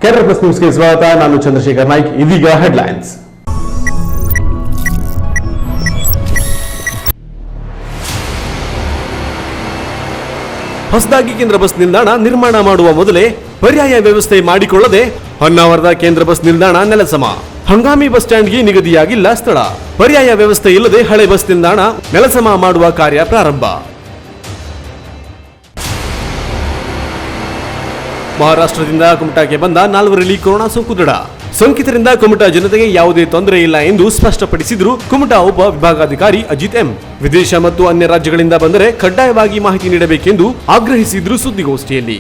Canara plus ನ್ಯೂಸ್ಗೆ ಸ್ವಾಗತ. ನಾನು ಚಂದ್ರಶೇಖರ್ ನಾಯ್ಕ್. ಇದೀಗ ಹೆಡ್ಲೈನ್ಸ್. ಹೊಸದಾಗಿ ಕೇಂದ್ರ ಬಸ್ ನಿಲ್ದಾಣ ನಿರ್ಮಾಣ ಮಾಡುವ ಮೊದಲೇ ಪರ್ಯಾಯ ವ್ಯವಸ್ಥೆ ಮಾಡಿಕೊಳ್ಳದೆ ಹೊನ್ನಾವರದ ಕೇಂದ್ರ ಬಸ್ ನಿಲ್ದಾಣ ನೆಲಸಮ. ಹಂಗಾಮಿ ಬಸ್ ಸ್ಟ್ಯಾಂಡ್ಗೆ ನಿಗದಿಯಾಗಿಲ್ಲ ಸ್ಥಳ. ಪರ್ಯಾಯ ವ್ಯವಸ್ಥೆ ಇಲ್ಲದೆ ಹಳೆ ಬಸ್ ನಿಲ್ದಾಣ ನೆಲಸಮ ಮಾಡುವ ಕಾರ್ಯ ಪ್ರಾರಂಭ. ಮಹಾರಾಷ್ಟ್ರದಿಂದ ಕುಮಟಾಕ್ಕೆ ಬಂದ 4ರಲ್ಲಿ ಕೊರೋನಾ ಸೋಂಕು ದೃಢ. ಸೋಂಕಿತರಿಂದ ಕುಮಟಾ ಜನತೆಗೆ ಯಾವುದೇ ತೊಂದರೆ ಇಲ್ಲ ಎಂದು ಸ್ಪಷ್ಟಪಡಿಸಿದರು ಕುಮಟಾ ಉಪ ವಿಭಾಗಾಧಿಕಾರಿ ಅಜಿತ್ ಎಂ. ವಿದೇಶ ಮತ್ತು ಅನ್ಯ ರಾಜ್ಯಗಳಿಂದ ಬಂದರೆ ಕಡ್ಡಾಯವಾಗಿ ಮಾಹಿತಿ ನೀಡಬೇಕೆಂದು ಆಗ್ರಹಿಸಿದ್ರು ಸುದ್ದಿಗೋಷ್ಠಿಯಲ್ಲಿ.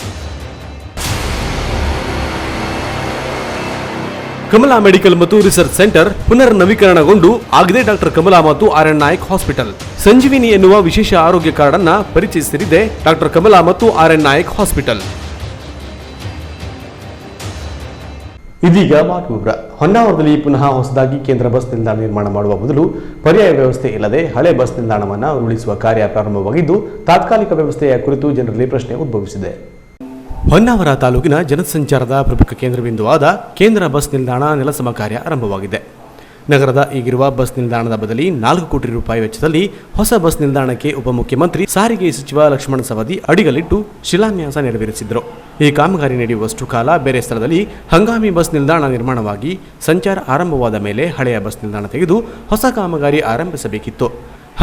ಕಮಲಾ ಮೆಡಿಕಲ್ ಮತ್ತು ರಿಸರ್ಚ್ ಸೆಂಟರ್ ಪುನರ್ ನವೀಕರಣಗೊಂಡು ಆಗದೆ ಡಾಕ್ಟರ್ ಕಮಲಾ ಮತ್ತು ಆರ್ಎನ್ ನಾಯಕ್ ಹಾಸ್ಪಿಟಲ್. ಸಂಜೀವಿನಿ ಎನ್ನುವ ವಿಶೇಷ ಆರೋಗ್ಯ ಕಾರ್ಡ್ ಅನ್ನ ಪರಿಚಯಿಸಿದೆ ಡಾಕ್ಟರ್ ಕಮಲಾ ಮತ್ತು ಆರ್ಎನ್ ನಾಯಕ್ ಹಾಸ್ಪಿಟಲ್. ಇದೀಗ ವಿವರ. ಹೊನ್ನಾವರದಲ್ಲಿ ಪುನಃ ಹೊಸದಾಗಿ ಕೇಂದ್ರ ಬಸ್ ನಿಲ್ದಾಣ ನಿರ್ಮಾಣ ಮಾಡುವ ಬದಲು ಪರ್ಯಾಯ ವ್ಯವಸ್ಥೆ ಇಲ್ಲದೆ ಹಳೆ ಬಸ್ ನಿಲ್ದಾಣವನ್ನು ಉರುಳಿಸುವ ಕಾರ್ಯ ಪ್ರಾರಂಭವಾಗಿದ್ದು ತಾತ್ಕಾಲಿಕ ವ್ಯವಸ್ಥೆಯ ಕುರಿತು ಜನರಲ್ಲಿ ಪ್ರಶ್ನೆ ಉದ್ಭವಿಸಿದೆ. ಹೊನ್ನಾವರ ತಾಲೂಕಿನ ಜನಸಂಚಾರದ ಪ್ರಮುಖ ಕೇಂದ್ರಬಿಂದುವಾದ ಕೇಂದ್ರ ಬಸ್ ನಿಲ್ದಾಣ ನೆಲಸಮ ಕಾರ್ಯ ಆರಂಭವಾಗಿದೆ. ನಗರದ ಈಗಿರುವ ಬಸ್ ನಿಲ್ದಾಣದ ಬದಲಿ 4 ಕೋಟಿ ರೂಪಾಯಿ ವೆಚ್ಚದಲ್ಲಿ ಹೊಸ ಬಸ್ ನಿಲ್ದಾಣಕ್ಕೆ ಉಪಮುಖ್ಯಮಂತ್ರಿ ಸಾರಿಗೆ ಸಚಿವ ಲಕ್ಷ್ಮಣ ಸವದಿ ಅಡಿಗಲಿಟ್ಟು ಶಿಲಾನ್ಯಾಸ ನೆರವೇರಿಸಿದರು. ಈ ಕಾಮಗಾರಿ ನಡೆಯುವಷ್ಟು ಕಾಲ ಬೇರೆ ಸ್ಥಳದಲ್ಲಿ ಹಂಗಾಮಿ ಬಸ್ ನಿಲ್ದಾಣ ನಿರ್ಮಾಣವಾಗಿ ಸಂಚಾರ ಆರಂಭವಾದ ಮೇಲೆ ಹಳೆಯ ಬಸ್ ನಿಲ್ದಾಣ ತೆಗೆದು ಹೊಸ ಕಾಮಗಾರಿ ಆರಂಭಿಸಬೇಕಿತ್ತು.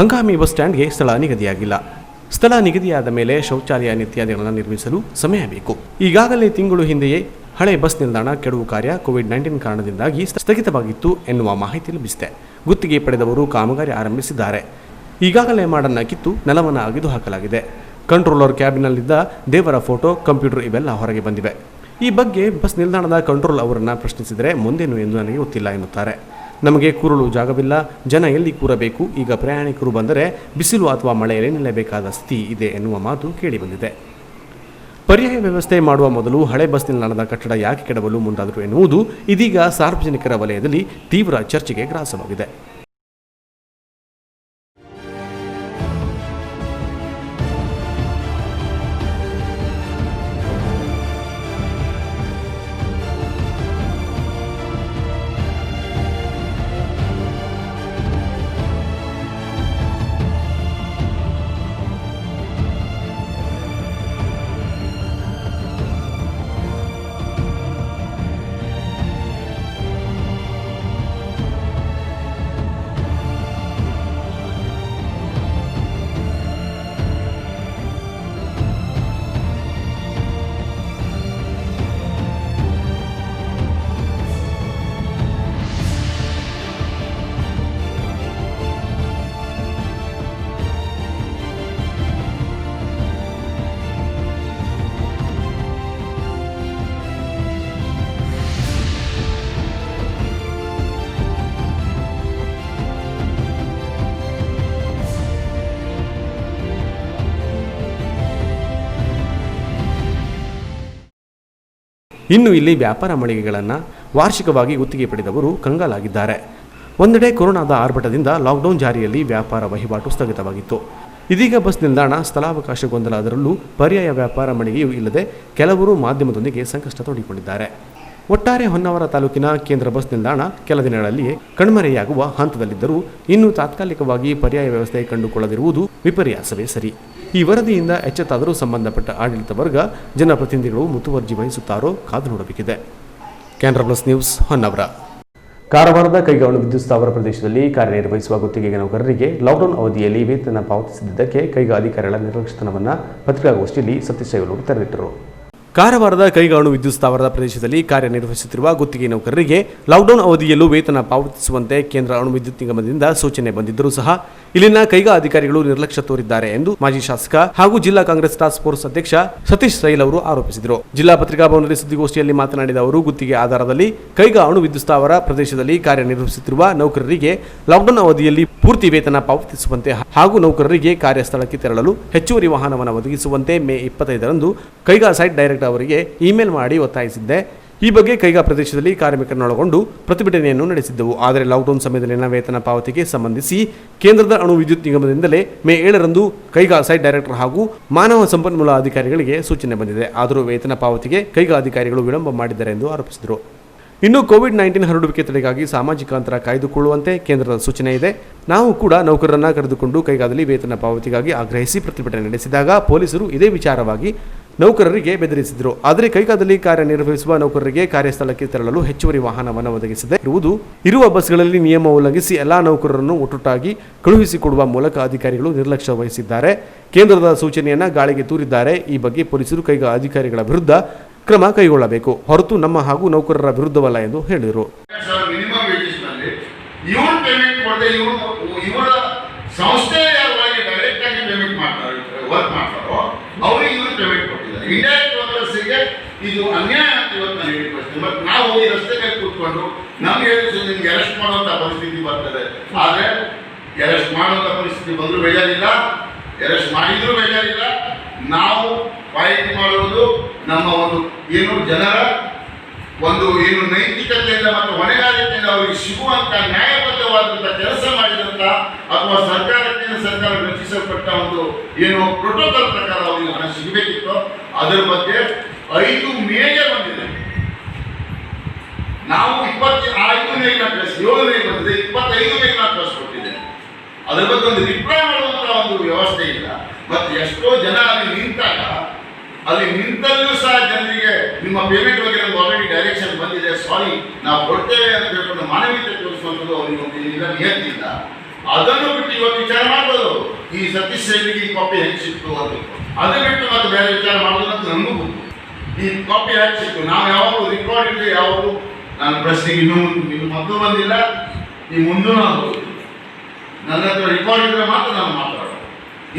ಹಂಗಾಮಿ ಬಸ್ ಸ್ಟ್ಯಾಂಡ್ಗೆ ಸ್ಥಳ ನಿಗದಿಯಾಗಿಲ್ಲ. ಸ್ಥಳ ನಿಗದಿಯಾದ ಮೇಲೆ ಶೌಚಾಲಯ ಇತ್ಯಾದಿಗಳನ್ನು ನಿರ್ಮಿಸಲು ಸಮಯ ಬೇಕು. ಈಗಾಗಲೇ ತಿಂಗಳು ಹಿಂದೆಯೇ ಹಳೆ ಬಸ್ ನಿಲ್ದಾಣ ಕೆಡವು ಕಾರ್ಯ ಕೋವಿಡ್-19 ಕಾರಣದಿಂದಾಗಿ ಸ್ಥಗಿತವಾಗಿತ್ತು ಎನ್ನುವ ಮಾಹಿತಿ ಲಭಿಸಿದೆ. ಗುತ್ತಿಗೆ ಪಡೆದವರು ಕಾಮಗಾರಿ ಆರಂಭಿಸಿದ್ದಾರೆ. ಈಗಾಗಲೇ ಮಾಡನ್ನ ಕಿತ್ತು ನೆಲವನ್ನು ಅಗೆದು ಹಾಕಲಾಗಿದೆ. ಕಂಟ್ರೋಲರ್ ಕ್ಯಾಬಿನಲ್ಲಿದ್ದ ದೇವರ ಫೋಟೋ, ಕಂಪ್ಯೂಟರ್ ಇವೆಲ್ಲ ಹೊರಗೆ ಬಂದಿವೆ. ಈ ಬಗ್ಗೆ ಬಸ್ ನಿಲ್ದಾಣದ ಕಂಟ್ರೋಲ್ ಅವರನ್ನು ಪ್ರಶ್ನಿಸಿದರೆ ಮುಂದೇನು ಎಂದು ನನಗೆ ಗೊತ್ತಿಲ್ಲ ಎನ್ನುತ್ತಾರೆ. ನಮಗೆ ಕೂರಲು ಜಾಗವಿಲ್ಲ, ಜನ ಎಲ್ಲಿ ಕೂರಬೇಕು, ಈಗ ಪ್ರಯಾಣಿಕರು ಬಂದರೆ ಬಿಸಿಲು ಅಥವಾ ಮಳೆಯಲ್ಲಿ ನಿಲ್ಲಬೇಕಾದ ಸ್ಥಿತಿ ಇದೆ ಎನ್ನುವ ಮಾತು ಕೇಳಿಬಂದಿದೆ. ಪರ್ಯಾಯ ವ್ಯವಸ್ಥೆ ಮಾಡುವ ಮೊದಲು ಹಳೆ ಬಸ್ ನಿಲ್ದಾಣದ ಕಟ್ಟಡ ಯಾಕೆ ಕೆಡವಲು ಮುಂದಾದರು ಎನ್ನುವುದು ಇದೀಗ ಸಾರ್ವಜನಿಕರ ವಲಯದಲ್ಲಿ ತೀವ್ರ ಚರ್ಚೆಗೆ ಗ್ರಾಸವಾಗಿದೆ. ಇನ್ನು ಇಲ್ಲಿ ವ್ಯಾಪಾರ ಮಳಿಗೆಗಳನ್ನು ವಾರ್ಷಿಕವಾಗಿ ಗುತ್ತಿಗೆ ಪಡೆದವರು ಕಂಗಾಲಾಗಿದ್ದಾರೆ. ಒಂದೆಡೆ ಕೊರೋನಾದ ಆರ್ಭಟದಿಂದ ಲಾಕ್ಡೌನ್ ಜಾರಿಯಲ್ಲಿ ವ್ಯಾಪಾರ ವಹಿವಾಟು ಸ್ಥಗಿತವಾಗಿತ್ತು. ಇದೀಗ ಬಸ್ ನಿಲ್ದಾಣ ಸ್ಥಳಾವಕಾಶ ಗೊಂದಲ, ಅದರಲ್ಲೂ ಪರ್ಯಾಯ ವ್ಯಾಪಾರ ಮಳಿಗೆಯೂ ಇಲ್ಲದೆ ಕೆಲವರು ಮಾಧ್ಯಮದೊಂದಿಗೆ ಸಂಕಷ್ಟ ತೋಡಿಕೊಂಡಿದ್ದಾರೆ. ಒಟ್ಟಾರೆ ಹೊನ್ನಾವರ ತಾಲೂಕಿನ ಕೇಂದ್ರ ಬಸ್ ನಿಲ್ದಾಣ ಕೆಲ ದಿನಗಳಲ್ಲಿಯೇ ಕಣ್ಮರೆಯಾಗುವ ಹಂತದಲ್ಲಿದ್ದರೂ ಇನ್ನೂ ತಾತ್ಕಾಲಿಕವಾಗಿ ಪರ್ಯಾಯ ವ್ಯವಸ್ಥೆ ಕಂಡುಕೊಳ್ಳದಿರುವುದು ವಿಪರ್ಯಾಸವೇ ಸರಿ. ಈ ವರದಿಯಿಂದ ಎಚ್ಚೆತ್ತಾದರೂ ಸಂಬಂಧಪಟ್ಟ ಆಡಳಿತ ವರ್ಗ, ಜನಪ್ರತಿನಿಧಿಗಳು ಮುತುವರ್ಜಿ ವಹಿಸುತ್ತಾರೋ ಕಾದು ನೋಡಬೇಕಿದೆ. Canara plus news, Honnavar. ಕಾರವಾರದ ಕೈಗಾವಲು ವಿದ್ಯುತ್ ಸ್ಥಾವರ ಪ್ರದೇಶದಲ್ಲಿ ಕಾರ್ಯನಿರ್ವಹಿಸುವ ಗುತ್ತಿಗೆ ನೌಕರರಿಗೆ ಲಾಕ್ಡೌನ್ ಅವಧಿಯಲ್ಲಿ ವೇತನ ಪಾವತಿಸದಿದ್ದಕ್ಕೆ ಕೈಗಾ ಅಧಿಕಾರಿಗಳ ನಿರ್ಲಕ್ಷ್ಯತನವನ್ನು ಪತ್ರಿಕಾಗೋಷ್ಠಿಯಲ್ಲಿ ಸತೀಶ್ ಸೈಲೂರು ತೆರೆದಿಟ್ಟರು. ಕಾರವಾರದ ಕೈಗಾವಲು ವಿದ್ಯುತ್ ಸ್ಥಾವರದ ಪ್ರದೇಶದಲ್ಲಿ ಕಾರ್ಯನಿರ್ವಹಿಸುತ್ತಿರುವ ಗುತ್ತಿಗೆ ನೌಕರರಿಗೆ ಲಾಕ್ಡೌನ್ ಅವಧಿಯಲ್ಲೂ ವೇತನ ಪಾವತಿಸುವಂತೆ ಕೇಂದ್ರ ಅಣು ವಿದ್ಯುತ್ ನಿಗಮದಿಂದ ಸೂಚನೆ ಬಂದಿದ್ದರೂ ಸಹ ಇಲ್ಲಿನ ಕೈಗಾ ಅಧಿಕಾರಿಗಳು ನಿರ್ಲಕ್ಷ್ಯ ತೋರಿದ್ದಾರೆ ಎಂದು ಮಾಜಿ ಶಾಸಕ ಹಾಗೂ ಜಿಲ್ಲಾ ಕಾಂಗ್ರೆಸ್ ಟಾಸ್ಕ್ ಫೋರ್ಸ್ ಅಧ್ಯಕ್ಷ ಸತೀಶ್ ಸೈಲ್ ಅವರು ಆರೋಪಿಸಿದರು. ಜಿಲ್ಲಾ ಪತ್ರಿಕಾ ಭವನದಲ್ಲಿ ಸುದ್ದಿಗೋಷ್ಠಿಯಲ್ಲಿ ಮಾತನಾಡಿದ ಅವರು, ಗುತ್ತಿಗೆ ಆಧಾರದಲ್ಲಿ ಕೈಗಾ ಅಣು ವಿದ್ಯುತ್ ಸ್ಥಾವರ ಪ್ರದೇಶದಲ್ಲಿ ಕಾರ್ಯನಿರ್ವಹಿಸುತ್ತಿರುವ ನೌಕರರಿಗೆ ಲಾಕ್ಡೌನ್ ಅವಧಿಯಲ್ಲಿ ಪೂರ್ತಿ ವೇತನ ಪಾವತಿಸುವಂತೆ ಹಾಗೂ ನೌಕರರಿಗೆ ಕಾರ್ಯಸ್ಥಳಕ್ಕೆ ತೆರಳಲು ಹೆಚ್ಚುವರಿ ವಾಹನವನ್ನು ಒದಗಿಸುವಂತೆ ಮೇ 25ರಂದು ಕೈಗಾ ಸೈಟ್ ಡೈರೆಕ್ಟರ್ ಅವರಿಗೆ ಇಮೇಲ್ ಮಾಡಿ ಒತ್ತಾಯಿಸಿದ್ದೆ. ಈ ಬಗ್ಗೆ ಕೈಗಾ ಪ್ರದೇಶದಲ್ಲಿ ಕಾರ್ಮಿಕರನ್ನೊಳಗೊಂಡು ಪ್ರತಿಭಟನೆಯನ್ನು ನಡೆಸಿದ್ದವು. ಆದರೆ ಲಾಕ್ಡೌನ್ ಸಮಯದಲ್ಲಿನ ವೇತನ ಪಾವತಿಗೆ ಸಂಬಂಧಿಸಿ ಕೇಂದ್ರದ ಅಣು ವಿದ್ಯುತ್ ನಿಗಮದಿಂದಲೇ ಮೇ 7ರಂದು ಕೈಗಾ ಸೈಟ್ ಡೈರೆಕ್ಟರ್ ಹಾಗೂ ಮಾನವ ಸಂಪನ್ಮೂಲ ಅಧಿಕಾರಿಗಳಿಗೆ ಸೂಚನೆ ಬಂದಿದೆ. ಆದರೂ ವೇತನ ಪಾವತಿಗೆ ಕೈಗಾ ಅಧಿಕಾರಿಗಳು ವಿಳಂಬ ಮಾಡಿದ್ದಾರೆ ಎಂದು ಆರೋಪಿಸಿದರು. ಇನ್ನು ಕೋವಿಡ್-19 ಹರಡುವಿಕೆ ತಡೆಗಾಗಿ ಸಾಮಾಜಿಕ ಅಂತರ ಕಾಯ್ದುಕೊಳ್ಳುವಂತೆ ಕೇಂದ್ರದ ಸೂಚನೆ ಇದೆ. ನಾವು ಕೂಡ ನೌಕರರನ್ನ ಕರೆದುಕೊಂಡು ಕೈಗಾದಲ್ಲಿ ವೇತನ ಪಾವತಿಗಾಗಿ ಆಗ್ರಹಿಸಿ ಪ್ರತಿಭಟನೆ ನಡೆಸಿದಾಗ ಪೊಲೀಸರು ಇದೇ ವಿಚಾರವಾಗಿ ನೌಕರರಿಗೆ ಬೆದರಿಸಿದರು. ಆದರೆ ಕೈಗಾದಲ್ಲಿ ಕಾರ್ಯನಿರ್ವಹಿಸುವ ನೌಕರರಿಗೆ ಕಾರ್ಯಸ್ಥಳಕ್ಕೆ ತೆರಳಲು ಹೆಚ್ಚುವರಿ ವಾಹನವನ್ನು ಒದಗಿಸದೆ ಇರುವ ಬಸ್ಗಳಲ್ಲಿ ನಿಯಮ ಉಲ್ಲಂಘಿಸಿ ಎಲ್ಲಾ ನೌಕರರನ್ನು ಒಟ್ಟೊಟ್ಟಾಗಿ ಕಳುಹಿಸಿಕೊಡುವ ಮೂಲಕ ಅಧಿಕಾರಿಗಳು ನಿರ್ಲಕ್ಷ್ಯ ವಹಿಸಿದ್ದಾರೆ. ಕೇಂದ್ರದ ಸೂಚನೆಯನ್ನ ಗಾಳಿಗೆ ತೂರಿದ್ದಾರೆ. ಈ ಬಗ್ಗೆ ಪೊಲೀಸರು ಕೈಗಾ ಅಧಿಕಾರಿಗಳ ವಿರುದ್ಧ ಕ್ರಮ ಕೈಗೊಳ್ಳಬೇಕು, ಹೊರತು ನಮ್ಮ ಹಾಗೂ ನೌಕರರ ವಿರುದ್ಧವಲ್ಲ ಎಂದು ಹೇಳಿದರು. ಇದು ಅನ್ಯಾಯ ಅಂತ ಇವತ್ತು ನಾನು ಹೇಳಿಕೊಡ್ತೀನಿ. ಬಟ್ ನಾವು ಹೋಗಿ ರಸ್ತೆ ಮೇಲೆ ಕೂತ್ಕೊಂಡು ನಮ್ಗೆ ನಿಮ್ಗೆ ಅರೆಸ್ಟ್ ಮಾಡುವಂತ ಪರಿಸ್ಥಿತಿ ಬರ್ತದೆ. ಆದ್ರೆ ಅರೆಸ್ಟ್ ಮಾಡುವಂತ ಪರಿಸ್ಥಿತಿ ಬಂದರೂ ಬೇಜಾರಿಲ್ಲ, ಅರೆಸ್ಟ್ ಮಾಡಿದ್ರು ಬೇಜಾರಿಲ್ಲ. ನಾವು ಫೈಟ್ ಮಾಡುವುದು ನಮ್ಮ ಒಂದು ಏನು ಜನರ ಒಂದು ಏನು ನೈತಿಕತೆಯಿಂದ ಮತ್ತು ಹೊಣೆಗಾರಿಕೆಯಿಂದ ಅವರಿಗೆ ಸಿಗುವಂತ ನ್ಯಾಯಬದ್ಧವಾದಂತಹ ಕೆಲಸ ಮಾಡಿದಂತ ಅಥವಾ ಸರ್ಕಾರ ರಚಿಸಲ್ಪಟ್ಟ ಒಂದು ಏನು ಪ್ರೋಟೋಕಾಲ್ ಪ್ರಕಾರ ಅವರಿಗೆ ಹಣ ಸಿಗಬೇಕಿತ್ತು. ಅದರ ಬಗ್ಗೆ 5 ಮೇಗೆ ಬಂದಿದೆ. ನಾವು 5 ಮೇಗೆ ಕಳಿಸಿ 7 ಮೇಗೆ ಬಂದಿದೆ, 25 ಮೇಗೆ ನಾನು ಕಳಿಸ್ಕೊಟ್ಟಿದ್ದೆ. ಅದರ ಬಗ್ಗೆ ಒಂದು ರಿಪ್ಲೈ ಮಾಡುವಂತಹ ಒಂದು ವ್ಯವಸ್ಥೆ ಇಲ್ಲ. ಮತ್ತೆ ಎಷ್ಟೋ ಜನ ಅಲ್ಲಿ ನಿಂತಾಗ ಅಲ್ಲಿ ನಿಂತಲ್ಲೂ ಸಹ ಜನರಿಗೆ ನಿಮ್ಮ ಪೇಮೆಂಟ್ ಬಗ್ಗೆ ನಮ್ಗೆ ಆಲ್ರೆಡಿ ಡೈರೆಕ್ಷನ್ ಬಂದಿದೆ, ಸಾರಿ ನಾವು ಕೊಡ್ತೇವೆ ಅಂತ ಹೇಳ್ಕೊಂಡು ಮಾನವೀಯತೆ ತೋರಿಸುವಂಥದ್ದು ಅವರಿಗೆ ನಿಯತ್ತಿಲ್ಲ. ಅದನ್ನು ಬಿಟ್ಟು ಇವತ್ತು ವಿಚಾರ ಮಾಡ್ಬೋದು, ಈ ಸತೀಶ್ ಶೈಲಿಗೆ ಈ ಕಾಪಿ ಹೆಂಗೆ ಸಿಕ್ತು ಅಂತ. ಅದನ್ನು ಬಿಟ್ಟು ಮತ್ತೆ ಬೇರೆ ವಿಚಾರ ಮಾಡೋದು ಅಂತ ನಮಗೂ ಗೊತ್ತು. ಈ ಕಾಪಿ ಹೇಗೆ ಸಿಕ್ತು, ನಾವು ಯಾವಾಗಲೂ ರೆಕಾರ್ಡ್ ಇಲ್ಲದೆ ಯಾವಾಗಲೂ ನನ್ನ ಪ್ರಶ್ನೆಗೆ ಇನ್ನು ಮೊದಲು ಬಂದಿಲ್ಲ, ಈ ಮುಂದೂ ನಾನು ನನ್ನ ಹತ್ರ ರೆಕಾರ್ಡ್ ಇದ್ರೆ ಮಾತ್ರ ನಾನು ಮಾತಾಡೋದು.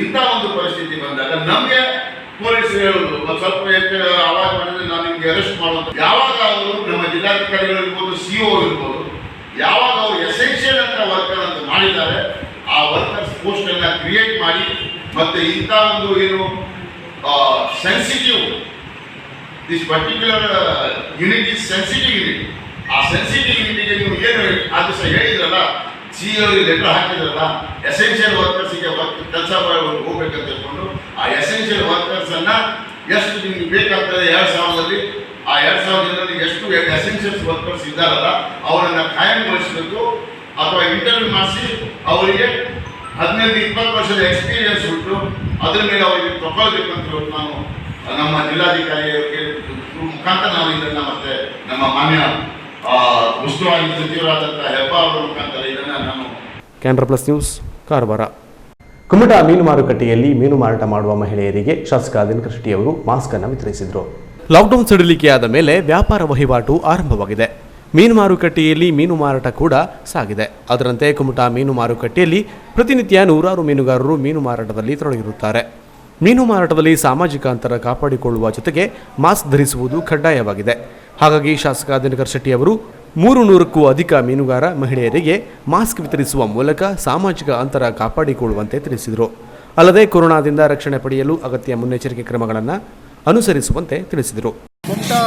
ಇಂಥ ಒಂದು ಪರಿಸ್ಥಿತಿ ಬಂದಾಗ ನಮಗೆ ಪೊಲೀಸರು ಹೇಳೋದು ಸ್ವಲ್ಪ ಅವಾಜ್ ಮಾಡಿದ್ರೆ ನಾನು ನಿಮ್ಗೆ ಅರೆಸ್ಟ್ ಮಾಡೋದು. ಯಾವಾಗ ಅವರು ನಮ್ಮ ಜಿಲ್ಲಾಧಿಕಾರಿಗಳು ಇರ್ಬೋದು, CO ಇರ್ಬೋದು, ಯಾವಾಗ ಅವರು ಎಸೆನ್ಷಿಯಲ್ ಅಂತ ವರ್ಕರ್ ಅಂತ ಮಾಡಿದ್ದಾರೆ, ಆ ವರ್ಕರ್ಸ್ ಪೋಸ್ಟ್ ಅನ್ನ ಕ್ರಿಯೇಟ್ ಮಾಡಿ ಮತ್ತೆ ಇಂಥ ಒಂದು ಏನು sensitive this particular unit is sensitive unit. ಆ ಸೆನ್ಸಿಟಿವ್ ಯೂನಿಟ್ಗೆ ನೀವು ಏನು ಆ ದಿವಸ ಹೇಳಿದ್ರಲ್ಲ, CEO ಲೆಟರ್ ಹಾಕಿದ್ರಲ್ಲ, ಎಸೆನ್ಷಿಯಲ್ ವರ್ಕರ್ಸ್ಗೆ ಕೆಲಸ ಹೋಗ್ಬೇಕಂತ ಹೇಳ್ಕೊಂಡು ಆ ಎಸೆನ್ಷಿಯಲ್ ವರ್ಕರ್ಸ್ ಅನ್ನ ಎಷ್ಟು ನಿಮ್ಗೆ ಬೇಕಾಗ್ತದೆ 2000ರಲ್ಲಿ ಆ 2000 ಜನರಲ್ಲಿ ಎಷ್ಟು ಎಸೆನ್ಷಿಯಲ್ಸ್ ವರ್ಕರ್ಸ್ ಇದ್ದಾರಲ್ಲ ಅವರನ್ನ ಕಾಯಂಗೊಳಿಸಬೇಕು ಅಥವಾ ಇಂಟರ್ವ್ಯೂ ಮಾಡಿಸಿ ಅವರಿಗೆ 15-20 ವರ್ಷದ ಎಕ್ಸ್ಪೀರಿಯನ್ಸ್ ಬಿಟ್ಟು ಅದ್ರ ಮೇಲೆ ಅವರಿಗೆ ತಗೊಳ್ಬೇಕಂತ ನಾನು ನಮ್ಮ ಜಿಲ್ಲಾಧಿಕಾರಿಯವರಿಗೆ ಮುಖಾಂತರ ನಾವು ಇದನ್ನ ಮತ್ತೆ ನಮ್ಮ ಮಾನ್ಯ ಉಸ್ತುವಾರಿ ಸಚಿವರಾದಂತಹ ಹೆಬ್ಬಾರ್ ಅವರ ಮುಖಾಂತರ ಇದನ್ನ ನಾನು ಕ್ಯಾನ್ರಾ ಪ್ಲಸ್ ನ್ಯೂಸ್ ಕಾರವಾರ. ಕುಮಟಾ ಮೀನು ಮಾರುಕಟ್ಟೆಯಲ್ಲಿ ಮೀನು ಮಾರಾಟ ಮಾಡುವ ಮಹಿಳೆಯರಿಗೆ ಶಾಸಕ ದಿನಕರ್ ಶೆಟ್ಟಿ ಅವರು ಮಾಸ್ಕ್ ಅನ್ನು ವಿತರಿಸಿದರು. ಲಾಕ್ಡೌನ್ ಸಡಿಲಿಕೆಯಾದ ಮೇಲೆ ವ್ಯಾಪಾರ ವಹಿವಾಟು ಆರಂಭವಾಗಿದೆ. ಮೀನು ಮಾರುಕಟ್ಟೆಯಲ್ಲಿ ಮೀನು ಮಾರಾಟ ಕೂಡ ಸಾಗಿದೆ. ಅದರಂತೆ ಕುಮಟಾ ಮೀನು ಮಾರುಕಟ್ಟೆಯಲ್ಲಿ ಪ್ರತಿನಿತ್ಯ ನೂರಾರು ಮೀನುಗಾರರು ಮೀನು ಮಾರಾಟದಲ್ಲಿ ತೊಡಗಿರುತ್ತಾರೆ. ಮೀನು ಮಾರಾಟದಲ್ಲಿ ಸಾಮಾಜಿಕ ಅಂತರ ಕಾಪಾಡಿಕೊಳ್ಳುವ ಜೊತೆಗೆ ಮಾಸ್ಕ್ ಧರಿಸುವುದು ಕಡ್ಡಾಯವಾಗಿದೆ. ಹಾಗಾಗಿ ಶಾಸಕ ದಿನಕರ್ ಶೆಟ್ಟಿ ಅವರು 300ಕ್ಕೂ ಅಧಿಕ ಮೀನುಗಾರ ಮಹಿಳೆಯರಿಗೆ ಮಾಸ್ಕ್ ವಿತರಿಸುವ ಮೂಲಕ ಸಾಮಾಜಿಕ ಅಂತರ ಕಾಪಾಡಿಕೊಳ್ಳುವಂತೆ ತಿಳಿಸಿದರು. ಅಲ್ಲದೆ ಕೊರೋನಾದಿಂದ ರಕ್ಷಣೆ ಪಡೆಯಲು ಅಗತ್ಯ ಮುನ್ನೆಚ್ಚರಿಕೆ ಕ್ರಮಗಳನ್ನು ಅನುಸರಿಸುವಂತೆ ತಿಳಿಸಿದರು. ಕುಮಟಾ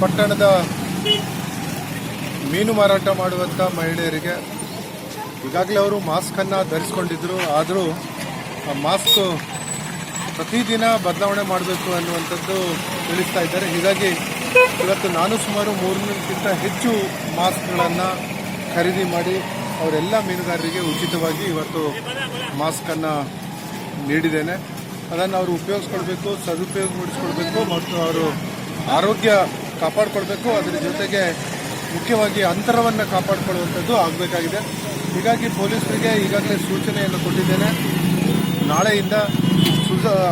ಪಟ್ಟಣದ ಮೀನು ಮಾರಾಟ ಮಾಡುವಂಥ ಮಹಿಳೆಯರಿಗೆ ಈಗಾಗಲೇ ಅವರು ಮಾಸ್ಕನ್ನು ಧರಿಸ್ಕೊಂಡಿದ್ರು. ಆದರೂ ಆ ಮಾಸ್ಕ್ ಪ್ರತಿದಿನ ಬದಲಾವಣೆ ಮಾಡಬೇಕು ಅನ್ನುವಂಥದ್ದು ತಿಳಿಸ್ತಾ ಇದ್ದಾರೆ. ಹೀಗಾಗಿ ಇವತ್ತು ನಾನು ಸುಮಾರು 300ಕ್ಕಿಂತ ಹೆಚ್ಚು ಮಾಸ್ಕ್ಗಳನ್ನು ಖರೀದಿ ಮಾಡಿ ಅವರೆಲ್ಲ ಮೀನುಗಾರರಿಗೆ ಉಚಿತವಾಗಿ ಇವತ್ತು ಮಾಸ್ಕನ್ನು ನೀಡಿದ್ದೇನೆ. ಅದನ್ನು ಅವರು ಉಪಯೋಗಿಸ್ಕೊಳ್ಬೇಕು, ಸದುಪಯೋಗ ಮಾಡಿಸ್ಕೊಳ್ಬೇಕು ಮತ್ತು ಅವರು ಆರೋಗ್ಯ ಕಾಪಾಡಿಕೊಳ್ಬೇಕು. ಅದರ ಜೊತೆಗೆ ಮುಖ್ಯವಾಗಿ ಅಂತರವನ್ನು ಕಾಪಾಡಿಕೊಳ್ಳುವಂಥದ್ದು ಆಗಬೇಕಾಗಿದೆ. ಹೀಗಾಗಿ ಪೊಲೀಸರಿಗೆ ಈಗಾಗಲೇ ಸೂಚನೆಯನ್ನು ಕೊಟ್ಟಿದ್ದೇನೆ. ನಾಳೆಯಿಂದ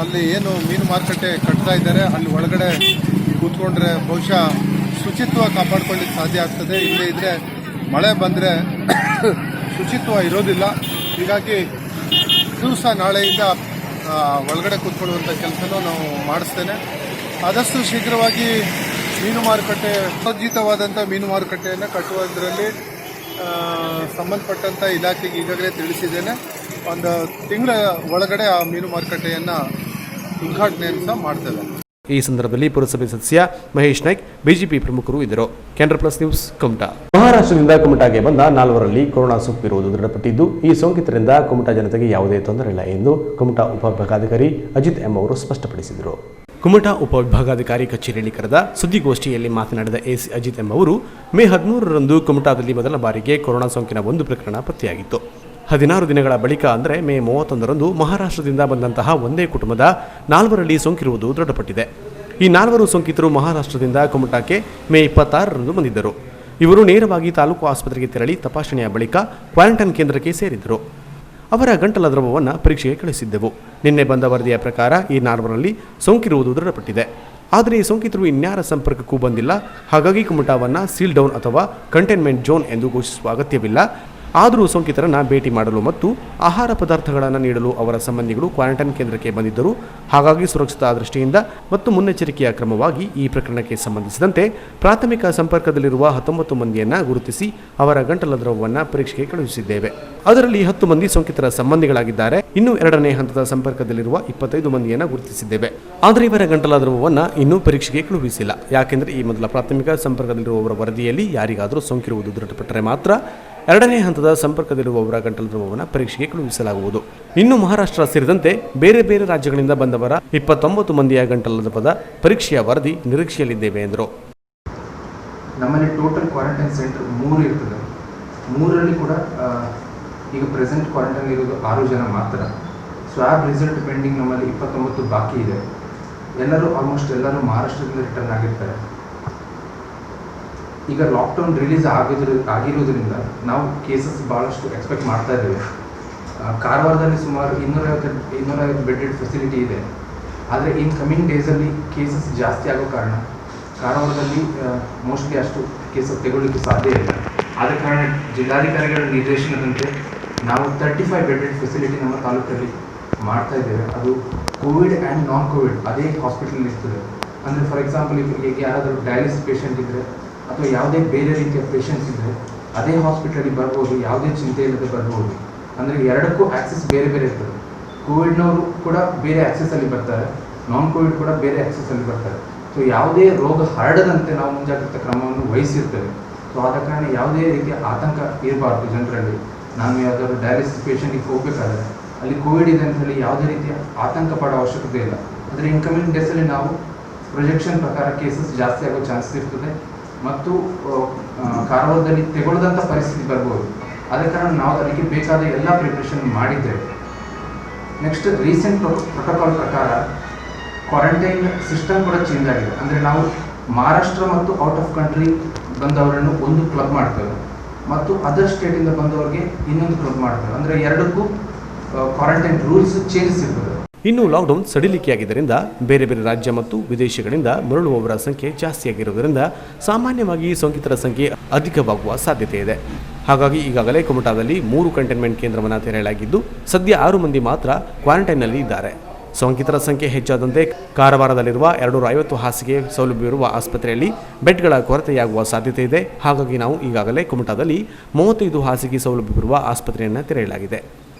ಅಲ್ಲಿ ಏನು ಮೀನು ಮಾರುಕಟ್ಟೆ ಕಟ್ತಾ ಇದ್ದಾರೆ ಅಲ್ಲಿ ಒಳಗಡೆ ಕೂತ್ಕೊಂಡ್ರೆ ಬಹುಶಃ ಶುಚಿತ್ವ ಕಾಪಾಡ್ಕೊಳ್ಳಿಕ್ಕೆ ಸಾಧ್ಯ ಆಗ್ತದೆ. ಇಲ್ಲೇ ಇದ್ದರೆ ಮಳೆ ಬಂದರೆ ಶುಚಿತ್ವ ಇರೋದಿಲ್ಲ. ಹೀಗಾಗಿ ದಿವಸ ನಾಳೆಯಿಂದ ಒಳಗಡೆ ಕೂತ್ಕೊಳ್ಳುವಂಥ ಕೆಲಸನೂ ನಾವು ಮಾಡಿಸ್ತೇನೆ. ಆದಷ್ಟು ಶೀಘ್ರವಾಗಿ ಮೀನು ಮಾರುಕಟ್ಟೆ ಸುಸಜ್ಜಿತವಾದಂಥ ಮೀನು ಮಾರುಕಟ್ಟೆಯನ್ನು ಕಟ್ಟುವುದರಲ್ಲಿ ಸಂಬಂಧಪಟ್ಟಂಥ ಇಲಾಖೆಗೆ ಈಗಾಗಲೇ ತಿಳಿಸಿದ್ದೇನೆ. ಒಂದು ತಿಂಗಳ ಒಳಗಡೆ ಆ ಮೀನು ಮಾರುಕಟ್ಟೆಯನ್ನು ಉದ್ಘಾಟನೆಯನ್ನು ಸಹ ಮಾಡ್ತೇವೆ. ಈ ಸಂದರ್ಭದಲ್ಲಿ ಪುರಸಭೆ ಸದಸ್ಯ ಮಹೇಶ್ ನಾಯ್ಕ್, ಬಿಜೆಪಿ ಪ್ರಮುಖರು ಇದ್ದರು. Canara plus news, Kumta. ಮಹಾರಾಷ್ಟ್ರದಿಂದ ಕುಮಟಾಗೆ ಬಂದ 4 ಕೊರೋನಾ ಸೋಂಕು ಇರುವುದು ದೃಢಪಟ್ಟಿದ್ದು, ಈ ಸೋಂಕಿತರಿಂದ ಕುಮಟಾ ಜನತೆಗೆ ಯಾವುದೇ ತೊಂದರೆ ಇಲ್ಲ ಎಂದು ಕುಮಟಾ ಉಪವಿಭಾಗಾಧಿಕಾರಿ ಅಜಿತ್ ಎಂ ಅವರು ಸ್ಪಷ್ಟಪಡಿಸಿದರು. ಕುಮಟಾ ಉಪವಿಭಾಗಾಧಿಕಾರಿ ಕಚೇರಿಯಲ್ಲಿ ಕರೆದ ಸುದ್ದಿಗೋಷ್ಠಿಯಲ್ಲಿ ಮಾತನಾಡಿದ ಎಸಿ ಅಜಿತ್ ಎಂ ಅವರು, ಮೇ 13ರಂದು ಕುಮಟಾದಲ್ಲಿ ಮೊದಲ ಬಾರಿಗೆ ಕೊರೋನಾ ಸೋಂಕಿನ 1 ಪ್ರಕರಣ ಪತ್ತೆಯಾಗಿತ್ತು. 16 ದಿನಗಳ ಬಳಿಕ ಅಂದರೆ ಮೇ 31ರಂದು ಮಹಾರಾಷ್ಟ್ರದಿಂದ ಬಂದಂತಹ ಒಂದೇ ಕುಟುಂಬದ 4ರಲ್ಲಿ ಸೋಂಕಿರುವುದು ದೃಢಪಟ್ಟಿದೆ. ಈ 4 ಸೋಂಕಿತರು ಮಹಾರಾಷ್ಟ್ರದಿಂದ ಕುಮಟಾಕ್ಕೆ ಮೇ 26ರಂದು ಬಂದಿದ್ದರು. ಇವರು ನೇರವಾಗಿ ತಾಲೂಕು ಆಸ್ಪತ್ರೆಗೆ ತೆರಳಿ ತಪಾಸಣೆಯ ಬಳಿಕ ಕ್ವಾರಂಟೈನ್ ಕೇಂದ್ರಕ್ಕೆ ಸೇರಿದ್ದರು. ಅವರ ಗಂಟಲ ದ್ರವವನ್ನು ಪರೀಕ್ಷೆಗೆ ಕಳಿಸಿದ್ದೆವು. ನಿನ್ನೆ ಬಂದ ವರದಿಯ ಪ್ರಕಾರ ಈ 4ರಲ್ಲಿ ಸೋಂಕಿರುವುದು ದೃಢಪಟ್ಟಿದೆ. ಆದರೆ ಈ ಸೋಂಕಿತರು ಇನ್ಯಾರ ಸಂಪರ್ಕಕ್ಕೂ ಬಂದಿಲ್ಲ. ಹಾಗಾಗಿ ಕುಮಟಾವನ್ನು ಸೀಲ್ ಡೌನ್ ಅಥವಾ ಕಂಟೈನ್ಮೆಂಟ್ ಝೋನ್ ಎಂದು ಘೋಷಿಸುವ ಅಗತ್ಯವಿಲ್ಲ. ಆದರೂ ಸೋಂಕಿತರನ್ನು ಭೇಟಿ ಮಾಡಲು ಮತ್ತು ಆಹಾರ ಪದಾರ್ಥಗಳನ್ನು ನೀಡಲು ಅವರ ಸಂಬಂಧಿಗಳು ಕ್ವಾರಂಟೈನ್ ಕೇಂದ್ರಕ್ಕೆ ಬಂದಿದ್ದರು. ಹಾಗಾಗಿ ಸುರಕ್ಷತಾ ದೃಷ್ಟಿಯಿಂದ ಮತ್ತು ಮುನ್ನೆಚ್ಚರಿಕೆಯ ಕ್ರಮವಾಗಿ ಈ ಪ್ರಕರಣಕ್ಕೆ ಸಂಬಂಧಿಸಿದಂತೆ ಪ್ರಾಥಮಿಕ ಸಂಪರ್ಕದಲ್ಲಿರುವ 19 ಮಂದಿಯನ್ನು ಗುರುತಿಸಿ ಅವರ ಗಂಟಲ ದ್ರವವನ್ನು ಪರೀಕ್ಷೆಗೆ ಕಳುಹಿಸಿದ್ದೇವೆ. ಅದರಲ್ಲಿ 10 ಮಂದಿ ಸೋಂಕಿತರ ಸಂಬಂಧಿಗಳಾಗಿದ್ದಾರೆ. ಇನ್ನು 2ನೇ ಹಂತದ ಸಂಪರ್ಕದಲ್ಲಿರುವ 25 ಮಂದಿಯನ್ನು ಗುರುತಿಸಿದ್ದೇವೆ. ಆದರೆ ಇವರ ಗಂಟಲ ದ್ರವವನ್ನು ಇನ್ನೂ ಪರೀಕ್ಷೆಗೆ ಕಳುಹಿಸಿಲ್ಲ. ಯಾಕೆಂದರೆ ಈ ಮೊದಲ ಪ್ರಾಥಮಿಕ ಸಂಪರ್ಕದಲ್ಲಿರುವವರ ವರದಿಯಲ್ಲಿ ಯಾರಿಗಾದರೂ ಸೋಂಕಿರುವುದು ದೃಢಪಟ್ಟರೆ ಮಾತ್ರ 2ನೇ ಹಂತದ ಸಂಪರ್ಕದಲ್ಲಿರುವವರ ಗಂಟಲು ದ್ರವವನ್ನು ಪರೀಕ್ಷೆಗೆ ಕಳುಹಿಸಲಾಗುವುದು. ಇನ್ನು ಮಹಾರಾಷ್ಟ್ರ ಸೇರಿದಂತೆ ಬೇರೆ ಬೇರೆ ರಾಜ್ಯಗಳಿಂದ ಬಂದವರ 29 ಮಂದಿಯ ಗಂಟಲು ದ್ರವದ ಪರೀಕ್ಷೆಯ ವರದಿ ನಿರೀಕ್ಷೆಯಲ್ಲಿದ್ದೇವೆ ಎಂದರು. ನಮ್ಮಲ್ಲಿ ಟೋಟಲ್ ಕ್ವಾರಂಟೈನ್ ಸೆಂಟರ್ 3 ಇರ್ತದೆ. 3ರಲ್ಲಿ ಕೂಡ ಈಗ ಪ್ರೆಸೆಂಟ್ ಕ್ವಾರಂಟೈನ್ ಇರೋದು 6 ಜನ ಮಾತ್ರ. ಸ್ವಾಬ್ ರಿಸಲ್ಟ್ ಪೆಂಡಿಂಗ್ ನಮ್ಮಲ್ಲಿ 29 ಬಾಕಿ ಇದೆ. ಆಲ್ಮೋಸ್ಟ್ ಎಲ್ಲರೂ ಮಹಾರಾಷ್ಟ್ರದಿಂದ ರಿಟರ್ನ್ ಆಗಿರ್ತಾರೆ. ಈಗ ಲಾಕ್ಡೌನ್ ರಿಲೀಸ್ ಆಗಿರೋದ್ರಿಂದ ನಾವು ಕೇಸಸ್ ಭಾಳಷ್ಟು ಎಕ್ಸ್ಪೆಕ್ಟ್ ಮಾಡ್ತಾ ಇದ್ದೇವೆ. ಕಾರವಾರದಲ್ಲಿ ಸುಮಾರು 250 ಬೆಡ್ಡೆಡ್ ಫೆಸಿಲಿಟಿ ಇದೆ. ಆದರೆ ಇನ್ ಕಮಿಂಗ್ ಡೇಸಲ್ಲಿ ಕೇಸಸ್ ಜಾಸ್ತಿ ಆಗೋ ಕಾರಣ ಕಾರವಾರದಲ್ಲಿ ಮೋಸ್ಟ್ಲಿ ಅಷ್ಟು ಕೇಸಸ್ ತೆಗೊಳ್ಳಿಕ್ಕೆ ಸಾಧ್ಯ ಇಲ್ಲ. ಆದ ಕಾರಣ ಜಿಲ್ಲಾಧಿಕಾರಿಗಳ ನಿರ್ದೇಶನದಂತೆ ನಾವು 35 ಬೆಡ್ಡೆಡ್ ಫೆಸಿಲಿಟಿ ನಮ್ಮ ತಾಲೂಕಲ್ಲಿ ಮಾಡ್ತಾ ಇದ್ದೇವೆ. ಅದು ಕೋವಿಡ್ ಆ್ಯಂಡ್ ನಾನ್ ಕೋವಿಡ್ ಅದೇ ಹಾಸ್ಪಿಟಲ್ ಇರ್ತದೆ. ಅಂದರೆ ಫಾರ್ ಎಕ್ಸಾಂಪಲ್ ಈಗ ಯಾರಾದರೂ ಡಯಾಲಿಸಿಸ್ ಪೇಷಂಟ್ ಇದ್ದರೆ ಅಥವಾ ಯಾವುದೇ ಬೇರೆ ರೀತಿಯ ಪೇಷಂಟ್ಸ್ ಇದ್ದರೆ ಅದೇ ಹಾಸ್ಪಿಟಲಲ್ಲಿ ಬರ್ಬೋದು, ಯಾವುದೇ ಚಿಂತೆ ಇಲ್ಲದೆ ಬರ್ಬೋದು. ಅಂದರೆ 2ಕ್ಕೂ ಆ್ಯಕ್ಸೆಸ್ ಬೇರೆ ಬೇರೆ ಇರ್ತದೆ. ಕೋವಿಡ್ನವರು ಕೂಡ ಬೇರೆ ಆ್ಯಕ್ಸೆಸ್ಸಲ್ಲಿ ಬರ್ತಾರೆ, ನಾನ್ ಕೋವಿಡ್ ಕೂಡ ಬೇರೆ ಆ್ಯಕ್ಸೆಸ್ಸಲ್ಲಿ ಬರ್ತಾರೆ. ಸೊ ಯಾವುದೇ ರೋಗ ಹರಡದಂತೆ ನಾವು ಮುಂಜಾಗ್ರತಾ ಕ್ರಮವನ್ನು ವಹಿಸಿರ್ತೇವೆ. ಸೊ ಆದ ಕಾರಣ ಯಾವುದೇ ರೀತಿಯ ಆತಂಕ ಇರಬಾರ್ದು ಜನರಲ್ಲಿ. ನಾನು ಯಾವುದಾದ್ರು ಡಯಾಲಿಸಿಸ್ ಪೇಷಂಟಿಗೆ ಹೋಗಬೇಕಾದ್ರೆ ಅಲ್ಲಿ ಕೋವಿಡ್ ಇದೆ ಅಂತ ಹೇಳಿ ಯಾವುದೇ ರೀತಿಯ ಆತಂಕ ಪಡೋ ಅವಶ್ಯಕತೆ ಇಲ್ಲ. ಆದರೆ ಇನ್ಕಮಿಂಗ್ ಡೇಸಲ್ಲಿ ನಾವು ಪ್ರೊಜೆಕ್ಷನ್ ಪ್ರಕಾರ ಕೇಸಸ್ ಜಾಸ್ತಿ ಆಗೋ ಚಾನ್ಸಸ್ ಇರ್ತದೆ ಮತ್ತು ಕಾರವಾರದಲ್ಲಿ ತೆಗೊಳ್ಳದಂಥ ಪರಿಸ್ಥಿತಿ ಬರ್ಬೋದು. ಆದ ಕಾರಣ ನಾವು ಅದಕ್ಕೆ ಬೇಕಾದ ಎಲ್ಲ ಪ್ರಿಪ್ರೇಷನ್ ಮಾಡಿದ್ದೇವೆ. ನೆಕ್ಸ್ಟ್ ರೀಸೆಂಟ್ ಪ್ರೋಟೋಕಾಲ್ ಪ್ರಕಾರ ಕ್ವಾರಂಟೈನ್ ಸಿಸ್ಟಮ್ ಕೂಡ ಚೇಂಜ್ ಆಗಿದೆ. ಅಂದರೆ ನಾವು ಮಹಾರಾಷ್ಟ್ರ ಮತ್ತು ಔಟ್ ಆಫ್ ಕಂಟ್ರಿ ಬಂದವರನ್ನು ಒಂದು ಕ್ಲಬ್ ಮಾಡ್ತೇವೆ ಮತ್ತು ಅದರ್ ಸ್ಟೇಟಿಂದ ಬಂದವರಿಗೆ ಇನ್ನೊಂದು ಕ್ಲಬ್ ಮಾಡ್ತೇವೆ. ಅಂದರೆ 2ಕ್ಕೂ ಕ್ವಾರಂಟೈನ್ ರೂಲ್ಸ್ ಚೇಂಜಸ್ ಇರ್ತದೆ. ಇನ್ನು ಲಾಕ್ಡೌನ್ ಸಡಿಲಿಕೆಯಾಗಿದ್ದರಿಂದ ಬೇರೆ ಬೇರೆ ರಾಜ್ಯ ಮತ್ತು ವಿದೇಶಗಳಿಂದ ಮರಳುವವರ ಸಂಖ್ಯೆ ಜಾಸ್ತಿಯಾಗಿರುವುದರಿಂದ ಸಾಮಾನ್ಯವಾಗಿ ಸೋಂಕಿತರ ಸಂಖ್ಯೆ ಅಧಿಕವಾಗುವ ಸಾಧ್ಯತೆ ಇದೆ. ಹಾಗಾಗಿ ಈಗಾಗಲೇ ಕುಮಟಾದಲ್ಲಿ 3 ಕಂಟೈನ್ಮೆಂಟ್ ಕೇಂದ್ರವನ್ನು ತೆರೆಯಲಾಗಿದ್ದು ಸದ್ಯ 6 ಮಂದಿ ಮಾತ್ರ ಕ್ವಾರಂಟೈನ್ನಲ್ಲಿ ಇದ್ದಾರೆ. ಸೋಂಕಿತರ ಸಂಖ್ಯೆ ಹೆಚ್ಚಾದಂತೆ ಕಾರವಾರದಲ್ಲಿರುವ 250 ಹಾಸಿಗೆ ಸೌಲಭ್ಯವಿರುವ ಆಸ್ಪತ್ರೆಯಲ್ಲಿ ಬೆಡ್ಗಳ ಕೊರತೆಯಾಗುವ ಸಾಧ್ಯತೆ ಇದೆ. ಹಾಗಾಗಿ ನಾವು ಈಗಾಗಲೇ ಕುಮಟಾದಲ್ಲಿ 35 ಹಾಸಿಗೆ ಸೌಲಭ್ಯವಿರುವ ಆಸ್ಪತ್ರೆಯನ್ನು ತೆರೆಯಲಾಗಿದೆ.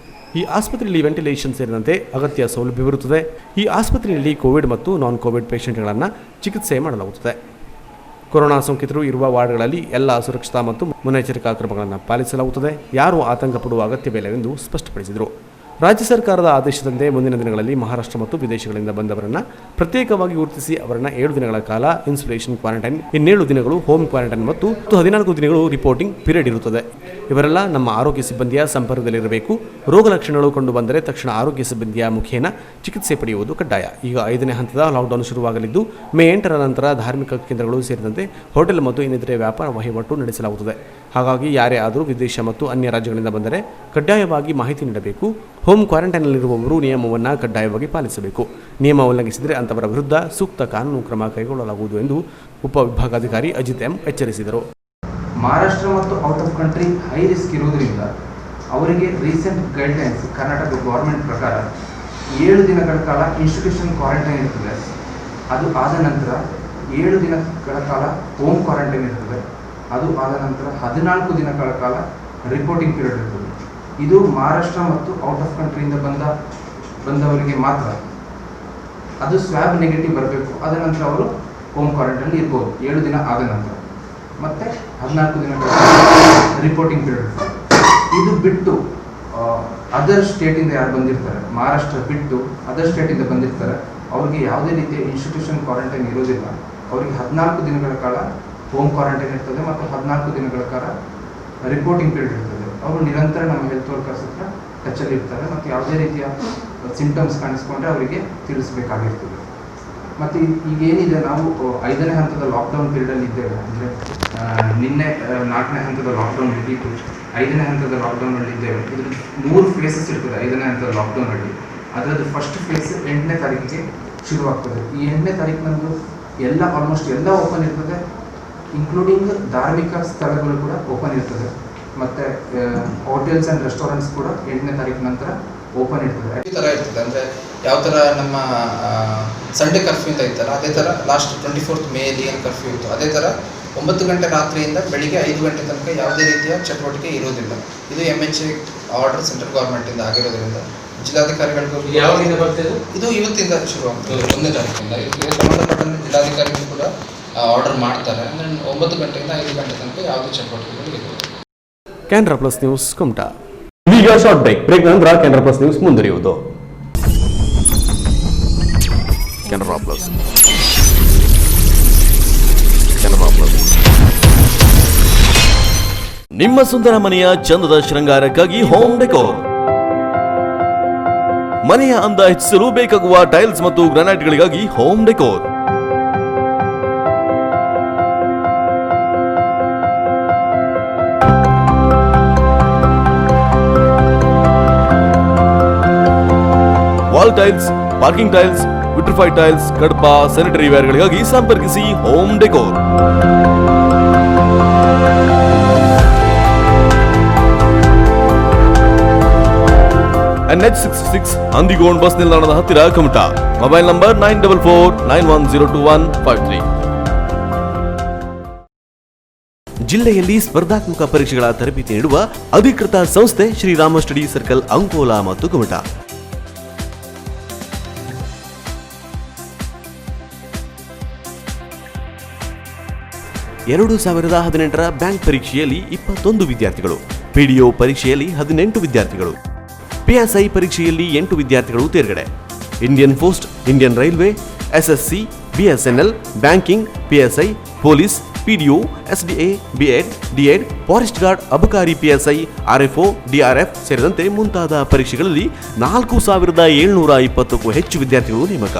ಈ ಆಸ್ಪತ್ರೆಯಲ್ಲಿ ವೆಂಟಿಲೇಷನ್ ಸೇರಿದಂತೆ ಅಗತ್ಯ ಸೌಲಭ್ಯವಿರುತ್ತದೆ. ಈ ಆಸ್ಪತ್ರೆಯಲ್ಲಿ ಕೋವಿಡ್ ಮತ್ತು ನಾನ್ ಕೋವಿಡ್ ಪೇಷಂಟ್ಗಳನ್ನು ಚಿಕಿತ್ಸೆ ಮಾಡಲಾಗುತ್ತದೆ. ಕೊರೋನಾ ಸೋಂಕಿತರು ಇರುವ ವಾರ್ಡ್ಗಳಲ್ಲಿ ಎಲ್ಲ ಸುರಕ್ಷತಾ ಮತ್ತು ಮುನ್ನೆಚ್ಚರಿಕಾ ಕ್ರಮಗಳನ್ನು ಪಾಲಿಸಲಾಗುತ್ತದೆ. ಯಾರೂ ಆತಂಕ ಪಡುವ ಅಗತ್ಯವಿಲ್ಲ ಎಂದು ಸ್ಪಷ್ಟಪಡಿಸಿದರು. ರಾಜ್ಯ ಸರ್ಕಾರದ ಆದೇಶದಂತೆ ಮುಂದಿನ ದಿನಗಳಲ್ಲಿ ಮಹಾರಾಷ್ಟ್ರ ಮತ್ತು ವಿದೇಶಗಳಿಂದ ಬಂದವರನ್ನು ಪ್ರತ್ಯೇಕವಾಗಿ ಗುರುತಿಸಿ ಅವರನ್ನು 7 ದಿನಗಳ ಕಾಲ ಇನ್ಸುಲೇಷನ್ ಕ್ವಾರಂಟೈನ್, 7 ದಿನಗಳು ಹೋಮ್ ಕ್ವಾರಂಟೈನ್ ಮತ್ತು 14 ದಿನಗಳು ರಿಪೋರ್ಟಿಂಗ್ ಪೀರಿಯಡ್ ಇರುತ್ತದೆ. ಇವರೆಲ್ಲ ನಮ್ಮ ಆರೋಗ್ಯ ಸಿಬ್ಬಂದಿಯ ಸಂಪರ್ಕದಲ್ಲಿರಬೇಕು. ರೋಗ ಲಕ್ಷಣಗಳು ಕಂಡು ಬಂದರೆ ತಕ್ಷಣ ಆರೋಗ್ಯ ಸಿಬ್ಬಂದಿಯ ಮುಖೇನ ಚಿಕಿತ್ಸೆ ಪಡೆಯುವುದು ಕಡ್ಡಾಯ. ಈಗ 5ನೇ ಹಂತದ ಲಾಕ್ಡೌನ್ ಶುರುವಾಗಲಿದ್ದು ಮೇ 8ರ ನಂತರ ಧಾರ್ಮಿಕ ಕೇಂದ್ರಗಳು ಸೇರಿದಂತೆ ಹೋಟೆಲ್ ಮತ್ತು ಇನ್ನಿತರೆ ವ್ಯಾಪಾರ ವಹಿವಾಟು ನಡೆಸಲಾಗುತ್ತದೆ. ಹಾಗಾಗಿ ಯಾರೇ ಆದರೂ ವಿದೇಶ ಮತ್ತು ಅನ್ಯ ರಾಜ್ಯಗಳಿಂದ ಬಂದರೆ ಕಡ್ಡಾಯವಾಗಿ ಮಾಹಿತಿ ನೀಡಬೇಕು. ಹೋಮ್ ಕ್ವಾರಂಟೈನ್ನಲ್ಲಿರುವವರು ನಿಯಮವನ್ನು ಕಡ್ಡಾಯವಾಗಿ ಪಾಲಿಸಬೇಕು. ನಿಯಮ ಉಲ್ಲಂಘಿಸಿದರೆ ಅಂತವರ ವಿರುದ್ಧ ಸೂಕ್ತ ಕಾನೂನು ಕ್ರಮ ಕೈಗೊಳ್ಳಲಾಗುವುದು ಎಂದು ಉಪವಿಭಾಗಾಧಿಕಾರಿ ಅಜಿತ್ ಎಂ ಎಚ್ಚರಿಸಿದರು. ಮಹಾರಾಷ್ಟ್ರ ಮತ್ತು out of country high risk ಇರೋದ್ರಿಂದ ಅವರಿಗೆ ರೀಸೆಂಟ್ ಗೈಡ್ಲೈನ್ಸ್ ಕರ್ನಾಟಕ ಗೌರ್ಮೆಂಟ್ ಪ್ರಕಾರ 7 ದಿನಗಳ ಕಾಲ ಇನ್ಸ್ಟಿಟ್ಯೂಷನ್ ಕ್ವಾರಂಟೈನ್ ಇರ್ತದೆ. ಅದು ಆದ ನಂತರ 7 ದಿನಗಳ ಕಾಲ ಹೋಮ್ ಕ್ವಾರಂಟೈನ್ ಇರ್ತದೆ. ಅದು ಆದ ನಂತರ 14 ದಿನಗಳ ಕಾಲ ರಿಪೋರ್ಟಿಂಗ್ ಪೀರಿಯಡ್ ಇರ್ತದೆ. ಇದು ಮಹಾರಾಷ್ಟ್ರ ಮತ್ತು ಔಟ್ ಆಫ್ ಕಂಟ್ರಿಯಿಂದ ಬಂದವರಿಗೆ ಮಾತ್ರ. ಅದು ಸ್ವ್ಯಾಬ್ ನೆಗೆಟಿವ್ ಬರಬೇಕು. ಅದರ ನಂತರ ಅವರು ಹೋಮ್ ಕ್ವಾರಂಟೈನ್ ಇರ್ಬೋದು 7 ದಿನ ಆದ ನಂತರ. ಮತ್ತು 14 ದಿನಗಳ ರಿಪೋರ್ಟಿಂಗ್ ಪೀರಿಯಡ್. ಇದು ಬಿಟ್ಟು ಅದರ್ ಸ್ಟೇಟಿಂದ ಯಾರು ಬಂದಿರ್ತಾರೆ, ಮಹಾರಾಷ್ಟ್ರ ಬಿಟ್ಟು ಅದರ್ ಸ್ಟೇಟಿಂದ ಬಂದಿರ್ತಾರೆ, ಅವ್ರಿಗೆ ಯಾವುದೇ ರೀತಿಯ ಇನ್ಸ್ಟಿಟ್ಯೂಷನ್ ಕ್ವಾರಂಟೈನ್ ಇರೋದಿಲ್ಲ. ಅವರಿಗೆ 14 ದಿನಗಳ ಕಾಲ ಹೋಮ್ ಕ್ವಾರಂಟೈನ್ ಇರ್ತದೆ ಮತ್ತು 14 ದಿನಗಳ ಕಾಲ ರಿಪೋರ್ಟಿಂಗ್ ಪೀರಿಯಡ್ ಇರ್ತದೆ. ಅವರು ನಿರಂತರ ನಮ್ಮ ಹೆಲ್ತ್ ವರ್ಕರ್ಸ್ ಹತ್ರ ಟಚಲ್ಲಿ ಇರ್ತಾರೆ ಮತ್ತು ಯಾವುದೇ ರೀತಿಯ ಸಿಂಟಮ್ಸ್ ಕಾಣಿಸ್ಕೊಂಡ್ರೆ ಅವರಿಗೆ ತಿಳಿಸ್ಬೇಕಾಗಿರ್ತದೆ. ಮತ್ತು ಈಗೇನಿದೆ, ನಾವು 5ನೇ ಹಂತದ ಲಾಕ್ಡೌನ್ ಪೀರಿಯಡಲ್ಲಿ ಇದ್ದೇವೆ. ಅಂದರೆ ನಿನ್ನೆ 4ನೇ ಹಂತದ ಲಾಕ್ಡೌನ್ ಮುಗೀತು, 5ನೇ ಹಂತದ ಲಾಕ್ಡೌನಲ್ಲಿ ಇದ್ದೇವೆ. ಇದ್ರ 3 ಫೇಸಸ್ ಇರ್ತದೆ 5ನೇ ಹಂತದ ಲಾಕ್ಡೌನಲ್ಲಿ. ಅದರದ್ದು ಫಸ್ಟ್ ಫೇಸ್ 8ನೇ ತಾರೀಕಿಗೆ ಶುರುವಾಗ್ತದೆ. ಈ 8ನೇ ತಾರೀಕಿನಂದು ಆಲ್ಮೋಸ್ಟ್ ಎಲ್ಲ ಓಪನ್ ಇರ್ತದೆ, ಇನ್ಕ್ಲೂಡಿಂಗ್ ಧಾರ್ಮಿಕ ಸ್ಥಳಗಳು ಕೂಡ ಓಪನ್ ಇರ್ತದೆ. ಮತ್ತು ಹೋಟೆಲ್ಸ್ ಆ್ಯಂಡ್ ರೆಸ್ಟೋರೆಂಟ್ಸ್ ಕೂಡ 8ನೇ ತಾರೀಕು ನಂತರ ಓಪನ್ ಇರ್ತದೆ. ಈ ಥರ ಇರ್ತದೆ. ಅಂದರೆ ಯಾವ ಥರ ನಮ್ಮ ಸಂಡೇ ಕರ್ಫ್ಯೂ ಅಂತ ಇತ್ತಲ್ಲ, ಅದೇ ಥರ ಲಾಸ್ಟ್ 24th ಮೇಯಲ್ಲಿ ಏನು ಕರ್ಫ್ಯೂ ಇತ್ತು, ಅದೇ ಥರ 9 ಗಂಟೆ ರಾತ್ರಿಯಿಂದ ಬೆಳಿಗ್ಗೆ 5 ಗಂಟೆ ತನಕ ಯಾವುದೇ ರೀತಿಯ ಚಟುವಟಿಕೆ ಇರೋದಿಲ್ಲ. ಇದು MHA ಆರ್ಡರ್ ಸೆಂಟ್ರಲ್ ಗೌರ್ಮೆಂಟಿಂದ ಆಗಿರೋದ್ರಿಂದ ಜಿಲ್ಲಾಧಿಕಾರಿಗಳಿಗೂ ಯಾವಾಗಿಂದ ಬರ್ತದೆ? ಇದು ಇವತ್ತಿಂದ ಶುರುವಾಗ್ತದೆ, 1ನೇ ತಾರೀಕಿಂದ. ಇದಕ್ಕೆ ಸಂಬಂಧಪಟ್ಟಂತೆ ಜಿಲ್ಲಾಧಿಕಾರಿಗಳು ಕೂಡ ಆರ್ಡರ್ ಮಾಡ್ತಾರೆ. ಅಂದರೆ 9 ಗಂಟೆಯಿಂದ 5 ಗಂಟೆ ತನಕ ಯಾವುದೇ ಚಟುವಟಿಕೆಗಳು ಇರೋದು. Canara plus news Kumta. ಈಗ ಶಾರ್ಟ್ ಬ್ರೇಕ್ ನಂತರ ಕ್ಯಾನ್ರಾ ಪ್ಲಸ್ ನ್ಯೂಸ್ ಮುಂದುವರಿಯುವುದು. ಕ್ಯಾನ್ರಾ ಪ್ಲಸ್ ನಿಮ್ಮ ಸುಂದರ ಮನೆಯ ಚಂದದ ಶೃಂಗಾರಕ್ಕಾಗಿ ಹೋಮ್ ಡೆಕೋರ್. ಮನೆಯ ಅಂದ ಹೆಚ್ಚಿಸಲು ಬೇಕಾಗುವ ಟೈಲ್ಸ್ ಮತ್ತು ಗ್ರಾನೈಟ್ಗಳಿಗಾಗಿ home decor. Wall tiles, parking tiles, vitrified tiles, Kadapa, sanitary ವೇರ್ಗಳಿಗಾಗಿ ಸಂಪರ್ಕಿಸಿ ಹೋಮ್ ಡೆಕೋರ್. NH66 ಹಂದಿಗೋಂಡ್ ಬಸ್ ನಿಲ್ದಾಣದ ಹತ್ತಿರ ಕುಮಟಾ. Mobile number 9449102153. ಜಿಲ್ಲೆಯಲ್ಲಿ ಸ್ಪರ್ಧಾತ್ಮಕ ಪರೀಕ್ಷೆಗಳ ತರಬೇತಿ ನೀಡುವ ಅಧಿಕೃತ ಸಂಸ್ಥೆ ಶ್ರೀರಾಮ ಸ್ಟಡಿ ಸರ್ಕಲ್ ಅಂಕೋಲಾ ಮತ್ತು ಕುಮಟಾ. 2018ರ ಬ್ಯಾಂಕ್ ಪರೀಕ್ಷೆಯಲ್ಲಿ 21 ವಿದ್ಯಾರ್ಥಿಗಳು, PDO ಪರೀಕ್ಷೆಯಲ್ಲಿ 18 ವಿದ್ಯಾರ್ಥಿಗಳು, PSI ಪರೀಕ್ಷೆಯಲ್ಲಿ 8 ವಿದ್ಯಾರ್ಥಿಗಳು ತೇರ್ಗಡೆ. Indian post, Indian railway, SSC, BSNL, banking, PSI, police, PDO, SDA, B.Ed, D.Ed, forest guard, ಅಬಕಾರಿ PSI, RFO, DRF ಸೇರಿದಂತೆ ಮುಂತಾದ ಪರೀಕ್ಷೆಗಳಲ್ಲಿ 4720ಕ್ಕೂ ಹೆಚ್ಚು ವಿದ್ಯಾರ್ಥಿಗಳು ನೇಮಕ.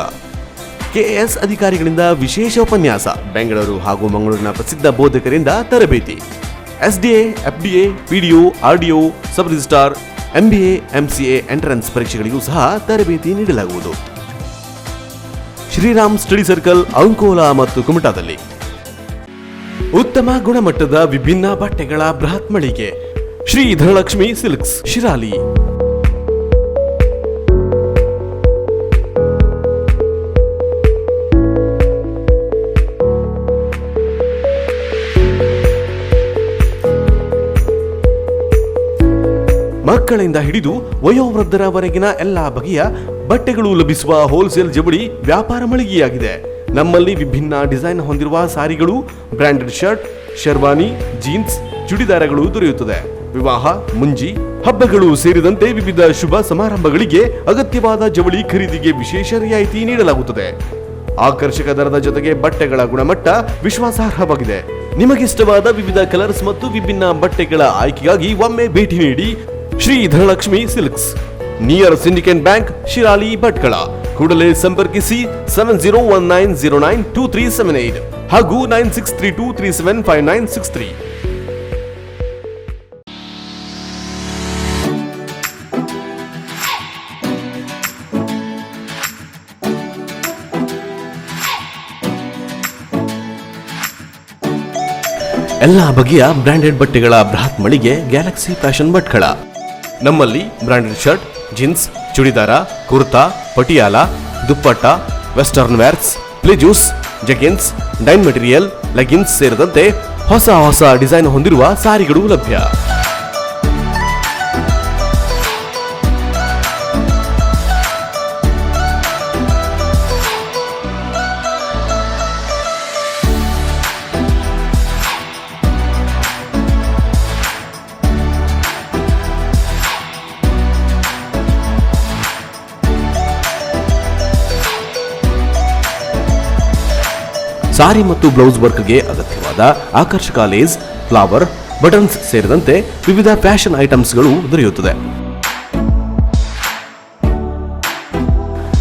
KAS ಅಧಿಕಾರಿಗಳಿಂದ ವಿಶೇಷ ಉಪನ್ಯಾಸ. ಬೆಂಗಳೂರು ಹಾಗೂ ಮಂಗಳೂರಿನ ಪ್ರಸಿದ್ಧ ಬೋಧಕರಿಂದ ತರಬೇತಿ. SDA, FDA, PDO, RDO, sub registrar, MBA, MCA entrance ಪರೀಕ್ಷೆಗಳಿಗೂ ಸಹ ತರಬೇತಿ ನೀಡಲಾಗುವುದು. ಶ್ರೀರಾಮ್ ಸ್ಟಡಿ ಸರ್ಕಲ್ ಅಂಕೋಲಾ ಮತ್ತು ಕುಮಟಾದಲ್ಲಿ ಉತ್ತಮ ಗುಣಮಟ್ಟದ ವಿಭಿನ್ನ ಬಟ್ಟೆಗಳ ಬೃಹತ್ ಮಳಿಗೆ ಶ್ರೀ ಧನಲಕ್ಷ್ಮಿ ಸಿಲ್ಕ್ಸ್ ಶಿರಾಲಿ. ಮಕ್ಕಳಿಂದ ಹಿಡಿದು ವಯೋವೃದ್ಧರವರೆಗಿನ ಎಲ್ಲಾ ಬಗೆಯ ಬಟ್ಟೆಗಳು ಲಭಿಸುವ ಹೋಲ್ಸೇಲ್ ಜವಳಿ ವ್ಯಾಪಾರ ಮಳಿಗೆಯಾಗಿದೆ. ನಮ್ಮಲ್ಲಿ ವಿಭಿನ್ನ ಡಿಸೈನ್ ಹೊಂದಿರುವ ಸಾರಿಗಳು, ಬ್ರಾಂಡೆಡ್ ಶರ್ಟ್, ಶೆರ್ವಾನಿ, ಜೀನ್ಸ್, ಚುಡಿದಾರಗಳು ದೊರೆಯುತ್ತದೆ. ವಿವಾಹ, ಮುಂಜಿ, ಹಬ್ಬಗಳು ಸೇರಿದಂತೆ ವಿವಿಧ ಶುಭ ಸಮಾರಂಭಗಳಿಗೆ ಅಗತ್ಯವಾದ ಜವಳಿ ಖರೀದಿಗೆ ವಿಶೇಷ ರಿಯಾಯಿತಿ ನೀಡಲಾಗುತ್ತದೆ. ಆಕರ್ಷಕ ದರದ ಜೊತೆಗೆ ಬಟ್ಟೆಗಳ ಗುಣಮಟ್ಟ ವಿಶ್ವಾಸಾರ್ಹವಾಗಿದೆ. ನಿಮಗಿಷ್ಟವಾದ ವಿವಿಧ ಕಲರ್ಸ್ ಮತ್ತು ವಿಭಿನ್ನ ಬಟ್ಟೆಗಳ ಆಯ್ಕೆಗಾಗಿ ಒಮ್ಮೆ ಭೇಟಿ ನೀಡಿ Shri Dhanalakshmi silks, near Syndicate bank, Shirali, Bhatkal. ಕೂಡಲೇ ಸಂಪರ್ಕಿಸಿ 7019092378 ಹಾಗೂ 9632375963. ಎಲ್ಲಾ ಬಗೆಯ ಬ್ರಾಂಡೆಡ್ ಬಟ್ಟೆಗಳ ಬೃಹತ್ ಮಳಿಗೆ ಗ್ಯಾಲಕ್ಸಿ ಫ್ಯಾಷನ್ ಭಟ್ಕಳ. ನಮ್ಮಲ್ಲಿ branded shirt, jeans, churidar, kurta, Patiala, dupatta, western wears, palazzos, jeggings, ಡೈನ್ ಮೆಟೀರಿಯಲ್, ಲೆಗಿನ್ಸ್ ಸೇರಿದಂತೆ ಹೊಸ ಹೊಸ ಡಿಸೈನ್ ಹೊಂದಿರುವ ಸಾರಿಗಳು ಲಭ್ಯ. ಸಾರಿ ಮತ್ತು ಬ್ಲೌಸ್ ವರ್ಕ್ಗೆ ಅಗತ್ಯವಾದ ಆಕರ್ಷಕ ಲೇಸ್, ಫ್ಲವರ್, ಬಟನ್ಸ್ ಸೇರಿದಂತೆ ವಿವಿಧ ಫ್ಯಾಷನ್ ಐಟಮ್ಸ್ಗಳು ದೊರೆಯುತ್ತದೆ.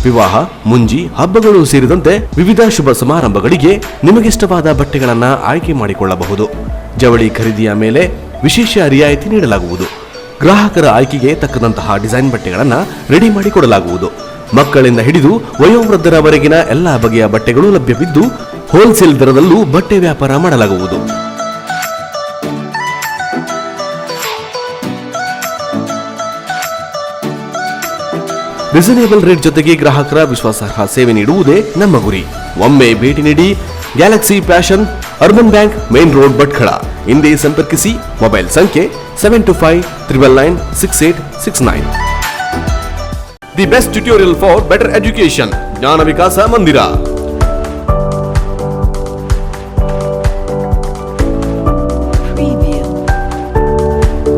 ವಿವಾಹ, ಮುಂಜಿ, ಹಬ್ಬಗಳು ಸೇರಿದಂತೆ ವಿವಿಧ ಶುಭ ಸಮಾರಂಭಗಳಿಗೆ ನಿಮಗಿಷ್ಟವಾದ ಬಟ್ಟೆಗಳನ್ನು ಆಯ್ಕೆ ಮಾಡಿಕೊಳ್ಳಬಹುದು. ಜವಳಿ ಖರೀದಿಯ ಮೇಲೆ ವಿಶೇಷ ರಿಯಾಯಿತಿ ನೀಡಲಾಗುವುದು. ಗ್ರಾಹಕರ ಆಯ್ಕೆಗೆ ತಕ್ಕಂತಹ ಡಿಸೈನ್ ಬಟ್ಟೆಗಳನ್ನು ರೆಡಿ ಮಾಡಿಕೊಡಲಾಗುವುದು. ಮಕ್ಕಳಿಂದ ಹಿಡಿದು ವಯೋವೃದ್ಧರವರೆಗಿನ ಎಲ್ಲ ಬಗೆಯ ಬಟ್ಟೆಗಳು ಲಭ್ಯವಿದ್ದು ಹೋಲ್ಸೇಲ್ ದರದಲ್ಲೂ ಬಟ್ಟೆ ವ್ಯಾಪಾರ ಮಾಡಲಾಗುವುದು. ರೀಸನೇಬಲ್ ರೇಟ್ ಜೊತೆಗೆ ಗ್ರಾಹಕರ ವಿಶ್ವಾಸಾರ್ಹ ಸೇವೆ ನೀಡುವುದೇ ನಮ್ಮ ಗುರಿ. ಒಮ್ಮೆ ಭೇಟಿ ನೀಡಿ. Galaxy fashion, urban bank, main road, Bhatkal. ಹಿಂದೆ ಸಂಪರ್ಕಿಸಿ. ಮೊಬೈಲ್ ಸಂಖ್ಯೆ 7259996869. The best tutorial for better education, ಜ್ಞಾನ ವಿಕಾಸ ಮಂದಿರ.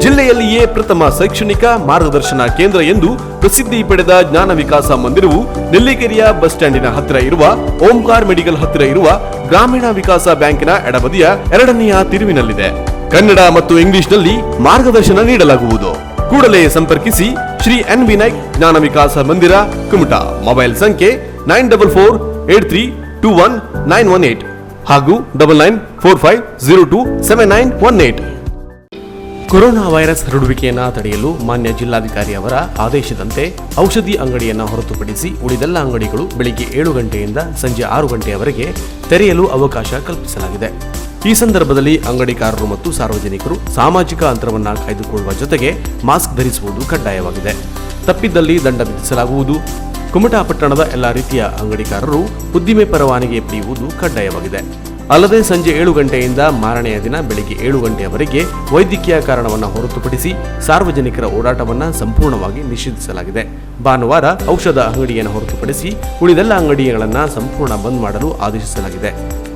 ಜಿಲ್ಲೆಯಲ್ಲಿಯೇ ಪ್ರಥಮ ಶೈಕ್ಷಣಿಕ ಮಾರ್ಗದರ್ಶನ ಕೇಂದ್ರ ಎಂದು ಪ್ರಸಿದ್ಧಿ ಪಡೆದ ಜ್ಞಾನ ವಿಕಾಸ ಮಂದಿರವು ನೆಲ್ಲಿಕೆರೆಯ ಬಸ್ ಸ್ಟ್ಯಾಂಡಿನ ಹತ್ತಿರ ಇರುವ ಓಂಕಾರ್ ಮೆಡಿಕಲ್ ಹತ್ತಿರ ಇರುವ ಗ್ರಾಮೀಣ ವಿಕಾಸ ಬ್ಯಾಂಕಿನ ಎಡಬದಿಯ 2ನೆಯ ತಿರುವಿನಲ್ಲಿದೆ. ಕನ್ನಡ ಮತ್ತು ಇಂಗ್ಲಿಷ್ನಲ್ಲಿ ಮಾರ್ಗದರ್ಶನ ನೀಡಲಾಗುವುದು. ಕೂಡಲೇ ಸಂಪರ್ಕಿಸಿ. ಶ್ರೀ ಎನ್ ವಿನಾಯಕ್ ಜ್ಞಾನ ವಿಕಾಸ ಮಂದಿರ, ಕುಮಟಾ. ಮೊಬೈಲ್ ಸಂಖ್ಯೆ 9448321918 ಹಾಗೂ 9945027918. ಕೊರೋನಾ ವೈರಸ್ ಹರಡುವಿಕೆಯನ್ನು ತಡೆಯಲು ಮಾನ್ಯ ಜಿಲ್ಲಾಧಿಕಾರಿ ಅವರ ಆದೇಶದಂತೆ ಔಷಧಿ ಅಂಗಡಿಯನ್ನು ಹೊರತುಪಡಿಸಿ ಉಳಿದೆಲ್ಲ ಅಂಗಡಿಗಳು ಬೆಳಿಗ್ಗೆ 7 ಗಂಟೆಯಿಂದ ಸಂಜೆ 6 ಗಂಟೆಯವರೆಗೆ ತೆರೆಯಲು ಅವಕಾಶ ಕಲ್ಪಿಸಲಾಗಿದೆ. ಈ ಸಂದರ್ಭದಲ್ಲಿ ಅಂಗಡಿಕಾರರು ಮತ್ತು ಸಾರ್ವಜನಿಕರು ಸಾಮಾಜಿಕ ಅಂತರವನ್ನು ಕಾಯ್ದುಕೊಳ್ಳುವ ಜೊತೆಗೆ ಮಾಸ್ಕ್ ಧರಿಸುವುದು ಕಡ್ಡಾಯವಾಗಿದೆ. ತಪ್ಪಿದ್ದಲ್ಲಿ ದಂಡ ವಿಧಿಸಲಾಗುವುದು. ಕುಮಟಾ ಪಟ್ಟಣದ ಎಲ್ಲ ರೀತಿಯ ಅಂಗಡಿಕಾರರು ಉದ್ದಿಮೆ ಪರವಾನಗಿ ಪಡೆಯುವುದು ಕಡ್ಡಾಯವಾಗಿದೆ. ಅಲ್ಲದೆ ಸಂಜೆ 7 ಗಂಟೆಯಿಂದ ಮಾರನೆಯ ದಿನ ಬೆಳಿಗ್ಗೆ 7 ಗಂಟೆಯವರೆಗೆ ವೈದ್ಯಕೀಯ ಕಾರಣವನ್ನು ಹೊರತುಪಡಿಸಿ ಸಾರ್ವಜನಿಕರ ಓಡಾಟವನ್ನು ಸಂಪೂರ್ಣವಾಗಿ ನಿಷೇಧಿಸಲಾಗಿದೆ. ಭಾನುವಾರ ಔಷಧ ಅಂಗಡಿಯನ್ನು ಹೊರತುಪಡಿಸಿ ಉಳಿದೆಲ್ಲ ಅಂಗಡಿಗಳನ್ನು ಸಂಪೂರ್ಣ ಬಂದ್ ಮಾಡಲು ಆದೇಶಿಸಲಾಗಿದೆ.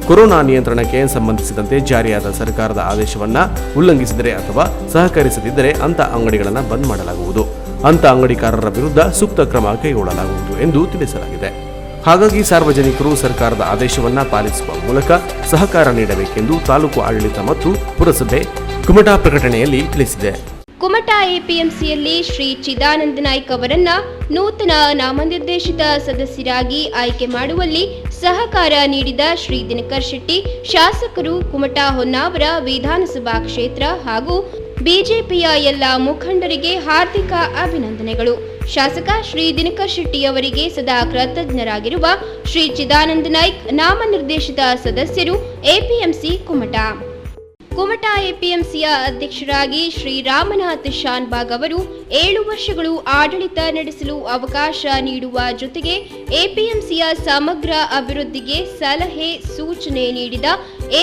ಕೊರೋನಾ ನಿಯಂತ್ರಣಕ್ಕೆ ಸಂಬಂಧಿಸಿದಂತೆ ಜಾರಿಯಾದ ಸರ್ಕಾರದ ಆದೇಶವನ್ನು ಉಲ್ಲಂಘಿಸಿದರೆ ಅಥವಾ ಸಹಕರಿಸದಿದ್ದರೆ ಅಂತ ಅಂಗಡಿಗಳನ್ನು ಬಂದ್ ಮಾಡಲಾಗುವುದು. ಅಂತ ಅಂಗಡಿಕಾರರ ವಿರುದ್ಧ ಸೂಕ್ತ ಕ್ರಮ ಕೈಗೊಳ್ಳಲಾಗುವುದು ಎಂದು ತಿಳಿಸಲಾಗಿದೆ. ಹಾಗಾಗಿ ಸಾರ್ವಜನಿಕರು ಸರ್ಕಾರದ ಆದೇಶವನ್ನು ಪಾಲಿಸುವ ಮೂಲಕ ಸಹಕಾರ ನೀಡಬೇಕೆಂದು ತಾಲೂಕು ಆಡಳಿತ ಮತ್ತು ಪುರಸಭೆ ಕುಮಟಾ ಪ್ರಕಟಣೆಯಲ್ಲಿ ತಿಳಿಸಿದೆ. ಕುಮಟಾ ಎಪಿಎಂಸಿಯಲ್ಲಿ ಶ್ರೀ ಚಿದಾನಂದ ನಾಯ್ಕ್ ಅವರನ್ನ ನೂತನ ನಾಮನಿರ್ದೇಶಿತ ಸದಸ್ಯರಾಗಿ ಆಯ್ಕೆ ಮಾಡುವಲ್ಲಿ ಸಹಕಾರ ನೀಡಿದ ಶ್ರೀ ದಿನಕರ್ ಶೆಟ್ಟಿ ಶಾಸಕರು, ಕುಮಟಾ ಹೊನ್ನಾವರ ವಿಧಾನಸಭಾ ಕ್ಷೇತ್ರ ಹಾಗೂ ಬಿಜೆಪಿಯ ಎಲ್ಲ ಮುಖಂಡರಿಗೆ ಹಾರ್ದಿಕ ಅಭಿನಂದನೆಗಳು. ಶಾಸಕ ಶ್ರೀ ದಿನಕರ್ ಶೆಟ್ಟಿ ಅವರಿಗೆ ಸದಾ ಕೃತಜ್ಞರಾಗಿರುವ ಶ್ರೀ ಚಿದಾನಂದ ನಾಯ್ಕ್ ನಾಮನಿರ್ದೇಶಿತ ಸದಸ್ಯರು, ಎಪಿಎಂಸಿ ಕುಮಟಾ. ಕುಮಟಾ ಎಪಿಎಂಸಿಯ ಅಧ್ಯಕ್ಷರಾಗಿ ಶ್ರೀ ರಾಮನಾಥ್ ಶಾನ್ಭಾಗ್ ಅವರು 7 ವರ್ಷಗಳು ಆಡಳಿತ ನಡೆಸಲು ಅವಕಾಶ ನೀಡುವ ಜೊತೆಗೆ ಎಪಿಎಂಸಿಯ ಸಮಗ್ರ ಅಭಿವೃದ್ಧಿಗೆ ಸಲಹೆ ಸೂಚನೆ ನೀಡಿದ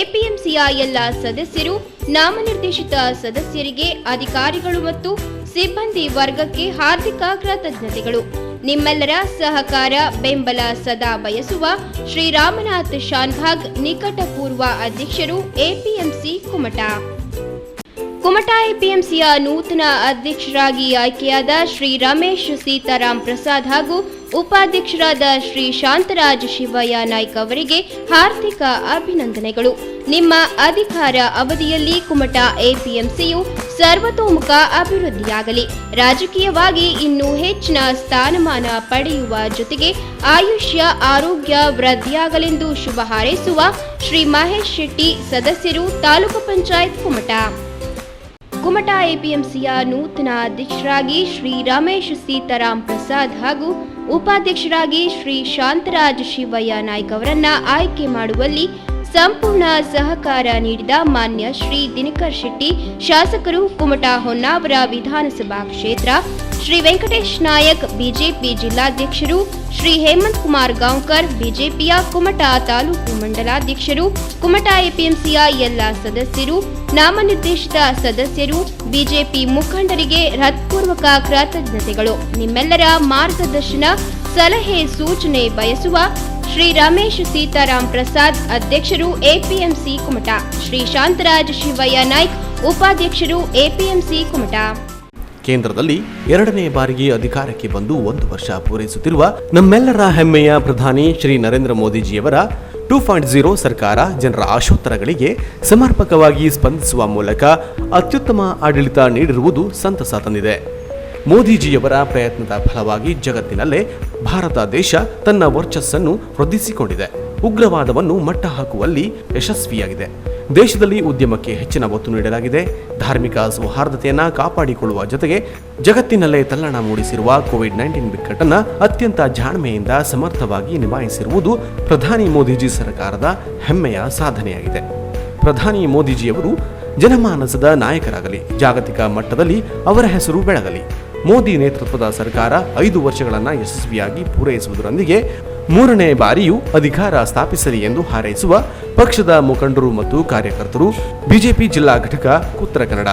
ಎಪಿಎಂಸಿಯ ಎಲ್ಲ ಸದಸ್ಯರು, ನಾಮನಿರ್ದೇಶಿತ ಸದಸ್ಯರಿಗೆ, ಅಧಿಕಾರಿಗಳು ಮತ್ತು ಸಿಬ್ಬಂದಿ ವರ್ಗಕ್ಕೆ ಹಾರ್ದಿಕ ಕೃತಜ್ಞತೆಗಳು. ನಿಮ್ಮೆಲ್ಲರ ಸಹಕಾರ, ಬೆಂಬಲ ಸದಾ ಬಯಸುವ ಶ್ರೀ ರಾಮನಾಥ್ ಶಾನ್ಭಾಗ್, ನಿಕಟಪೂರ್ವ ಅಧ್ಯಕ್ಷರು, ಎಪಿಎಂಸಿ ಕುಮಟಾ. ಕುಮಟಾ ಎಪಿಎಂಸಿಯ ನೂತನ ಅಧ್ಯಕ್ಷರಾಗಿ ಆಯ್ಕೆಯಾದ ಶ್ರೀ ರಮೇಶ್ ಸೀತಾರಾಮ್ ಪ್ರಸಾದ್ ಹಾಗೂ ಉಪಾಧ್ಯಕ್ಷರಾದ ಶ್ರೀ ಶಾಂತರಾಜ್ ಶಿವಯ್ಯ ನಾಯ್ಕ್ ಅವರಿಗೆ ಹಾರ್ದಿಕ ಅಭಿನಂದನೆಗಳು. ನಿಮ್ಮ ಅಧಿಕಾರ ಅವಧಿಯಲ್ಲಿ ಕುಮಟಾ ಎಪಿಎಂಸಿಯು ಸರ್ವತೋಮುಖ ಅಭಿವೃದ್ಧಿಯಾಗಲಿ, ರಾಜಕೀಯವಾಗಿ ಇನ್ನೂ ಹೆಚ್ಚಿನ ಸ್ಥಾನಮಾನ ಪಡೆಯುವ ಜೊತೆಗೆ ಆಯುಷ್ಯ, ಆರೋಗ್ಯ ವೃದ್ಧಿಯಾಗಲೆಂದು ಶುಭ ಹಾರೈಸುವ ಶ್ರೀ ಮಹೇಶ್ ಶೆಟ್ಟಿ, ಸದಸ್ಯರು, ತಾಲೂಕು ಪಂಚಾಯತ್ ಕುಮಟಾ. ಕುಮಟಾ ಎಪಿಎಂಸಿಯ ನೂತನ ಅಧ್ಯಕ್ಷರಾಗಿ ಶ್ರೀ ರಮೇಶ್ ಸೀತಾರಾಮ್ ಪ್ರಸಾದ್ ಹಾಗೂ ಉಪಾಧ್ಯಕ್ಷರಾಗಿ ಶ್ರೀ ಶಾಂತರಾಜ್ ಶಿವಯ್ಯ ನಾಯ್ಕ್ ಅವರನ್ನ ಆಯ್ಕೆ ಮಾಡುವಲ್ಲಿ ಸಂಪೂರ್ಣ ಸಹಕಾರ ನೀಡಿದ ಮಾನ್ಯ ಶ್ರೀ ದಿನಕರ್ ಶೆಟ್ಟಿ ಶಾಸಕರು, ಕುಮಟಾ ಹೊನ್ನಾವರ ವಿಧಾನಸಭಾ ಕ್ಷೇತ್ರ, ಶ್ರೀ ವೆಂಕಟೇಶ್ ನಾಯಕ್ ಬಿಜೆಪಿ ಜಿಲ್ಲಾಧ್ಯಕ್ಷರು, ಶ್ರೀ ಹೇಮಂತ್ ಕುಮಾರ್ ಗಾಂವ್ಕರ್ ಬಿಜೆಪಿಯ ಕುಮಟಾ ತಾಲೂಕು ಮಂಡಲಾಧ್ಯಕ್ಷರು, ಕುಮಟಾ ಎಪಿಎಂಸಿಯ ಎಲ್ಲ ಸದಸ್ಯರು, ನಾಮನಿರ್ದೇಶಿತ ಸದಸ್ಯರು, ಬಿಜೆಪಿ ಮುಖಂಡರಿಗೆ ಹೃತ್ಪೂರ್ವಕ ಕೃತಜ್ಞತೆಗಳು. ನಿಮ್ಮೆಲ್ಲರ ಮಾರ್ಗದರ್ಶನ, ಸಲಹೆ, ಸೂಚನೆ ಬಯಸುವ ಶ್ರೀ ರಮೇಶ್ ಸೀತಾರಾಮ್ ಪ್ರಸಾದ್, ಅಧ್ಯಕ್ಷರು, ಎಪಿಎಂಸಿ ಕುಮಟಾ. ಶ್ರೀ ಶಾಂತರಾಜ್ ಶಿವಯ್ಯ ನಾಯ್ಕ್, ಉಪಾಧ್ಯಕ್ಷರು, ಎಪಿಎಂಸಿ ಕುಮಟಾ. ಕೇಂದ್ರದಲ್ಲಿ 2ನೇ ಬಾರಿಗೆ ಅಧಿಕಾರಕ್ಕೆ ಬಂದು 1 ವರ್ಷ ಪೂರೈಸುತ್ತಿರುವ ನಮ್ಮೆಲ್ಲರ ಹೆಮ್ಮೆಯ ಪ್ರಧಾನಿ ಶ್ರೀ ನರೇಂದ್ರ ಮೋದಿಜಿಯವರ 2.0 ಸರ್ಕಾರ ಜನರ ಆಶೋತ್ತರಗಳಿಗೆ ಸಮರ್ಪಕವಾಗಿ ಸ್ಪಂದಿಸುವ ಮೂಲಕ ಅತ್ಯುತ್ತಮ ಆಡಳಿತ ನೀಡಿರುವುದು ಸಂತಸ ತಂದಿದೆ. ಮೋದಿಜಿಯವರ ಪ್ರಯತ್ನದ ಫಲವಾಗಿ ಜಗತ್ತಿನಲ್ಲೇ ಭಾರತ ದೇಶ ತನ್ನ ವರ್ಚಸ್ಸನ್ನು ವೃದ್ಧಿಸಿಕೊಂಡಿದೆ. ಉಗ್ರವಾದವನ್ನು ಮಟ್ಟ ಹಾಕುವಲ್ಲಿ ಯಶಸ್ವಿಯಾಗಿದೆ. ದೇಶದಲ್ಲಿ ಉದ್ಯಮಕ್ಕೆ ಹೆಚ್ಚಿನ ಒತ್ತು ನೀಡಲಾಗಿದೆ. ಧಾರ್ಮಿಕ ಸೌಹಾರ್ದತೆಯನ್ನು ಕಾಪಾಡಿಕೊಳ್ಳುವ ಜೊತೆಗೆ ಜಗತ್ತಿನಲ್ಲೇ ತಲ್ಲಣ ಮೂಡಿಸಿರುವ ಕೋವಿಡ್-19 ಬಿಕ್ಕಟ್ಟನ್ನು ಅತ್ಯಂತ ಜಾಣ್ಮೆಯಿಂದ ಸಮರ್ಥವಾಗಿ ನಿಭಾಯಿಸಿರುವುದು ಪ್ರಧಾನಿ ಮೋದಿಜಿ ಸರ್ಕಾರದ ಹೆಮ್ಮೆಯ ಸಾಧನೆಯಾಗಿದೆ. ಪ್ರಧಾನಿ ಮೋದಿಜಿಯವರು ಜನಮಾನಸದ ನಾಯಕರಾಗಲಿ, ಜಾಗತಿಕ ಮಟ್ಟದಲ್ಲಿ ಅವರ ಹೆಸರು ಬೆಳಗಲಿ. ಮೋದಿ ನೇತೃತ್ವದ ಸರ್ಕಾರ 5 ವರ್ಷಗಳನ್ನು ಯಶಸ್ವಿಯಾಗಿ ಪೂರೈಸುವುದರೊಂದಿಗೆ 3ನೇ ಬಾರಿಯೂ ಅಧಿಕಾರ ಸ್ಥಾಪಿಸಲಿ ಎಂದು ಹಾರೈಸುವ ಪಕ್ಷದ ಮುಖಂಡರು ಮತ್ತು ಕಾರ್ಯಕರ್ತರು. ಬಿಜೆಪಿ ಜಿಲ್ಲಾ ಘಟಕ, ಉತ್ತರ ಕನ್ನಡ.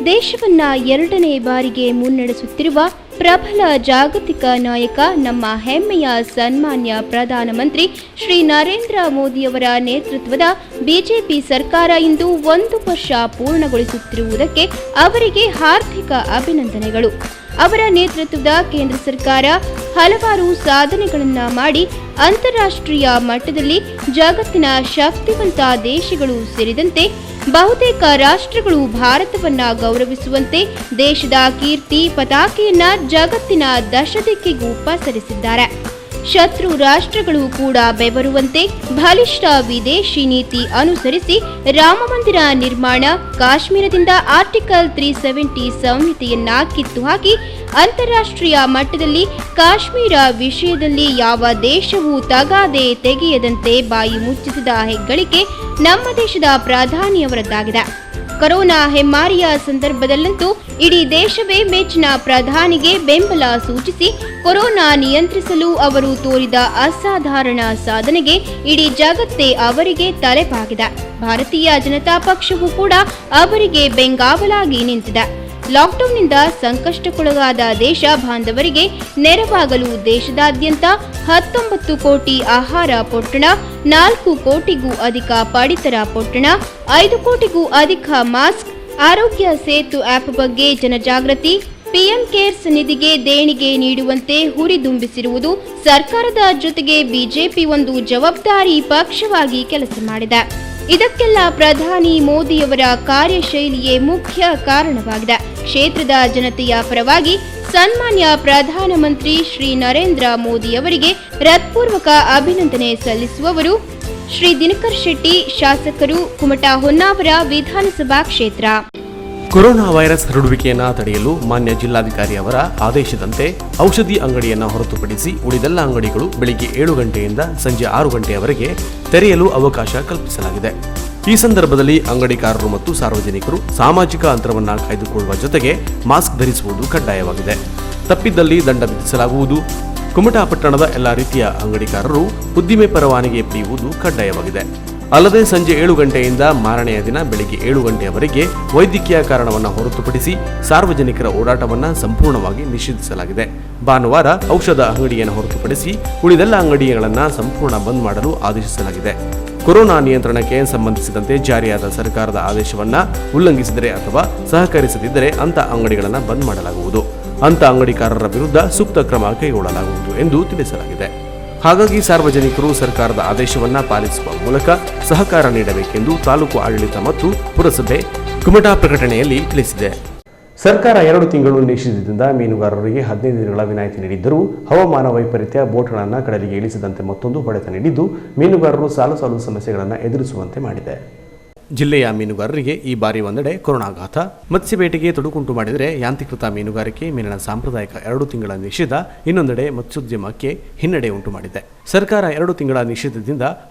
ದೇಶವನ್ನ 2ನೇ ಬಾರಿಗೆ ಮುನ್ನಡೆಸುತ್ತಿರುವ ಪ್ರಬಲ ಜಾಗತಿಕ ನಾಯಕ, ನಮ್ಮ ಹೆಮ್ಮೆಯ ಸನ್ಮಾನ್ಯ ಪ್ರಧಾನಮಂತ್ರಿ ಶ್ರೀ ನರೇಂದ್ರ ಮೋದಿಯವರ ನೇತೃತ್ವದ ಬಿಜೆಪಿ ಸರ್ಕಾರ ಇಂದು 1 ವರ್ಷ ಪೂರ್ಣಗೊಳಿಸುತ್ತಿರುವುದಕ್ಕೆ ಅವರಿಗೆ ಹಾರ್ದಿಕ ಅಭಿನಂದನೆಗಳು. ಅವರ ನೇತೃತ್ವದ ಕೇಂದ್ರ ಸರ್ಕಾರ ಹಲವಾರು ಸಾಧನೆಗಳನ್ನು ಮಾಡಿ ಅಂತಾರಾಷ್ಟ್ರೀಯ ಮಟ್ಟದಲ್ಲಿ ಜಗತ್ತಿನ ಶಕ್ತಿವಂತ ದೇಶಗಳು ಸೇರಿದಂತೆ ಬಹುತೇಕ ರಾಷ್ಟ್ರಗಳು ಭಾರತವನ್ನ ಗೌರವಿಸುವಂತೆ ದೇಶದ ಕೀರ್ತಿ ಪತಾಕೆಯನ್ನ ಜಗತ್ತಿನ ದಶದಿಕ್ಕಿಗೂ ಪಸರಿಸಿದ್ದಾರೆ. ಶತ್ರು ರಾಷ್ಟ್ರಗಳು ಕೂಡ ಬೆವರುವಂತೆ ಬಲಿಷ್ಠ ವಿದೇಶಿ ನೀತಿ ಅನುಸರಿಸಿ ರಾಮಮಂದಿರ ನಿರ್ಮಾಣ, ಕಾಶ್ಮೀರದಿಂದ ಆರ್ಟಿಕಲ್ 370 ಸಂಹಿತೆಯನ್ನ ಕಿತ್ತುಹಾಕಿ ಅಂತಾರಾಷ್ಟ್ರೀಯ ಮಟ್ಟದಲ್ಲಿ ಕಾಶ್ಮೀರ ವಿಷಯದಲ್ಲಿ ಯಾವ ದೇಶವೂ ತಗಾದೆ ತೆಗೆಯದಂತೆ ಬಾಯಿ ಮುಚ್ಚಿಸಿದ ಹೆಗ್ಗಳಿಕೆ ನಮ್ಮ ದೇಶದ ಪ್ರಧಾನಿಯವರದ್ದಾಗಿದೆ. ಕೊರೋನಾ ಹೆಮ್ಮಾರಿಯ ಸಂದರ್ಭದಲ್ಲಂತೂ ಇಡೀ ದೇಶವೇ ಮೆಚ್ಚಿನ ಪ್ರಧಾನಿಗೆ ಬೆಂಬಲ ಸೂಚಿಸಿ ಕೊರೋನಾ ನಿಯಂತ್ರಿಸಲು ಅವರು ತೋರಿದ ಅಸಾಧಾರಣ ಸಾಧನೆಗೆ ಇಡೀ ಜಗತ್ತೇ ಅವರಿಗೆ ತಲೆಬಾಗಿದೆ. ಭಾರತೀಯ ಜನತಾ ಪಕ್ಷವೂ ಕೂಡ ಅವರಿಗೆ ಬೆಂಗಾವಲಾಗಿ ನಿಂತಿದೆ. ಲಾಕ್ಡೌನ್ನಿಂದ ಸಂಕಷ್ಟಕ್ಕೊಳಗಾದ ದೇಶ ಬಾಂಧವರಿಗೆ ನೆರವಾಗಲು ದೇಶದಾದ್ಯಂತ 19 ಕೋಟಿ ಆಹಾರ ಪೊಟ್ಟಣ, 4 ಕೋಟಿಗೂ ಅಧಿಕ ಪಡಿತರ ಪೊಟ್ಟಣ, 5 ಕೋಟಿಗೂ ಅಧಿಕ ಮಾಸ್ಕ್, ಆರೋಗ್ಯ ಸೇತು ಆ್ಯಪ್ ಬಗ್ಗೆ ಜನಜಾಗೃತಿ, ಪಿಎಂ ಕೇರ್ಸ್ ನಿಧಿಗೆ ದೇಣಿಗೆ ನೀಡುವಂತೆ ಹುರಿದುಂಬಿಸಿರುವುದು ಸರ್ಕಾರದ ಜೊತೆಗೆ ಬಿಜೆಪಿ ಒಂದು ಜವಾಬ್ದಾರಿ ಪಕ್ಷವಾಗಿ ಕೆಲಸ ಮಾಡಿದೆ. ಇದಕ್ಕೆಲ್ಲ ಪ್ರಧಾನಿ ಮೋದಿಯವರ ಕಾರ್ಯಶೈಲಿಯೇ ಮುಖ್ಯ ಕಾರಣವಾಗಿದೆ. ಕ್ಷೇತ್ರದ ಜನತೆಯ ಪರವಾಗಿ ಸನ್ಮಾನ್ಯ ಪ್ರಧಾನಮಂತ್ರಿ ಶ್ರೀ ನರೇಂದ್ರ ಮೋದಿಯವರಿಗೆ ಹೃತ್ಪೂರ್ವಕ ಅಭಿನಂದನೆ ಸಲ್ಲಿಸುವವರು ಶ್ರೀ ದಿನಕರ್ ಶೆಟ್ಟಿ, ಶಾಸಕರು, ಕುಮಟಾ ಹೊನ್ನಾವರ ವಿಧಾನಸಭಾ ಕ್ಷೇತ್ರ. ಕೊರೋನಾ ವೈರಸ್ ಹರಡುವಿಕೆಯನ್ನು ತಡೆಯಲು ಮಾನ್ಯ ಜಿಲ್ಲಾಧಿಕಾರಿ ಅವರ ಆದೇಶದಂತೆ ಔಷಧಿ ಅಂಗಡಿಯನ್ನು ಹೊರತುಪಡಿಸಿ ಉಳಿದೆಲ್ಲ ಅಂಗಡಿಗಳು ಬೆಳಿಗ್ಗೆ 7 ಗಂಟೆಯಿಂದ ಸಂಜೆ 6 ಗಂಟೆಯವರೆಗೆ ತೆರೆಯಲು ಅವಕಾಶ ಕಲ್ಪಿಸಲಾಗಿದೆ. ಈ ಸಂದರ್ಭದಲ್ಲಿ ಅಂಗಡಿಕಾರರು ಮತ್ತು ಸಾರ್ವಜನಿಕರು ಸಾಮಾಜಿಕ ಅಂತರವನ್ನು ಕಾಯ್ದುಕೊಳ್ಳುವ ಜೊತೆಗೆ ಮಾಸ್ಕ್ ಧರಿಸುವುದು ಕಡ್ಡಾಯವಾಗಿದೆ. ತಪ್ಪಿದ್ದಲ್ಲಿ ದಂಡ ವಿಧಿಸಲಾಗುವುದು. ಕುಮಟಾ ಪಟ್ಟಣದ ಎಲ್ಲ ರೀತಿಯ ಅಂಗಡಿಕಾರರು ಉದ್ದಿಮೆ ಪರವಾನಗಿ ಪಡೆಯುವುದು ಕಡ್ಡಾಯವಾಗಿದೆ. ಅಲ್ಲದೆ ಸಂಜೆ 7 ಗಂಟೆಯಿಂದ ಮಾರನೆಯ ದಿನ ಬೆಳಿಗ್ಗೆ 7 ಗಂಟೆಯವರೆಗೆ ವೈದ್ಯಕೀಯ ಕಾರಣವನ್ನು ಹೊರತುಪಡಿಸಿ ಸಾರ್ವಜನಿಕರ ಓಡಾಟವನ್ನು ಸಂಪೂರ್ಣವಾಗಿ ನಿಷೇಧಿಸಲಾಗಿದೆ. ಭಾನುವಾರ ಔಷಧ ಅಂಗಡಿಯನ್ನು ಹೊರತುಪಡಿಸಿ ಉಳಿದೆಲ್ಲ ಅಂಗಡಿಗಳನ್ನು ಸಂಪೂರ್ಣ ಬಂದ್ ಮಾಡಲು ಆದೇಶಿಸಲಾಗಿದೆ. ಕೊರೋನಾ ನಿಯಂತ್ರಣಕ್ಕೆ ಸಂಬಂಧಿಸಿದಂತೆ ಜಾರಿಯಾದ ಸರ್ಕಾರದ ಆದೇಶವನ್ನು ಉಲ್ಲಂಘಿಸಿದರೆ ಅಥವಾ ಸಹಕರಿಸದಿದ್ದರೆ ಅಂಥ ಅಂಗಡಿಗಳನ್ನು ಬಂದ್ ಮಾಡಲಾಗುವುದು. ಅಂಥ ಅಂಗಡಿಕಾರರ ವಿರುದ್ಧ ಸೂಕ್ತ ಕ್ರಮ ಕೈಗೊಳ್ಳಲಾಗುವುದು ಎಂದು ತಿಳಿಸಲಾಗಿದೆ. ಹಾಗಾಗಿ ಸಾರ್ವಜನಿಕರು ಸರ್ಕಾರದ ಆದೇಶವನ್ನು ಪಾಲಿಸುವ ಮೂಲಕ ಸಹಕಾರ ನೀಡಬೇಕೆಂದು ತಾಲೂಕು ಆಡಳಿತ ಮತ್ತು ಪುರಸಭೆ ಕುಮಟಾ ಪ್ರಕಟಣೆಯಲ್ಲಿ ತಿಳಿಸಿದೆ. ಸರ್ಕಾರ 2 ತಿಂಗಳು ನಿಷೇಧದಿಂದ ಮೀನುಗಾರರಿಗೆ 15 ದಿನಗಳ ವಿನಾಯಿತಿ ನೀಡಿದ್ದರೂ ಹವಾಮಾನ ವೈಪರೀತ್ಯ ಬೋಟ್ಗಳನ್ನು ಕಡಲಿಗೆ ಇಳಿಸದಂತೆ ಮತ್ತೊಂದು ಹೊಡೆತ ನೀಡಿದ್ದು ಮೀನುಗಾರರು ಸಾಲು ಸಮಸ್ಯೆಗಳನ್ನು ಎದುರಿಸುವಂತೆ ಮಾಡಿದೆ. ಜಿಲ್ಲೆಯ ಮೀನುಗಾರರಿಗೆ ಈ ಬಾರಿ ಒಂದೆಡೆ ಕೊರೋನಾಘಾತ, ಮತ್ಸ್ಯಬೇಟೆಗೆ ತೊಡಕುಂಟು ಮಾಡಿದರೆ ಯಾಂತ್ರೀಕೃತ ಮೀನುಗಾರಿಕೆ ಮೀನಿನ ಸಾಂಪ್ರದಾಯಿಕ 2 ತಿಂಗಳ ನಿಷೇಧ ಇನ್ನೊಂದೆಡೆ ಮತ್ಸ್ಯೋದ್ಯಮಕ್ಕೆ ಹಿನ್ನಡೆ ಉಂಟು ಮಾಡಿದೆ. ಸರ್ಕಾರ 2 ತಿಂಗಳ ನಿಷೇಧದಿಂದ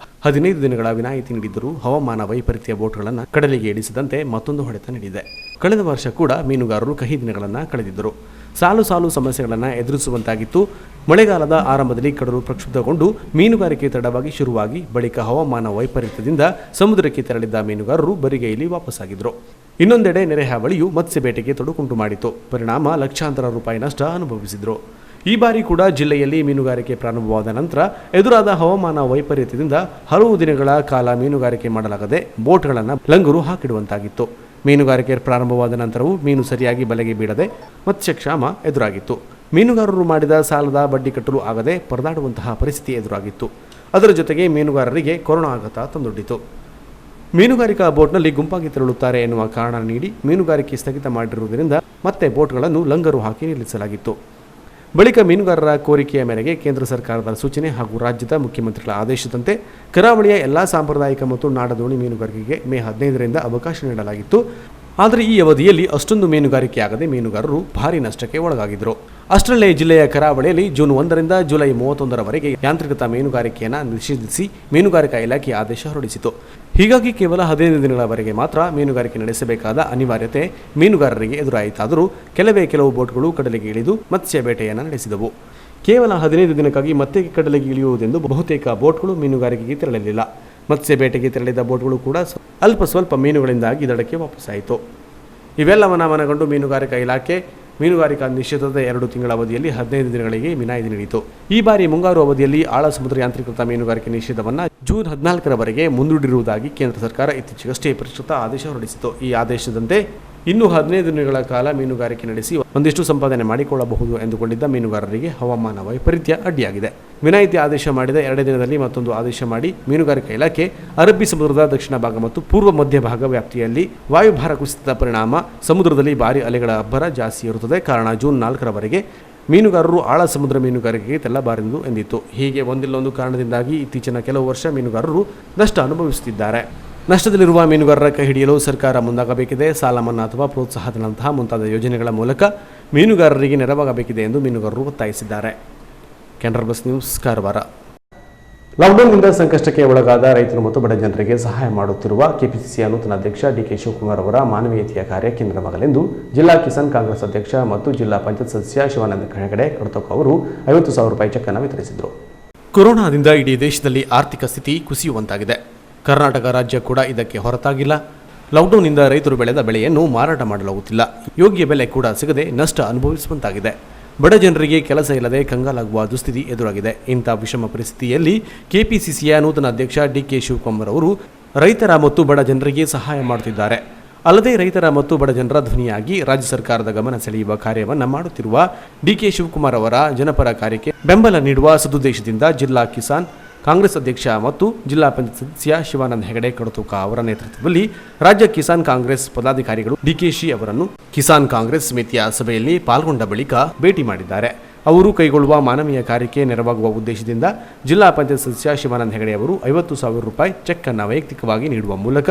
15 ದಿನಗಳ ವಿನಾಯಿತಿ ನೀಡಿದ್ದರೂ ಹವಾಮಾನ ವೈಪರೀತ್ಯ ಬೋಟ್ಗಳನ್ನು ಕಡಲಿಗೆ ಇಳಿಸದಂತೆ ಮತ್ತೊಂದು ಹೊಡೆತ ನೀಡಿದೆ. ಕಳೆದ ವರ್ಷ ಕೂಡ ಮೀನುಗಾರರು ಕಹಿ ದಿನಗಳನ್ನು ಕಳೆದಿದ್ದರು. ಸಾಲು ಸಮಸ್ಯೆಗಳನ್ನು ಎದುರಿಸುವಂತಾಗಿತ್ತು. ಮಳೆಗಾಲದ ಆರಂಭದಲ್ಲಿ ಕಡಲು ಪ್ರಕ್ಷುಬ್ಧಗೊಂಡು ಮೀನುಗಾರಿಕೆ ತಡವಾಗಿ ಶುರುವಾಗಿ ಬಳಿಕ ಹವಾಮಾನ ವೈಪರೀತ್ಯದಿಂದ ಸಮುದ್ರಕ್ಕೆ ತೆರಳಿದ್ದ ಮೀನುಗಾರರು ಬರಿಗೈಲಿ ವಾಪಸ್ಸಾಗಿದ್ದರು. ಇನ್ನೊಂದೆಡೆ ನೆರೆ ಹಾವಳಿಯು ಮತ್ಸ್ಯಬೇಟೆಗೆ ತೊಡಕುಂಟು ಮಾಡಿತು. ಪರಿಣಾಮ ಲಕ್ಷಾಂತರ ರೂಪಾಯಿ ನಷ್ಟ ಅನುಭವಿಸಿದರು. ಈ ಬಾರಿ ಕೂಡ ಜಿಲ್ಲೆಯಲ್ಲಿ ಮೀನುಗಾರಿಕೆ ಪ್ರಾರಂಭವಾದ ನಂತರ ಎದುರಾದ ಹವಾಮಾನ ವೈಪರೀತ್ಯದಿಂದ ಹಲವು ದಿನಗಳ ಕಾಲ ಮೀನುಗಾರಿಕೆ ಮಾಡಲಾಗದೆ ಬೋಟ್ಗಳನ್ನು ಲಂಗರು ಹಾಕಿಡುವಂತಾಗಿತ್ತು. ಮೀನುಗಾರಿಕೆ ಪ್ರಾರಂಭವಾದ ನಂತರವೂ ಮೀನು ಸರಿಯಾಗಿ ಬಲೆಗೆ ಬೀಳದೆ ಮತ್ಸ್ಯಕ್ಷಾಮ ಎದುರಾಗಿತ್ತು. ಮೀನುಗಾರರು ಮಾಡಿದ ಸಾಲದ ಬಡ್ಡಿ ಕಟ್ಟಲು ಆಗದೆ ಪರದಾಡುವಂತಹ ಪರಿಸ್ಥಿತಿ ಎದುರಾಗಿತ್ತು. ಅದರ ಜೊತೆಗೆ ಮೀನುಗಾರರಿಗೆ ಕೊರೋನಾ ಆಘಾತ ತಂದೊಡ್ಡಿತು. ಮೀನುಗಾರಿಕಾ ಬೋಟ್ನಲ್ಲಿ ಗುಂಪಾಗಿ ತೆರಳುತ್ತಾರೆ ಎನ್ನುವ ಕಾರಣ ನೀಡಿ ಮೀನುಗಾರಿಕೆ ಸ್ಥಗಿತ ಮಾಡಿರುವುದರಿಂದ ಮತ್ತೆ ಬೋಟ್ಗಳನ್ನು ಲಂಗರು ಹಾಕಿ ನಿಲ್ಲಿಸಲಾಗಿತ್ತು. ಬಳಿಕ ಮೀನುಗಾರರ ಕೋರಿಕೆಯ ಮೇರೆಗೆ ಕೇಂದ್ರ ಸರ್ಕಾರದ ಸೂಚನೆ ಹಾಗೂ ರಾಜ್ಯದ ಮುಖ್ಯಮಂತ್ರಿಗಳ ಆದೇಶದಂತೆ ಕರಾವಳಿಯ ಎಲ್ಲಾ ಸಾಂಪ್ರದಾಯಿಕ ಮತ್ತು ನಾಡದೋಣಿ ಮೀನುಗಾರಿಕೆಗೆ ಮೇ 15ರಿಂದ ಅವಕಾಶ ನೀಡಲಾಗಿತ್ತು. ಆದರೆ ಈ ಅವಧಿಯಲ್ಲಿ ಅಷ್ಟೊಂದು ಮೀನುಗಾರಿಕೆಯಾಗದೆ ಮೀನುಗಾರರು ಭಾರೀ ನಷ್ಟಕ್ಕೆ ಒಳಗಾಗಿದ್ದರು. ಅಷ್ಟರಲ್ಲೇ ಜಿಲ್ಲೆಯ ಕರಾವಳಿಯಲ್ಲಿ ಜೂನ್ 1ರಿಂದ ಜುಲೈ 31ರವರೆಗೆ ಯಾಂತ್ರಿಕೃತ ಮೀನುಗಾರಿಕೆಯನ್ನು ನಿಷೇಧಿಸಿ ಮೀನುಗಾರಿಕಾ ಇಲಾಖೆ ಆದೇಶ ಹೊರಡಿಸಿತು. ಹೀಗಾಗಿ ಕೇವಲ 15 ದಿನಗಳವರೆಗೆ ಮಾತ್ರ ಮೀನುಗಾರಿಕೆ ನಡೆಸಬೇಕಾದ ಅನಿವಾರ್ಯತೆ ಮೀನುಗಾರರಿಗೆ ಎದುರಾಯಿತಾದರೂ ಕೆಲವು ಬೋಟ್ಗಳು ಕಡಲಿಗೆ ಇಳಿದು ಮತ್ಸ್ಯ ಬೇಟೆಯನ್ನು ನಡೆಸಿದವು. ಕೇವಲ 15 ದಿನಕ್ಕಾಗಿ ಮತ್ತೆ ಕಡಲಿಗೆ ಇಳಿಯುವುದೆಂದು ಬಹುತೇಕ ಬೋಟ್ಗಳು ಮೀನುಗಾರಿಕೆಗೆ ತೆರಳಲಿಲ್ಲ. ಮತ್ಸ್ಯ ಬೇಟೆಗೆ ತೆರಳಿದ ಬೋಟ್ಗಳು ಕೂಡ ಸ್ವಲ್ಪ ಮೀನುಗಳಿಂದಾಗಿ ದಡಕ್ಕೆ ವಾಪಸ್ಸಾಯಿತು. ಇವೆಲ್ಲವನ್ನ ಮನಗಂಡು ಮೀನುಗಾರಿಕಾ ಇಲಾಖೆ ಮೀನುಗಾರಿಕಾ ನಿಷೇಧದ 2 ತಿಂಗಳ ಅವಧಿಯಲ್ಲಿ 15 ದಿನಗಳಿಗೆ ವಿನಾಯಿತಿ ನೀಡಿತು. ಈ ಬಾರಿ ಮುಂಗಾರು ಅವಧಿಯಲ್ಲಿ ಆಳ ಸಮುದ್ರ ಯಾಂತ್ರಿಕೃತ ಮೀನುಗಾರಿಕೆ ನಿಷೇಧವನ್ನು ಜೂನ್ 14ರವರೆಗೆ ಮುಂದೂಡಿರುವುದಾಗಿ ಕೇಂದ್ರ ಸರ್ಕಾರ ಇತ್ತೀಚೆಗಷ್ಟೇ ಪರಿಷ್ಕೃತ ಆದೇಶ ಹೊರಡಿಸಿತು. ಈ ಆದೇಶದಂತೆ ಇನ್ನೂ 15 ದಿನಗಳ ಕಾಲ ಮೀನುಗಾರಿಕೆ ನಡೆಸಿ ಒಂದಿಷ್ಟು ಸಂಪಾದನೆ ಮಾಡಿಕೊಳ್ಳಬಹುದು ಎಂದುಕೊಂಡಿದ್ದ ಮೀನುಗಾರರಿಗೆ ಹವಾಮಾನ ವೈಪರೀತ್ಯ ಅಡ್ಡಿಯಾಗಿದೆ. ವಿನಾಯಿತಿ ಆದೇಶ ಮಾಡಿದ 2 ದಿನದಲ್ಲಿ ಮತ್ತೊಂದು ಆದೇಶ ಮಾಡಿ ಮೀನುಗಾರಿಕಾ ಇಲಾಖೆ ಅರಬ್ಬಿ ಸಮುದ್ರದ ದಕ್ಷಿಣ ಭಾಗ ಮತ್ತು ಪೂರ್ವ ಮಧ್ಯ ಭಾಗ ವ್ಯಾಪ್ತಿಯಲ್ಲಿ ವಾಯುಭಾರ ಕುಸಿತದ ಪರಿಣಾಮ ಸಮುದ್ರದಲ್ಲಿ ಭಾರೀ ಅಲೆಗಳ ಅಬ್ಬರ ಜಾಸ್ತಿ ಇರುತ್ತದೆ. ಕಾರಣ ಜೂನ್ 4ರವರೆಗೆ ಮೀನುಗಾರರು ಆಳ ಸಮುದ್ರ ಮೀನುಗಾರಿಕೆಗೆ ತೆರಳಬಾರದು ಎಂದಿತ್ತು. ಹೀಗೆ ಒಂದಿಲ್ಲೊಂದು ಕಾರಣದಿಂದಾಗಿ ಇತ್ತೀಚಿನ ಕೆಲವು ವರ್ಷ ಮೀನುಗಾರರು ನಷ್ಟ ಅನುಭವಿಸುತ್ತಿದ್ದಾರೆ. ನಷ್ಟದಲ್ಲಿರುವ ಮೀನುಗಾರರ ಕೈ ಹಿಡಿಯಲು ಸರ್ಕಾರ ಮುಂದಾಗಬೇಕಿದೆ. ಸಾಲ ಮನ್ನಾ ಅಥವಾ ಪ್ರೋತ್ಸಾಹದಂತಹ ಮುಂತಾದ ಯೋಜನೆಗಳ ಮೂಲಕ ಮೀನುಗಾರರಿಗೆ ನೆರವಾಗಬೇಕಿದೆ ಎಂದು ಮೀನುಗಾರರು ಒತ್ತಾಯಿಸಿದ್ದಾರೆ. Canara plus news, Karwar. ಲಾಕ್ಡೌನ್ನಿಂದ ಸಂಕಷ್ಟಕ್ಕೆ ಒಳಗಾದ ರೈತರು ಮತ್ತು ಬಡ ಜನರಿಗೆ ಸಹಾಯ ಮಾಡುತ್ತಿರುವ ಕೆಪಿಸಿಸಿಯ ನೂತನ ಅಧ್ಯಕ್ಷ ಡಿಕೆ ಶಿವಕುಮಾರ್ ಅವರ ಮಾನವೀಯತೆಯ ಕಾರ್ಯಕ್ಕೆ ನೆರವಾಗಲೆಂದು ಜಿಲ್ಲಾ ಕಿಸಾನ್ ಕಾಂಗ್ರೆಸ್ ಅಧ್ಯಕ್ಷ ಮತ್ತು ಜಿಲ್ಲಾ ಪಂಚಾಯತ್ ಸದಸ್ಯ ಶಿವಾನಂದ ಹೆಗಡೆ ಕಡತೋಕ್ ಅವರು 50,000 ರೂಪಾಯಿ ಚೆಕ್ ಅನ್ನು ವಿತರಿಸಿದರು. ಕೊರೋನಾದಿಂದ ಇಡೀ ದೇಶದಲ್ಲಿ ಆರ್ಥಿಕ ಸ್ಥಿತಿ ಕುಸಿಯುವಂತಾಗಿದೆ. ಕರ್ನಾಟಕ ರಾಜ್ಯ ಕೂಡ ಇದಕ್ಕೆ ಹೊರತಾಗಿಲ್ಲ. ಲಾಕ್ಡೌನ್ನಿಂದ ರೈತರು ಬೆಳೆದ ಬೆಳೆಯನ್ನು ಮಾರಾಟ ಮಾಡಲಾಗುತ್ತಿಲ್ಲ. ಯೋಗ್ಯ ಬೆಲೆ ಕೂಡ ಸಿಗದೆ ನಷ್ಟ ಅನುಭವಿಸುವಂತಾಗಿದೆ. ಬಡ ಜನರಿಗೆ ಕೆಲಸ ಇಲ್ಲದೆ ಕಂಗಾಲಾಗುವ ದುಸ್ಥಿತಿ ಎದುರಾಗಿದೆ. ಇಂಥ ವಿಷಮ ಪರಿಸ್ಥಿತಿಯಲ್ಲಿ ಕೆಪಿಸಿಸಿಯ ನೂತನ ಅಧ್ಯಕ್ಷ ಡಿಕೆ ಶಿವಕುಮಾರ್ ಅವರು ರೈತರ ಮತ್ತು ಬಡ ಜನರಿಗೆ ಸಹಾಯ ಮಾಡುತ್ತಿದ್ದಾರೆ. ಅಲ್ಲದೆ ರೈತರ ಮತ್ತು ಬಡ ಜನರ ಧ್ವನಿಯಾಗಿ ರಾಜ್ಯ ಸರ್ಕಾರದ ಗಮನ ಸೆಳೆಯುವ ಕಾರ್ಯವನ್ನು ಮಾಡುತ್ತಿರುವ ಡಿಕೆ ಶಿವಕುಮಾರ್ ಅವರ ಜನಪರ ಕಾರ್ಯಕ್ಕೆ ಬೆಂಬಲ ನೀಡುವ ಸದುದ್ದೇಶದಿಂದ ಜಿಲ್ಲಾ ಕಿಸಾನ್ ಕಾಂಗ್ರೆಸ್ ಅಧ್ಯಕ್ಷ ಮತ್ತು ಜಿಲ್ಲಾ ಪಂಚಾಯತ್ ಸದಸ್ಯ ಶಿವಾನಂದ ಹೆಗಡೆ ಕಡತೋಕ ಅವರ ನೇತೃತ್ವದಲ್ಲಿ ರಾಜ್ಯ ಕಿಸಾನ್ ಕಾಂಗ್ರೆಸ್ ಪದಾಧಿಕಾರಿಗಳು ಡಿಕೆಶಿ ಅವರನ್ನು ಕಿಸಾನ್ ಕಾಂಗ್ರೆಸ್ ಸಮಿತಿಯ ಸಭೆಯಲ್ಲಿ ಪಾಲ್ಗೊಂಡ ಬಳಿಕ ಭೇಟಿ ಮಾಡಿದ್ದಾರೆ. ಅವರು ಕೈಗೊಳ್ಳುವ ಮಾನವೀಯ ಕಾರ್ಯಕ್ಕೆ ನೆರವಾಗುವ ಉದ್ದೇಶದಿಂದ ಜಿಲ್ಲಾ ಪಂಚಾಯತ್ ಸದಸ್ಯ ಶಿವಾನಂದ ಹೆಗಡೆ ಅವರು 50,000 ರೂಪಾಯಿ ಚೆಕ್ ಅನ್ನು ವೈಯಕ್ತಿಕವಾಗಿ ನೀಡುವ ಮೂಲಕ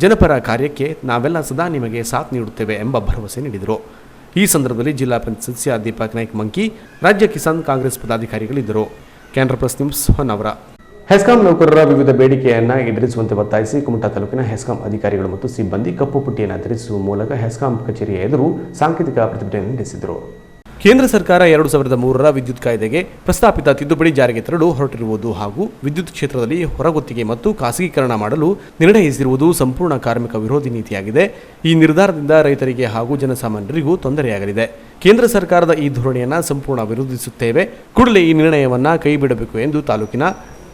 ಜನಪರ ಕಾರ್ಯಕ್ಕೆ ನಾವೆಲ್ಲ ಸದಾ ನಿಮಗೆ ಸಾಥ್ ನೀಡುತ್ತೇವೆ ಎಂಬ ಭರವಸೆ ನೀಡಿದರು. ಈ ಸಂದರ್ಭದಲ್ಲಿ ಜಿಲ್ಲಾ ಪಂಚಾಯತ್ ಸದಸ್ಯ ದೀಪಕ್ ನಾಯ್ಕ್ ಮಂಕಿ, ರಾಜ್ಯ ಕಿಸಾನ್ ಕಾಂಗ್ರೆಸ್ ಪದಾಧಿಕಾರಿಗಳಿದ್ದರು. Canara plus news, Honnavar. ಹೆಸ್ಕಾಂ ನೌಕರರ ವಿವಿಧ ಬೇಡಿಕೆಯನ್ನು ಈಡೇರಿಸುವಂತೆ ಒತ್ತಾಯಿಸಿ ಕುಮಟಾ ತಾಲೂಕಿನ ಹೆಸ್ಕಾಂ ಅಧಿಕಾರಿಗಳು ಮತ್ತು ಸಿಬ್ಬಂದಿ ಕಪ್ಪು ಪಟ್ಟಿಯನ್ನು ಧರಿಸುವ ಮೂಲಕ ಹೆಸ್ಕಾಂ ಕಚೇರಿಯ ಎದುರು ಸಾಂಕೇತಿಕ ಪ್ರತಿಭಟನೆ ನಡೆಸಿದರು. ಕೇಂದ್ರ ಸರ್ಕಾರ 2003ರ ವಿದ್ಯುತ್ ಕಾಯ್ದೆಗೆ ಪ್ರಸ್ತಾಪಿತ ತಿದ್ದುಪಡಿ ಜಾರಿಗೆ ತರಲು ಹೊರಟಿರುವುದು ಹಾಗೂ ವಿದ್ಯುತ್ ಕ್ಷೇತ್ರದಲ್ಲಿ ಹೊರಗುತ್ತಿಗೆ ಮತ್ತು ಖಾಸಗೀಕರಣ ಮಾಡಲು ನಿರ್ಣಯಿಸಿರುವುದು ಸಂಪೂರ್ಣ ಕಾರ್ಮಿಕ ವಿರೋಧಿ ನೀತಿಯಾಗಿದೆ. ಈ ನಿರ್ಧಾರದಿಂದ ರೈತರಿಗೆ ಹಾಗೂ ಜನಸಾಮಾನ್ಯರಿಗೂ ತೊಂದರೆಯಾಗಲಿದೆ. ಕೇಂದ್ರ ಸರ್ಕಾರದ ಈ ಧೋರಣೆಯನ್ನು ಸಂಪೂರ್ಣ ವಿರೋಧಿಸುತ್ತೇವೆ. ಕೂಡಲೇ ಈ ನಿರ್ಣಯವನ್ನು ಕೈಬಿಡಬೇಕು ಎಂದು ತಾಲೂಕಿನ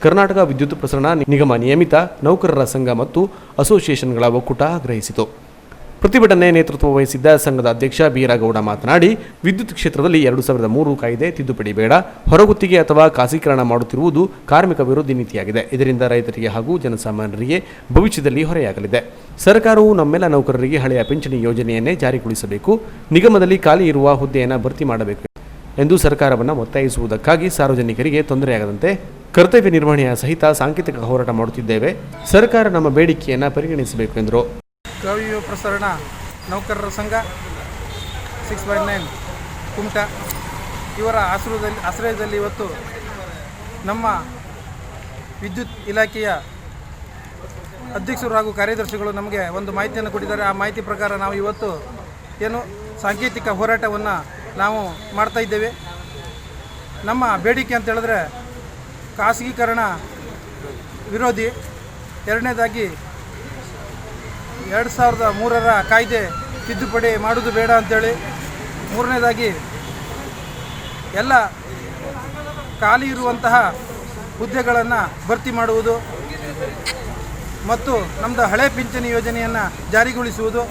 ಕರ್ನಾಟಕ ವಿದ್ಯುತ್ ಪ್ರಸರಣ ನಿಗಮ ನಿಯಮಿತ ನೌಕರರ ಸಂಘ ಮತ್ತು ಅಸೋಸಿಯೇಷನ್ಗಳ ಒಕ್ಕೂಟ ಆಗ್ರಹಿಸಿತು. ಪ್ರತಿಭಟನೆ ನೇತೃತ್ವ ವಹಿಸಿದ್ದ ಸಂಘದ ಅಧ್ಯಕ್ಷ ಬೀರಗೌಡ ಮಾತನಾಡಿ, ವಿದ್ಯುತ್ ಕ್ಷೇತ್ರದಲ್ಲಿ 2003 ಕಾಯ್ದೆ ತಿದ್ದುಪಡಿ ಬೇಡ. ಹೊರಗುತ್ತಿಗೆ ಅಥವಾ ಖಾಸಗೀಕರಣ ಮಾಡುತ್ತಿರುವುದು ಕಾರ್ಮಿಕ ವಿರೋಧಿ ನೀತಿಯಾಗಿದೆ. ಇದರಿಂದ ರೈತರಿಗೆ ಹಾಗೂ ಜನಸಾಮಾನ್ಯರಿಗೆ ಭವಿಷ್ಯದಲ್ಲಿ ಹೊರೆಯಾಗಲಿದೆ. ಸರ್ಕಾರವು ನಮ್ಮೆಲ್ಲ ನೌಕರರಿಗೆ ಹಳೆಯ ಪಿಂಚಣಿ ಯೋಜನೆಯನ್ನೇ ಜಾರಿಗೊಳಿಸಬೇಕು. ನಿಗಮದಲ್ಲಿ ಖಾಲಿ ಇರುವ ಹುದ್ದೆಯನ್ನು ಭರ್ತಿ ಮಾಡಬೇಕು ಎಂದು ಸರ್ಕಾರವನ್ನು ಒತ್ತಾಯಿಸುವುದಕ್ಕಾಗಿ ಸಾರ್ವಜನಿಕರಿಗೆ ತೊಂದರೆಯಾಗದಂತೆ ಕರ್ತವ್ಯ ನಿರ್ವಹಣೆಯ ಸಹಿತ ಸಾಂಕೇತಿಕ ಹೋರಾಟ ಮಾಡುತ್ತಿದ್ದೇವೆ. ಸರ್ಕಾರ ನಮ್ಮ ಬೇಡಿಕೆಯನ್ನು ಪರಿಗಣಿಸಬೇಕು ಎಂದರು. ಕವಿಯು ಪ್ರಸರಣ ನೌಕರರ ಸಂಘ 6/9 ಕುಮಟಾ ಇವರ ಆಶ್ರಯದಲ್ಲಿ ಇವತ್ತು ನಮ್ಮ ವಿದ್ಯುತ್ ಇಲಾಖೆಯ ಅಧ್ಯಕ್ಷರು ಹಾಗೂ ಕಾರ್ಯದರ್ಶಿಗಳು ನಮಗೆ ಒಂದು ಮಾಹಿತಿಯನ್ನು ಕೊಟ್ಟಿದ್ದಾರೆ. ಆ ಮಾಹಿತಿ ಪ್ರಕಾರ ನಾವು ಇವತ್ತು ಸಾಂಕೇತಿಕ ಹೋರಾಟವನ್ನು ನಾವು ಮಾಡ್ತಾ ಇದ್ದೇವೆ. ನಮ್ಮ ಬೇಡಿಕೆ ಅಂತ ಹೇಳಿದ್ರೆ ಖಾಸಗೀಕರಣ ವಿರೋಧಿ, ಎರಡನೇದಾಗಿ 2003ರ ಕಾಯ್ದೆ ತಿದ್ದುಪಡಿ ಮಾಡೋದು ಬೇಡ ಅಂಥೇಳಿ, ಮೂರನೇದಾಗಿ ಎಲ್ಲ ಖಾಲಿ ಇರುವಂತಹ ಹುದ್ದೆಗಳನ್ನು ಭರ್ತಿ ಮಾಡುವುದು ಮತ್ತು ನಮ್ಮದು ಹಳೆ ಪಿಂಚಣಿ ಯೋಜನೆಯನ್ನು ಜಾರಿಗೊಳಿಸುವುದು.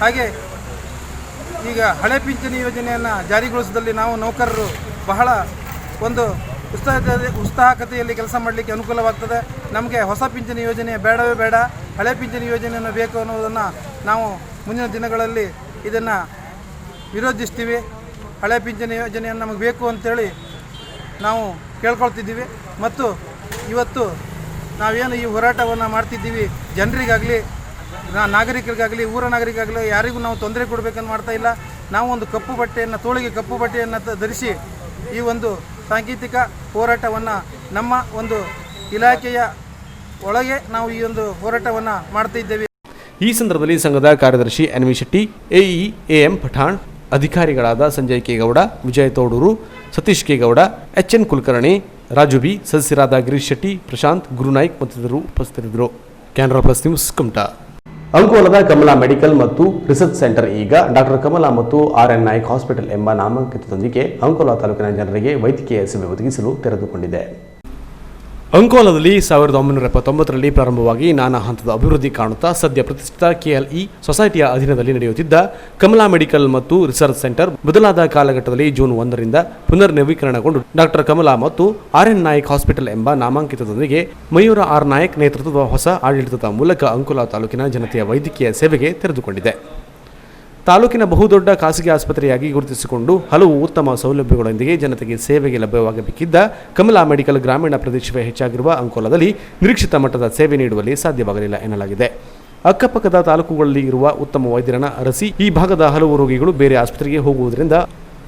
ಹಾಗೆ ಈಗ ಹಳೆ ಪಿಂಚಣಿ ಯೋಜನೆಯನ್ನು ಜಾರಿಗೊಳಿಸಿದಲ್ಲಿ ನಾವು ನೌಕರರು ಬಹಳ ಒಂದು ಉತ್ಸಾಹಕತೆಯಲ್ಲಿ ಕೆಲಸ ಮಾಡಲಿಕ್ಕೆ ಅನುಕೂಲವಾಗ್ತದೆ. ನಮಗೆ ಹೊಸ ಪಿಂಚಣಿ ಯೋಜನೆ ಬೇಡವೇ ಬೇಡ, ಹಳೆ ಪಿಂಚಣಿ ಯೋಜನೆಯನ್ನು ಬೇಕು ಅನ್ನೋದನ್ನು ನಾವು ಮುಂದಿನ ದಿನಗಳಲ್ಲಿ ಇದನ್ನು ವಿರೋಧಿಸ್ತೀವಿ. ಹಳೆ ಪಿಂಚಣಿ ಯೋಜನೆಯನ್ನು ನಮಗೆ ಬೇಕು ಅಂತೇಳಿ ನಾವು ಕೇಳ್ಕೊಳ್ತಿದ್ದೀವಿ. ಮತ್ತು ಇವತ್ತು ನಾವೇನು ಈ ಹೋರಾಟವನ್ನು ಮಾಡ್ತಿದ್ದೀವಿ, ಜನರಿಗಾಗಲಿ ನಾಗರಿಕರಿಗಾಗಲಿ ಊರ ನಾಗರಿಕರಿಗಾಗಲಿ ಯಾರಿಗೂ ನಾವು ತೊಂದರೆ ಕೊಡಬೇಕಂತ ಮಾಡ್ತಾ ಇಲ್ಲ. ನಾವು ಒಂದು ಕಪ್ಪು ಬಟ್ಟೆಯನ್ನು ತೋಳಿಗೆ ಕಪ್ಪು ಬಟ್ಟೆಯನ್ನು ಧರಿಸಿ ಈ ಒಂದು ಸಾಂಕೇತಿಕ ಹೋರಾಟವನ್ನು ನಮ್ಮ ಒಂದು ಇಲಾಖೆಯ ಒಳಗೆ ನಾವು ಈ ಒಂದು ಹೋರಾಟವನ್ನು ಮಾಡ್ತಾ ಇದ್ದೇವೆ. ಈ ಸಂದರ್ಭದಲ್ಲಿ ಸಂಘದ ಕಾರ್ಯದರ್ಶಿ N V Shetty, A E A M Pathan, ಅಧಿಕಾರಿಗಳಾದ Sanjay K Gowda, Vijay Todur, Satish K Gowda, H N Kulkarni, Raju B, ಸದಸ್ಯರಾದ ಗಿರೀಶ್ ಶೆಟ್ಟಿ, ಪ್ರಶಾಂತ್, ಗುರುನಾಯ್ಕ್ ಮತ್ತಿತರರು ಉಪಸ್ಥಿತರಿದ್ದರು. Canara plus news Kumta. ಅಂಕೋಲದ ಕಮಲಾ ಮೆಡಿಕಲ್ ಮತ್ತು ರಿಸರ್ಚ್ ಸೆಂಟರ್ ಈಗ ಡಾಕ್ಟರ್ ಕಮಲಾ ಮತ್ತು ಆರ್ಎನ್ ನಾಯ್ಕ್ ಹಾಸ್ಪಿಟಲ್ ಎಂಬ ನಾಮಾಂಕಿತದೊಂದಿಗೆ ಅಂಕೋಲಾ ತಾಲೂಕಿನ ಜನರಿಗೆ ವೈದ್ಯಕೀಯ ಸೇವೆ ಒದಗಿಸಲು ತೆರೆದುಕೊಂಡಿದೆ. ಅಂಕೋಲಾದಲ್ಲಿ 1979ರಲ್ಲಿ ಪ್ರಾರಂಭವಾಗಿ ನಾನಾ ಹಂತದ ಅಭಿವೃದ್ಧಿ ಕಾಣುತ್ತಾ ಸದ್ಯ ಪ್ರತಿಷ್ಠಿತ ಕೆಎಲ್ಇ ಸೊಸೈಟಿಯ ಅಧೀನದಲ್ಲಿ ನಡೆಯುತ್ತಿದ್ದ ಕಮಲಾ ಮೆಡಿಕಲ್ ಮತ್ತು ರಿಸರ್ಚ್ ಸೆಂಟರ್ ಬದಲಾದ ಕಾಲಘಟ್ಟದಲ್ಲಿ ಜೂನ್ 1ರಿಂದ ಪುನರ್ ನವೀಕರಣಗೊಂಡು ಡಾಕ್ಟರ್ ಕಮಲಾ ಮತ್ತು ಆರ್ಎನ್ ನಾಯ್ಕ್ ಹಾಸ್ಪಿಟಲ್ ಎಂಬ ನಾಮಾಂಕಿತದೊಂದಿಗೆ ಮಯೂರ ಆರ್ ನಾಯ್ಕ್ ನೇತೃತ್ವದ ಹೊಸ ಆಡಳಿತದ ಮೂಲಕ ಅಂಕೋಲಾ ತಾಲೂಕಿನ ಜನತೆಯ ವೈದ್ಯಕೀಯ ಸೇವೆಗೆ ತೆರೆದುಕೊಂಡಿದೆ. ತಾಲೂಕಿನ ಬಹುದೊಡ್ಡ ಖಾಸಗಿ ಆಸ್ಪತ್ರೆಯಾಗಿ ಗುರುತಿಸಿಕೊಂಡು ಹಲವು ಉತ್ತಮ ಸೌಲಭ್ಯಗಳೊಂದಿಗೆ ಜನತೆಗೆ ಸೇವೆಗೆ ಲಭ್ಯವಾಗಬೇಕಿದ್ದ ಕಮಲಾ ಮೆಡಿಕಲ್ ಗ್ರಾಮೀಣ ಪ್ರದೇಶವೇ ಹೆಚ್ಚಾಗಿರುವ ಅಂಕೋಲಾದಲ್ಲಿ ನಿರೀಕ್ಷಿತ ಮಟ್ಟದ ಸೇವೆ ನೀಡುವಲ್ಲಿ ಸಾಧ್ಯವಾಗಲಿಲ್ಲ ಎನ್ನಲಾಗಿದೆ. ಅಕ್ಕಪಕ್ಕದ ತಾಲೂಕುಗಳಲ್ಲಿ ಇರುವ ಉತ್ತಮ ವೈದ್ಯರನ್ನು ಅರಸಿ ಈ ಭಾಗದ ಹಲವು ರೋಗಿಗಳು ಬೇರೆ ಆಸ್ಪತ್ರೆಗೆ ಹೋಗುವುದರಿಂದ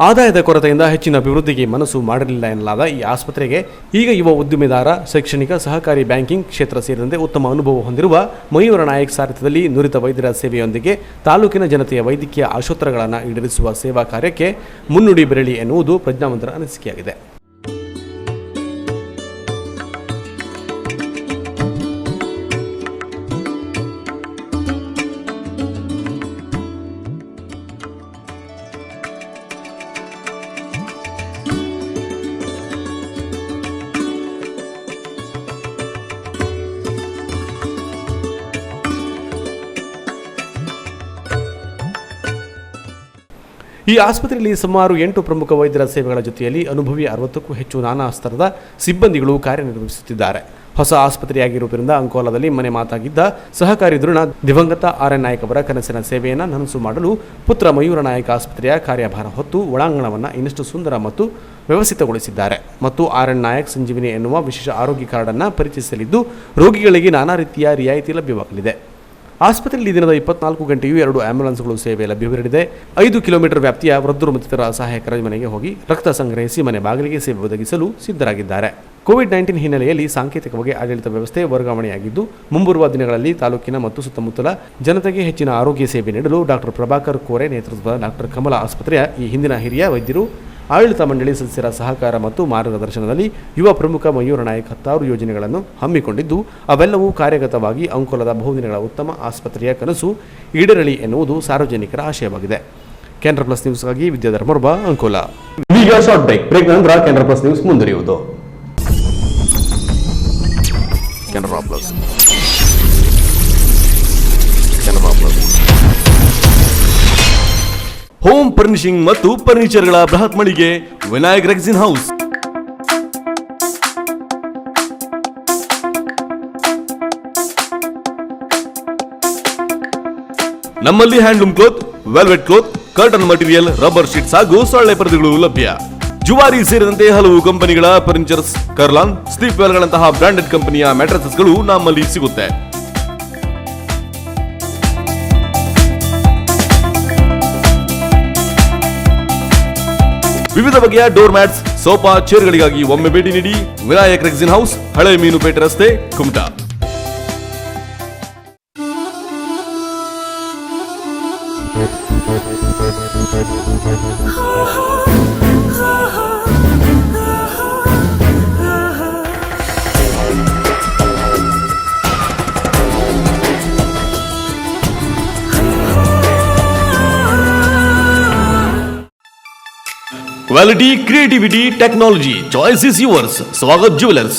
ಆದಾಯದ ಕೊರತೆಯಿಂದ ಹೆಚ್ಚಿನ ಅಭಿವೃದ್ಧಿಗೆ ಮನಸ್ಸು ಮಾಡಲಿಲ್ಲ ಎನ್ನಲಾದ ಈ ಆಸ್ಪತ್ರೆಗೆ ಈಗ ಯುವ ಉದ್ದಿಮೆದಾರ, ಶೈಕ್ಷಣಿಕ, ಸಹಕಾರಿ, ಬ್ಯಾಂಕಿಂಗ್ ಕ್ಷೇತ್ರ ಸೇರಿದಂತೆ ಉತ್ತಮ ಅನುಭವ ಹೊಂದಿರುವ ಮಯೂರ ನಾಯಕ್ ಸಾರಥ್ಯದಲ್ಲಿ ನುರಿತ ವೈದ್ಯರ ಸೇವೆಯೊಂದಿಗೆ ತಾಲೂಕಿನ ಜನತೆಯ ವೈದ್ಯಕೀಯ ಆಶೋತ್ತರಗಳನ್ನು ಈಡೇರಿಸುವ ಸೇವಾ ಕಾರ್ಯಕ್ಕೆ ಮುನ್ನುಡಿ ಬೆರಳಿ ಎನ್ನುವುದು ಪ್ರಜ್ಞಾವಂತರ ಅನಿಸಿಕೆಯಾಗಿದೆ. ಈ ಆಸ್ಪತ್ರೆಯಲ್ಲಿ ಸುಮಾರು 8 ಪ್ರಮುಖ ವೈದ್ಯರ ಸೇವೆಗಳ ಜೊತೆಯಲ್ಲಿ ಅನುಭವಿ 60ಕ್ಕೂ ಹೆಚ್ಚು ನಾನಾ ಸ್ತರದ ಸಿಬ್ಬಂದಿಗಳು ಕಾರ್ಯನಿರ್ವಹಿಸುತ್ತಿದ್ದಾರೆ. ಹೊಸ ಆಸ್ಪತ್ರೆಯಾಗಿರುವುದರಿಂದ ಅಂಕೋಲಾದಲ್ಲಿ ಮನೆ ಮಾತಾಗಿದ್ದ ಸಹಕಾರಿ ಧೃಣ ದಿವಂಗತ ಆರ್ಎನ್ ನಾಯ್ಕ್ ಅವರ ಕನಸಿನ ಸೇವೆಯನ್ನು ನನಸು ಮಾಡಲು ಪುತ್ರ ಮಯೂರ ನಾಯಕ್ ಆಸ್ಪತ್ರೆಯ ಕಾರ್ಯಭಾರ ಹೊತ್ತು ಒಳಾಂಗಣವನ್ನು ಇನ್ನಷ್ಟು ಸುಂದರ ಮತ್ತು ವ್ಯವಸ್ಥಿತಗೊಳಿಸಿದ್ದಾರೆ ಮತ್ತು ಆರ್ಎನ್ ನಾಯಕ್ ಸಂಜೀವಿನಿ ಎನ್ನುವ ವಿಶೇಷ ಆರೋಗ್ಯ ಕಾರ್ಡನ್ನು ಪರಿಚಯಿಸಲಿದ್ದು ರೋಗಿಗಳಿಗೆ ನಾನಾ ರೀತಿಯ ರಿಯಾಯಿತಿ ಲಭ್ಯವಾಗಲಿದೆ. ಆಸ್ಪತ್ರೆಯಲ್ಲಿ ದಿನದ 24 ಗಂಟೆಯೂ 2 ಆಂಬ್ಯುಲೆನ್ಸ್ಗಳು ಸೇವೆ ಲಭ್ಯವಿರಲಿದೆ. 5 ಕಿಲೋಮೀಟರ್ ವ್ಯಾಪ್ತಿಯ ವೃದ್ಧರು ಮತ್ತಿತರ ಸಹಾಯಕರ ಮನೆಗೆ ಹೋಗಿ ರಕ್ತ ಸಂಗ್ರಹಿಸಿ ಮನೆ ಬಾಗಿಲಿಗೆ ಸೇವೆ ಒದಗಿಸಲು ಸಿದ್ಧರಾಗಿದ್ದಾರೆ. ಕೋವಿಡ್-19 ಹಿನ್ನೆಲೆಯಲ್ಲಿ ಸಾಂಕೇತಿಕವಾಗಿ ಆಡಳಿತ ವ್ಯವಸ್ಥೆ ವರ್ಗಾವಣೆಯಾಗಿದ್ದು ಮುಂಬರುವ ದಿನಗಳಲ್ಲಿ ತಾಲೂಕಿನ ಮತ್ತು ಸುತ್ತಮುತ್ತಲ ಜನತೆಗೆ ಹೆಚ್ಚಿನ ಆರೋಗ್ಯ ಸೇವೆ ನೀಡಲು ಡಾಕ್ಟರ್ ಪ್ರಭಾಕರ್ ಕೋರೆ ನೇತೃತ್ವದ ಡಾಕ್ಟರ್ ಕಮಲಾ ಆಸ್ಪತ್ರೆಯ ಈ ಹಿಂದಿನ ಹಿರಿಯ ವೈದ್ಯರು, ಆಡಳಿತ ಮಂಡಳಿ ಸದಸ್ಯರ ಸಹಕಾರ ಮತ್ತು ಮಾರ್ಗದರ್ಶನದಲ್ಲಿ ಯುವ ಪ್ರಮುಖ ಮಯೂರ ನಾಯಕ್ 10 ಯೋಜನೆಗಳನ್ನು ಹಮ್ಮಿಕೊಂಡಿದ್ದು ಅವೆಲ್ಲವೂ ಕಾರ್ಯಗತವಾಗಿ ಅಂಕೋಲದ ಬಹುದಿನಗಳ ಉತ್ತಮ ಆಸ್ಪತ್ರೆಯ ಕನಸು ಈಡೇರಲಿ ಎನ್ನುವುದು ಸಾರ್ವಜನಿಕರ ಆಶಯವಾಗಿದೆ. ಕೆನರಾ ಪ್ಲಸ್ ನ್ಯೂಸ್ಗಾಗಿ ವಿದ್ಯಾಧರ್ ಮೊರ್ಬಾ, ಅಂಕೋಲಾ. ಈಗ ಶಾರ್ಟ್ ಬ್ರೇಕ್ ನಂತರ ಕೆನರಾ ಪ್ಲಸ್ ನ್ಯೂಸ್ ಮುಂದುವರಿಯುವುದು. ಕೆನರಾ ಪ್ಲಸ್ ಹೋಮ್ ಫರ್ನಿಶಿಂಗ್ ಮತ್ತು ಫರ್ನಿಚರ್ಗಳ ಬೃಹತ್ ಮಳಿಗೆ ವಿನಾಯಕ್ ರೆಕ್ಸಿನ್ ಹೌಸ್. ನಮ್ಮಲ್ಲಿ handloom cloth, velvet cloth, curtain material, rubber sheets ಹಾಗೂ ಸೊಳ್ಳೆ ಪರದೆಗಳು ಲಭ್ಯ. ಜುವಾರಿ ಸೇರಿದಂತೆ ಹಲವು ಕಂಪನಿಗಳ ಫರ್ನಿಚರ್ಸ್, ಕರ್ಲಾನ್, ಸ್ಲೀಪ್ ವೆಲ್ಗಳಂತಹ ಬ್ರಾಂಡೆಡ್ ಕಂಪನಿಯ ಮ್ಯಾಟ್ರೆಸಸ್ಗಳು ನಮ್ಮಲ್ಲಿ ಸಿಗುತ್ತೆ. ವಿವಿಧ ಬಗೆಯ ಡೋರ್ ಮ್ಯಾಟ್ಸ್, ಸೋಫಾ, ಚೇರ್ಗಳಿಗಾಗಿ ಒಮ್ಮೆ ಭೇಟಿ ನೀಡಿ ವಿನಾಯಕ್ ರೆಕ್ಸಿನ್ ಹೌಸ್, ಹಳೆ ಮೀನುಪೇಟೆ ರಸ್ತೆ, Kumta. Quality, creativity, technology. Choice is yours. Swagat Jewelers.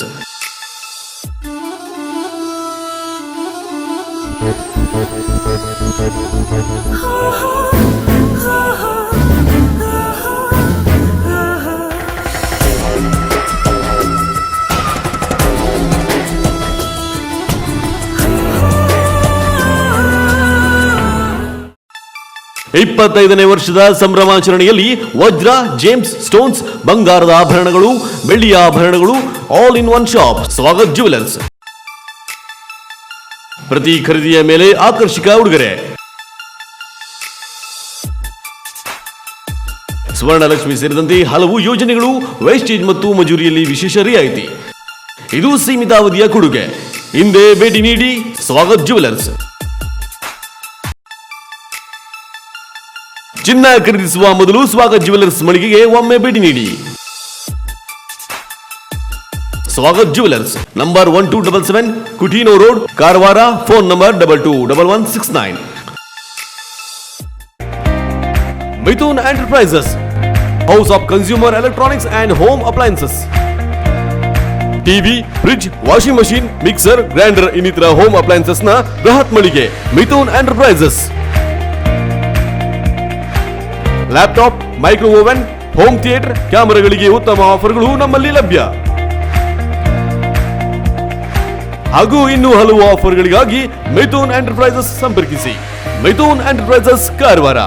25ನೇ ವರ್ಷದ ಸಂಭ್ರಮಾಚರಣೆಯಲ್ಲಿ ವಜ್ರ, ಜೇಮ್ಸ್ ಸ್ಟೋನ್ಸ್, ಬಂಗಾರದ ಆಭರಣಗಳು, ಬೆಳ್ಳಿಯ ಆಭರಣಗಳು, all in one shop Swagath jewellers. ಪ್ರತಿ ಖರೀದಿಯ ಮೇಲೆ ಆಕರ್ಷಕ ಉಡುಗೊರೆ. ಸ್ವರ್ಣಲಕ್ಷ್ಮಿ ಸೇರಿದಂತೆ ಹಲವು ಯೋಜನೆಗಳು, ವೇಸ್ಟೇಜ್ ಮತ್ತು ಮಜೂರಿಯಲ್ಲಿ ವಿಶೇಷ ರಿಯಾಯಿತಿ. ಇದು ಸೀಮಿತ ಅವಧಿಯ ಕೊಡುಗೆ. ಹಿಂದೆ ಭೇಟಿ ನೀಡಿ ಸ್ವಾಗತ್ ಜ್ಯುವೆಲರ್ಸ್. ಚಿನ್ನ ಖರೀದಿಸುವ ಮೊದಲು ಸ್ವಾಗತ್ ಜ್ಯುವೆಲರ್ಸ್ ಮಳಿಗೆಗೆ ಒಮ್ಮೆ ಭೇಟಿ ನೀಡಿ. Swagat jewellers, number 1277 Coutinho road, Karwar. Phone number 221169. Mithun enterprises, house of consumer electronics and home appliances. TV, fridge, washing machine, mixer, grinder ಇನ್ನಿತರ ಹೋಮ್ ಅಪ್ಲಯನ್ಸಸ್ ನ ಬೃಹತ್ ಮಳಿಗೆ Mithun enterprises. Laptop, micro oven, home theatre, ಕ್ಯಾಮೆರಾಗಳಿಗೆ ಉತ್ತಮ ಆಫರ್ಗಳು ನಮ್ಮಲ್ಲಿ ಲಭ್ಯ. ಹಾಗೂ ಇನ್ನೂ ಹಲವು ಆಫರ್ಗಳಿಗಾಗಿ ಮಿಥುನ್ ಎಂಟರ್ಪ್ರೈಸಸ್ ಸಂಪರ್ಕಿಸಿ. Mithun enterprises, Karwar.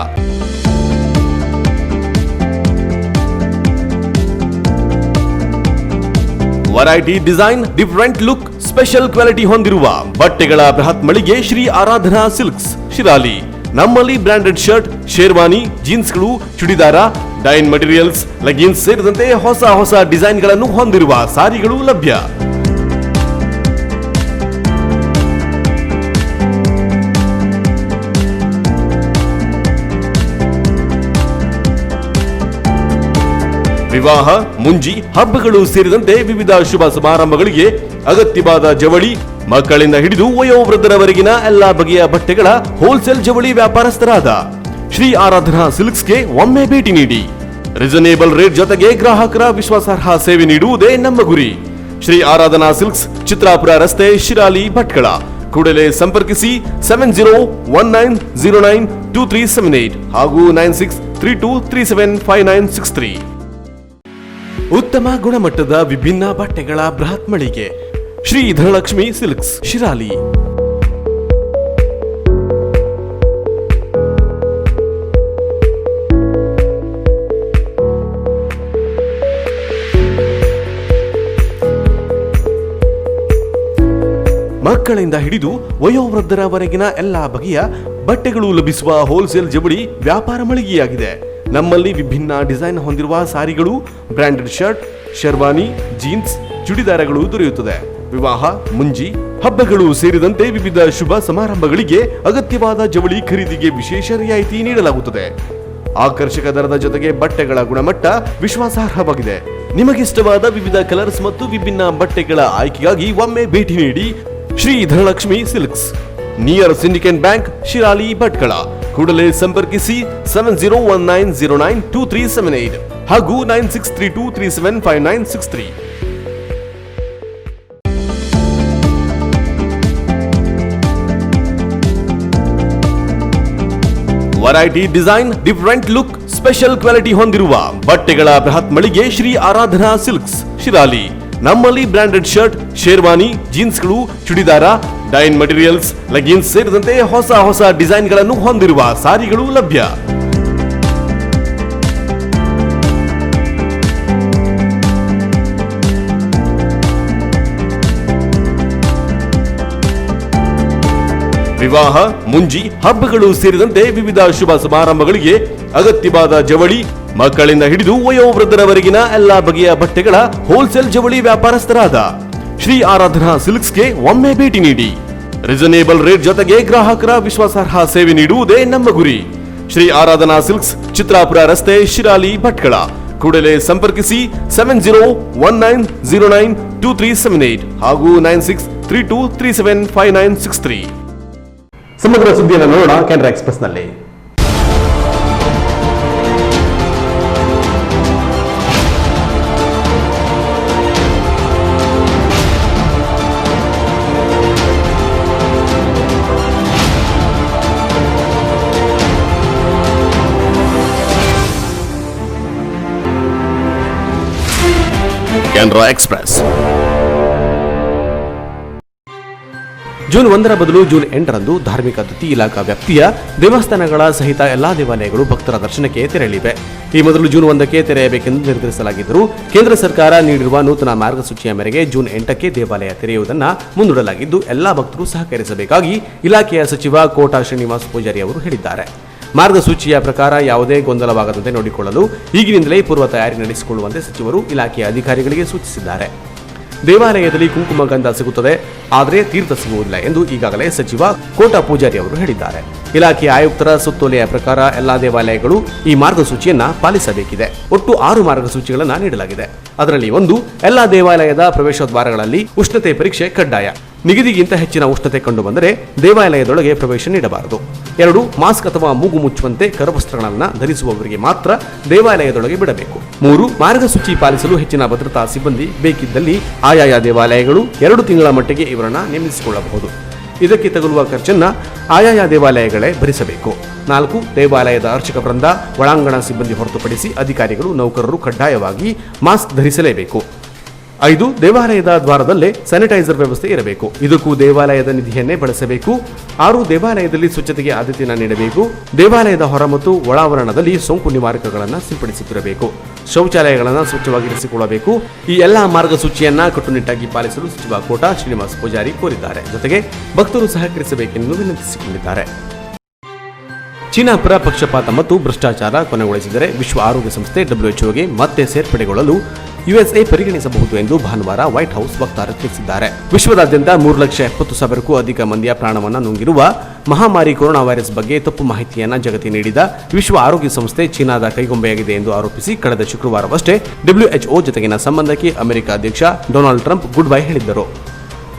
Variety design, different look, special quality ಹೊಂದಿರುವ ಬಟ್ಟೆಗಳ ಬೃಹತ್ ಮಳಿಗೆ ಶ್ರೀ ಆರಾಧನಾ ಸಿಲ್ಕ್ಸ್, ಶಿರಾಲಿ. ನಮ್ಮಲ್ಲಿ ಬ್ರಾಂಡೆಡ್ ಶರ್ಟ್, ಶೇರ್ವಾನಿ, ಜೀನ್ಸ್ಗಳು, ಚುಡಿದಾರ, ಡೈನ್ ಮಟೀರಿಯಲ್ಸ್, ಲೆಗಿನ್ಸ್ ಸೇರಿದಂತೆ ಹೊಸ ಹೊಸ ಡಿಸೈನ್ಗಳನ್ನು ಹೊಂದಿರುವ ಸಾರಿಗಳು ಲಭ್ಯ. ವಿವಾಹ, ಮುಂಜಿ, ಹಬ್ಬಗಳು ಸೇರಿದಂತೆ ವಿವಿಧ ಶುಭ ಸಮಾರಂಭಗಳಿಗೆ ಅಗತ್ಯವಾದ ಜವಳಿ, ಮಕ್ಕಳಿಂದ ಹಿಡಿದು ವಯೋವೃದ್ಧರವರೆಗಿನ ಎಲ್ಲಾ ಬಗೆಯ ಬಟ್ಟೆಗಳ ಹೋಲ್ಸೇಲ್ ಜವಳಿ ವ್ಯಾಪಾರಸ್ಥರಾದ ಶ್ರೀ ಆರಾಧನಾ ಸಿಲ್ಕ್ಸ್ಗೆ ಒಮ್ಮೆ ಭೇಟಿ ನೀಡಿ. ರೀಸನೇಬಲ್ ರೇಟ್ ಜೊತೆಗೆ ಗ್ರಾಹಕರ ವಿಶ್ವಾಸಾರ್ಹ ಸೇವೆ ನೀಡುವುದೇ ನಮ್ಮ ಗುರಿ. ಶ್ರೀ ಆರಾಧನಾ ಸಿಲ್ಕ್ಸ್, ಚಿತ್ರಾಪುರ ರಸ್ತೆ, ಶಿರಾಲಿ, ಭಟ್ಕಳ. ಕೂಡಲೇ ಸಂಪರ್ಕಿಸಿ 7019092378 ಹಾಗೂ 9632375963. ಉತ್ತಮ ಗುಣಮಟ್ಟದ ವಿಭಿನ್ನ ಬಟ್ಟೆಗಳ ಬೃಹತ್ ಮಳಿಗೆ ಶ್ರೀ ಧನಲಕ್ಷ್ಮಿ ಸಿಲ್ಕ್ಸ್, ಶಿರಾಲಿ. ಮಕ್ಕಳಿಂದ ಹಿಡಿದು ವಯೋವೃದ್ಧರವರೆಗಿನ ಎಲ್ಲಾ ಬಗೆಯ ಬಟ್ಟೆಗಳು ಲಭಿಸುವ ಹೋಲ್ಸೇಲ್ ಜವಳಿ ವ್ಯಾಪಾರ ಮಳಿಗೆಯಾಗಿದೆ. ನಮ್ಮಲ್ಲಿ ವಿಭಿನ್ನ ಡಿಸೈನ್ ಹೊಂದಿರುವ ಸಾರಿಗಳು, ಬ್ರಾಂಡೆಡ್ ಶರ್ಟ್, ಶೆರ್ವಾನಿ, ಜೀನ್ಸ್, ಚುಡಿದಾರಗಳು ದೊರೆಯುತ್ತದೆ. ವಿವಾಹ, ಮುಂಜಿ, ಹಬ್ಬಗಳು ಸೇರಿದಂತೆ ವಿವಿಧ ಶುಭ ಸಮಾರಂಭಗಳಿಗೆ ಅಗತ್ಯವಾದ ಜವಳಿ ಖರೀದಿಗೆ ವಿಶೇಷ ರಿಯಾಯಿತಿ ನೀಡಲಾಗುತ್ತದೆ. ಆಕರ್ಷಕ ದರದ ಜೊತೆಗೆ ಬಟ್ಟೆಗಳ ಗುಣಮಟ್ಟ ವಿಶ್ವಾಸಾರ್ಹವಾಗಿದೆ. ನಿಮಗಿಷ್ಟವಾದ ವಿವಿಧ ಕಲರ್ಸ್ ಮತ್ತು ವಿಭಿನ್ನ ಬಟ್ಟೆಗಳ ಆಯ್ಕೆಗಾಗಿ ಒಮ್ಮೆ ಭೇಟಿ ನೀಡಿ. Shri Dhanalakshmi silks, near Syndicate bank, Shirali, Bhatkal. ಕೂಡಲೇ ಸಂಪರ್ಕಿಸಿ 7019092378 ಹಾಗೂ 9632375963. Variety design, different look, special quality ಹೊಂದಿರುವ ಬಟ್ಟೆಗಳ ಬೃಹತ್ ಮಳಿಗೆ ಶ್ರೀ ಆರಾಧನಾ ಸಿಲ್ಕ್ಸ್, ಶಿರಾಲಿ. ನಮ್ಮಲ್ಲಿ ಬ್ರಾಂಡೆಡ್ ಶರ್ಟ್, ಶೇರ್ವಾನಿ, ಜೀನ್ಸ್ಗಳು, ಚುಡಿದಾರ, ಡೈನ್ ಮಟೀರಿಯಲ್ಸ್, ಲೆಗಿನ್ಸ್ ಸೇರಿದಂತೆ ಹೊಸ ಹೊಸ ಡಿಸೈನ್ಗಳನ್ನು ಹೊಂದಿರುವ ಸಾರಿಗಳು ಲಭ್ಯ. ವಿವಾಹ, ಮುಂಜಿ, ಹಬ್ಬಗಳು ಸೇರಿದಂತೆ ವಿವಿಧ ಶುಭ ಸಮಾರಂಭಗಳಿಗೆ ಅಗತ್ಯವಾದ ಜವಳಿ, ಮಕ್ಕಳಿಂದ ಹಿಡಿದು ವಯೋವೃದ್ಧರವರೆಗಿನ ಎಲ್ಲಾ ಬಗೆಯ ಬಟ್ಟೆಗಳ ಹೋಲ್ಸೇಲ್ ಜವಳಿ ವ್ಯಾಪಾರಸ್ಥರಾದ ಶ್ರೀ ಆರಾಧನಾ ಸಿಲ್ಕ್ಸ್ಗೆ ಒಮ್ಮೆ ಭೇಟಿ ನೀಡಿ. ರೀಸನೇಬಲ್ ರೇಟ್ ಜೊತೆಗೆ ಗ್ರಾಹಕರ ವಿಶ್ವಾಸಾರ್ಹ ಸೇವೆ ನೀಡುವುದೇ ನಮ್ಮ ಗುರಿ. ಶ್ರೀ ಆರಾಧನಾ ಸಿಲ್ಕ್ಸ್, ಚಿತ್ರಾಪುರ ರಸ್ತೆ, ಶಿರಾಲಿ, ಭಟ್ಕಳ. ಕೂಡಲೇ ಸಂಪರ್ಕಿಸಿ 7019092378 ಹಾಗೂ 9632375963. ಸಮಗ್ರ ಸುದ್ದಿಯನ್ನು ನೋಡೋಣ ಕೆನರಾ ಎಕ್ಸ್‌ಪ್ರೆಸ್ ನಲ್ಲಿ. ಕೆನರಾ ಎಕ್ಸ್‌ಪ್ರೆಸ್ ಜೂನ್ 1ರ ಬದಲು ಜೂನ್ 8ರಂದು ಧಾರ್ಮಿಕ ದತ್ತಿ ಇಲಾಖಾ ವ್ಯಾಪ್ತಿಯ ದೇವಸ್ಥಾನಗಳ ಸಹಿತ ಎಲ್ಲಾ ದೇವಾಲಯಗಳು ಭಕ್ತರ ದರ್ಶನಕ್ಕೆ ತೆರಳಿವೆ. ಈ ಮೊದಲು ಜೂನ್ 1ಕ್ಕೆ ತೆರೆಯಬೇಕೆಂದು ನಿರ್ಧರಿಸಲಾಗಿದ್ದರೂ ಕೇಂದ್ರ ಸರ್ಕಾರ ನೀಡಿರುವ ನೂತನ ಮಾರ್ಗಸೂಚಿಯ ಮೇರೆಗೆ ಜೂನ್ 8ಕ್ಕೆ ದೇವಾಲಯ ತೆರೆಯುವುದನ್ನು ಮುಂದೂಡಲಾಗಿದ್ದು ಎಲ್ಲಾ ಭಕ್ತರು ಸಹಕರಿಸಬೇಕಾಗಿ ಇಲಾಖೆಯ ಸಚಿವ ಕೋಟಾ ಶ್ರೀನಿವಾಸ ಪೂಜಾರಿ ಅವರು ಹೇಳಿದ್ದಾರೆ. ಮಾರ್ಗಸೂಚಿಯ ಪ್ರಕಾರ ಯಾವುದೇ ಗೊಂದಲವಾಗದಂತೆ ನೋಡಿಕೊಳ್ಳಲು ಈಗಿನಿಂದಲೇ ಪೂರ್ವ ತಯಾರಿ ನಡೆಸಿಕೊಳ್ಳುವಂತೆ ಸಚಿವರು ಇಲಾಖೆಯ ಅಧಿಕಾರಿಗಳಿಗೆ ಸೂಚಿಸಿದ್ದಾರೆ. ದೇವಾಲಯದಲ್ಲಿ ಕುಂಕುಮ ಗಂಧ ಸಿಗುತ್ತದೆ, ಆದರೆ ತೀರ್ಥ ಸಿಗುವುದಿಲ್ಲ ಎಂದು ಈಗಾಗಲೇ ಸಚಿವ ಕೋಟಾ ಪೂಜಾರಿ ಅವರು ಹೇಳಿದ್ದಾರೆ. ಇಲಾಖೆಯ ಆಯುಕ್ತರ ಸುತ್ತೋಲೆಯ ಪ್ರಕಾರ ಎಲ್ಲಾ ದೇವಾಲಯಗಳು ಈ ಮಾರ್ಗಸೂಚಿಯನ್ನ ಪಾಲಿಸಬೇಕಿದೆ. ಒಟ್ಟು 6 ಮಾರ್ಗಸೂಚಿಗಳನ್ನು ನೀಡಲಾಗಿದೆ. ಅದರಲ್ಲಿ 1, ಎಲ್ಲಾ ದೇವಾಲಯದ ಪ್ರವೇಶದ್ವಾರಗಳಲ್ಲಿ ಉಷ್ಣತೆ ಪರೀಕ್ಷೆ ಕಡ್ಡಾಯ. ನಿಗದಿಗಿಂತ ಹೆಚ್ಚಿನ ಉಷ್ಣತೆ ಕಂಡುಬಂದರೆ ದೇವಾಲಯದೊಳಗೆ ಪ್ರವೇಶ ನೀಡಬಾರದು. 2, ಮಾಸ್ಕ್ ಅಥವಾ ಮೂಗು ಮುಚ್ಚುವಂತೆ ಕರವಸ್ತ್ರಗಳನ್ನು ಧರಿಸುವವರಿಗೆ ಮಾತ್ರ ದೇವಾಲಯದೊಳಗೆ ಬಿಡಬೇಕು. 3, ಮಾರ್ಗಸೂಚಿ ಪಾಲಿಸಲು ಹೆಚ್ಚಿನ ಭದ್ರತಾ ಸಿಬ್ಬಂದಿ ಬೇಕಿದ್ದಲ್ಲಿ ಆಯಾಯ ದೇವಾಲಯಗಳು 2 ತಿಂಗಳ ಮಟ್ಟಿಗೆ ಇವರನ್ನು ನೇಮಿಸಿಕೊಳ್ಳಬಹುದು. ಇದಕ್ಕೆ ತಗುಲುವ ಖರ್ಚನ್ನ ಆಯಾಯ ದೇವಾಲಯಗಳೇ ಭರಿಸಬೇಕು. 4, ದೇವಾಲಯದ ಅರ್ಚಕ ವೃಂದ, ಒಳಾಂಗಣ ಸಿಬ್ಬಂದಿ ಹೊರತುಪಡಿಸಿ ಅಧಿಕಾರಿಗಳು, ನೌಕರರು ಕಡ್ಡಾಯವಾಗಿ ಮಾಸ್ಕ್ ಧರಿಸಲೇಬೇಕು. 5, ದೇವಾಲಯದ ದ್ವಾರದಲ್ಲೇ ಸ್ಯಾನಿಟೈಸರ್ ವ್ಯವಸ್ಥೆ ಇರಬೇಕು. ಇದಕ್ಕೂ ದೇವಾಲಯದ ನಿಧಿಯನ್ನೇ ಬಳಸಬೇಕು. 6, ದೇವಾಲಯದಲ್ಲಿ ಸ್ವಚ್ಛತೆಗೆ ಆದ್ಯತೆಯನ್ನು ನೀಡಬೇಕು. ದೇವಾಲಯದ ಹೊರ ಮತ್ತು ಒಳಾವರಣದಲ್ಲಿ ಸೋಂಕು ನಿವಾರಕಗಳನ್ನು ಸಿಂಪಡಿಸುತ್ತಿರಬೇಕು. ಶೌಚಾಲಯಗಳನ್ನು ಸ್ವಚ್ಛವಾಗಿರಿಸಿಕೊಳ್ಳಬೇಕು. ಈ ಎಲ್ಲಾ ಮಾರ್ಗಸೂಚಿಯನ್ನ ಕಟ್ಟುನಿಟ್ಟಾಗಿ ಪಾಲಿಸಲು ಸಚಿವ ಕೋಟಾ ಶ್ರೀನಿವಾಸ ಪೂಜಾರಿ ಕೋರಿದ್ದಾರೆ. ಜೊತೆಗೆ ಭಕ್ತರು ಸಹಕರಿಸಬೇಕೆಂದು ವಿನಂತಿಸಿಕೊಂಡಿದ್ದಾರೆ. ಚೀನಾ ಪರ ಪಕ್ಷಪಾತ ಮತ್ತು ಭ್ರಷ್ಟಾಚಾರ ಕೊನೆಗೊಳಿಸಿದರೆ ವಿಶ್ವ ಆರೋಗ್ಯ ಸಂಸ್ಥೆ WHOಗೆ ಮತ್ತೆ ಸೇರ್ಪಡೆಗೊಳ್ಳಲು USA ಪರಿಗಣಿಸಬಹುದು ಎಂದು ಭಾನುವಾರ ವೈಟ್ ಹೌಸ್ ವಕ್ತಾರ ತಿಳಿಸಿದ್ದಾರೆ. ವಿಶ್ವದಾದ್ಯಂತ 3,70,000ಕ್ಕೂ ಅಧಿಕ ಮಂದಿಯ ಪ್ರಾಣವನ್ನು ನುಂಗಿರುವ ಮಹಾಮಾರಿ ಕೊರೋನಾ ವೈರಸ್ ಬಗ್ಗೆ ತಪ್ಪು ಮಾಹಿತಿಯನ್ನು ಜಗತ್ತಿಗೆ ನೀಡಿದ ವಿಶ್ವ ಆರೋಗ್ಯ ಸಂಸ್ಥೆ ಚೀನಾದ ಕೈಗೊಂಬೆಯಾಗಿದೆ ಎಂದು ಆರೋಪಿಸಿ ಕಳೆದ ಶುಕ್ರವಾರವಷ್ಟೇ WHO ಜೊತೆಗಿನ ಸಂಬಂಧಕ್ಕೆ ಅಮೆರಿಕ ಅಧ್ಯಕ್ಷ ಡೊನಾಲ್ಡ್ ಟ್ರಂಪ್ ಗುಡ್ ಬೈ ಹೇಳಿದ್ದರು.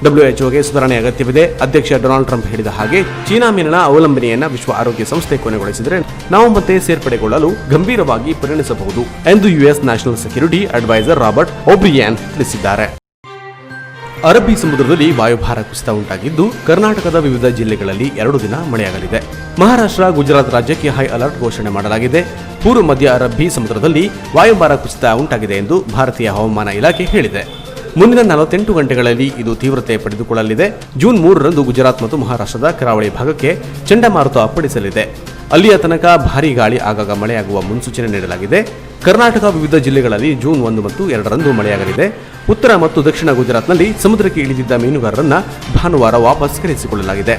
WHOಗೆ ಸುಧಾರಣೆ ಅಗತ್ಯವಿದೆ. ಅಧ್ಯಕ್ಷ ಡೊನಾಲ್ಡ್ ಟ್ರಂಪ್ ಹೇಳಿದ ಹಾಗೆ ಚೀನಾ ಮೇಲಿನ ಅವಲಂಬನೆಯನ್ನು ವಿಶ್ವ ಆರೋಗ್ಯ ಸಂಸ್ಥೆ ಕೊನೆಗೊಳಿಸಿದರೆ ನಾವು ಮತ್ತೆ ಸೇರ್ಪಡೆಗೊಳ್ಳಲು ಗಂಭೀರವಾಗಿ ಪರಿಗಣಿಸಬಹುದು ಎಂದು US national security adviser Robert O'Brien ತಿಳಿಸಿದ್ದಾರೆ. ಅರಬ್ಬಿ ಸಮುದ್ರದಲ್ಲಿ ವಾಯುಭಾರ ಕುಸಿತ ಉಂಟಾಗಿದ್ದು ಕರ್ನಾಟಕದ ವಿವಿಧ ಜಿಲ್ಲೆಗಳಲ್ಲಿ 2 ದಿನ ಮಳೆಯಾಗಲಿದೆ. ಮಹಾರಾಷ್ಟ್ರ, ಗುಜರಾತ್ ರಾಜ್ಯಕ್ಕೆ ಹೈ ಅಲರ್ಟ್ ಘೋಷಣೆ ಮಾಡಲಾಗಿದೆ. ಪೂರ್ವ ಮಧ್ಯ ಅರಬ್ಬಿ ಸಮುದ್ರದಲ್ಲಿ ವಾಯುಭಾರ ಕುಸಿತ ಉಂಟಾಗಿದೆ ಎಂದು ಭಾರತೀಯ ಹವಾಮಾನ ಇಲಾಖೆ ಹೇಳಿದೆ. ಮುಂದಿನ 48 ಗಂಟೆಗಳಲ್ಲಿ ಇದು ತೀವ್ರತೆ ಪಡೆದುಕೊಳ್ಳಲಿದೆ. ಜೂನ್ 3ರಂದು ಗುಜರಾತ್ ಮತ್ತು ಮಹಾರಾಷ್ಟ್ರದ ಕರಾವಳಿ ಭಾಗಕ್ಕೆ ಚಂಡಮಾರುತ ಅಪ್ಪಳಿಸಲಿದೆ. ಅಲ್ಲಿಯ ತನಕ ಭಾರೀ ಗಾಳಿ ಆಗಾಗ ಮಳೆಯಾಗುವ ಮುನ್ಸೂಚನೆ ನೀಡಲಾಗಿದೆ. ಕರ್ನಾಟಕ ವಿವಿಧ ಜಿಲ್ಲೆಗಳಲ್ಲಿ ಜೂನ್ 1 ಮತ್ತು 2ರಂದು ಮಳೆಯಾಗಲಿದೆ. ಉತ್ತರ ಮತ್ತು ದಕ್ಷಿಣ ಗುಜರಾತ್ನಲ್ಲಿ ಸಮುದ್ರಕ್ಕೆ ಇಳಿದಿದ್ದ ಮೀನುಗಾರರನ್ನ ಭಾನುವಾರ ವಾಪಸ್ ಕರೆಸಿಕೊಳ್ಳಲಾಗಿದೆ.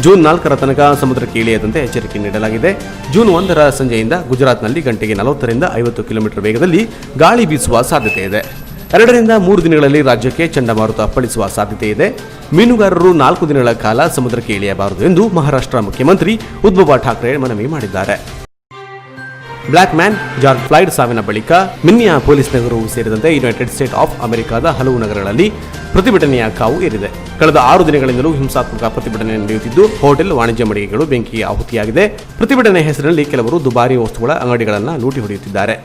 ಜೂನ್ 4ರ ತನಕ ಸಮುದ್ರಕ್ಕೆ ಇಳಿಯದಂತೆ ಎಚ್ಚರಿಕೆ ನೀಡಲಾಗಿದೆ. ಜೂನ್ 1ರ ಸಂಜೆಯಿಂದ ಗುಜರಾತ್ನಲ್ಲಿ ಗಂಟೆಗೆ 40ರಿಂದ 50 ಕಿಲೋಮೀಟರ್ ವೇಗದಲ್ಲಿ ಗಾಳಿ ಬೀಸುವ ಸಾಧ್ಯತೆ ಇದೆ. 2 ರಿಂದ 3 ದಿನಗಳಲ್ಲಿ ರಾಜ್ಯಕ್ಕೆ ಚಂಡಮಾರುತ ಅಪ್ಪಳಿಸುವ ಸಾಧ್ಯತೆ ಇದೆ. ಮೀನುಗಾರರು 4 ದಿನಗಳ ಕಾಲ ಸಮುದ್ರಕ್ಕೆ ಇಳಿಯಬಾರದು ಎಂದು ಮಹಾರಾಷ್ಟ್ರ ಮುಖ್ಯಮಂತ್ರಿ ಉದ್ಧವ್ ಠಾಕ್ರೆ ಮನವಿ ಮಾಡಿದ್ದಾರೆ. ಬ್ಲ್ಯಾಕ್ ಮ್ಯಾನ್ ಜಾರ್ಜ್ ಫ್ಲಾಯ್ಡ್ ಸಾವಿನ ಬಳಿಕ ಮಿನ್ನಿಯಾಪೋಲಿಸ್ ನಗರವು ಸೇರಿದಂತೆ ಯುನೈಟೆಡ್ ಸ್ಟೇಟ್ಸ್ ಆಫ್ ಅಮೆರಿಕಾದ ಹಲವು ನಗರಗಳಲ್ಲಿ ಪ್ರತಿಭಟನೆಯ ಕಾವು ಏರಿದೆ. ಕಳೆದ 6 ದಿನಗಳಿಂದಲೂ ಹಿಂಸಾತ್ಮಕ ಪ್ರತಿಭಟನೆ ನಡೆಯುತ್ತಿದ್ದು ಹೋಟೆಲ್, ವಾಣಿಜ್ಯ ಮಳಿಗೆಗಳು ಬೆಂಕಿಗೆ ಆಹುತಿಯಾಗಿದೆ. ಪ್ರತಿಭಟನೆ ಹೆಸರಿನಲ್ಲಿ ಕೆಲವರು ದುಬಾರಿ ವಸ್ತುಗಳ ಅಂಗಡಿಗಳನ್ನು ಲೂಟಿ ಹೊಡೆಯುತ್ತಿದ್ದಾರೆ.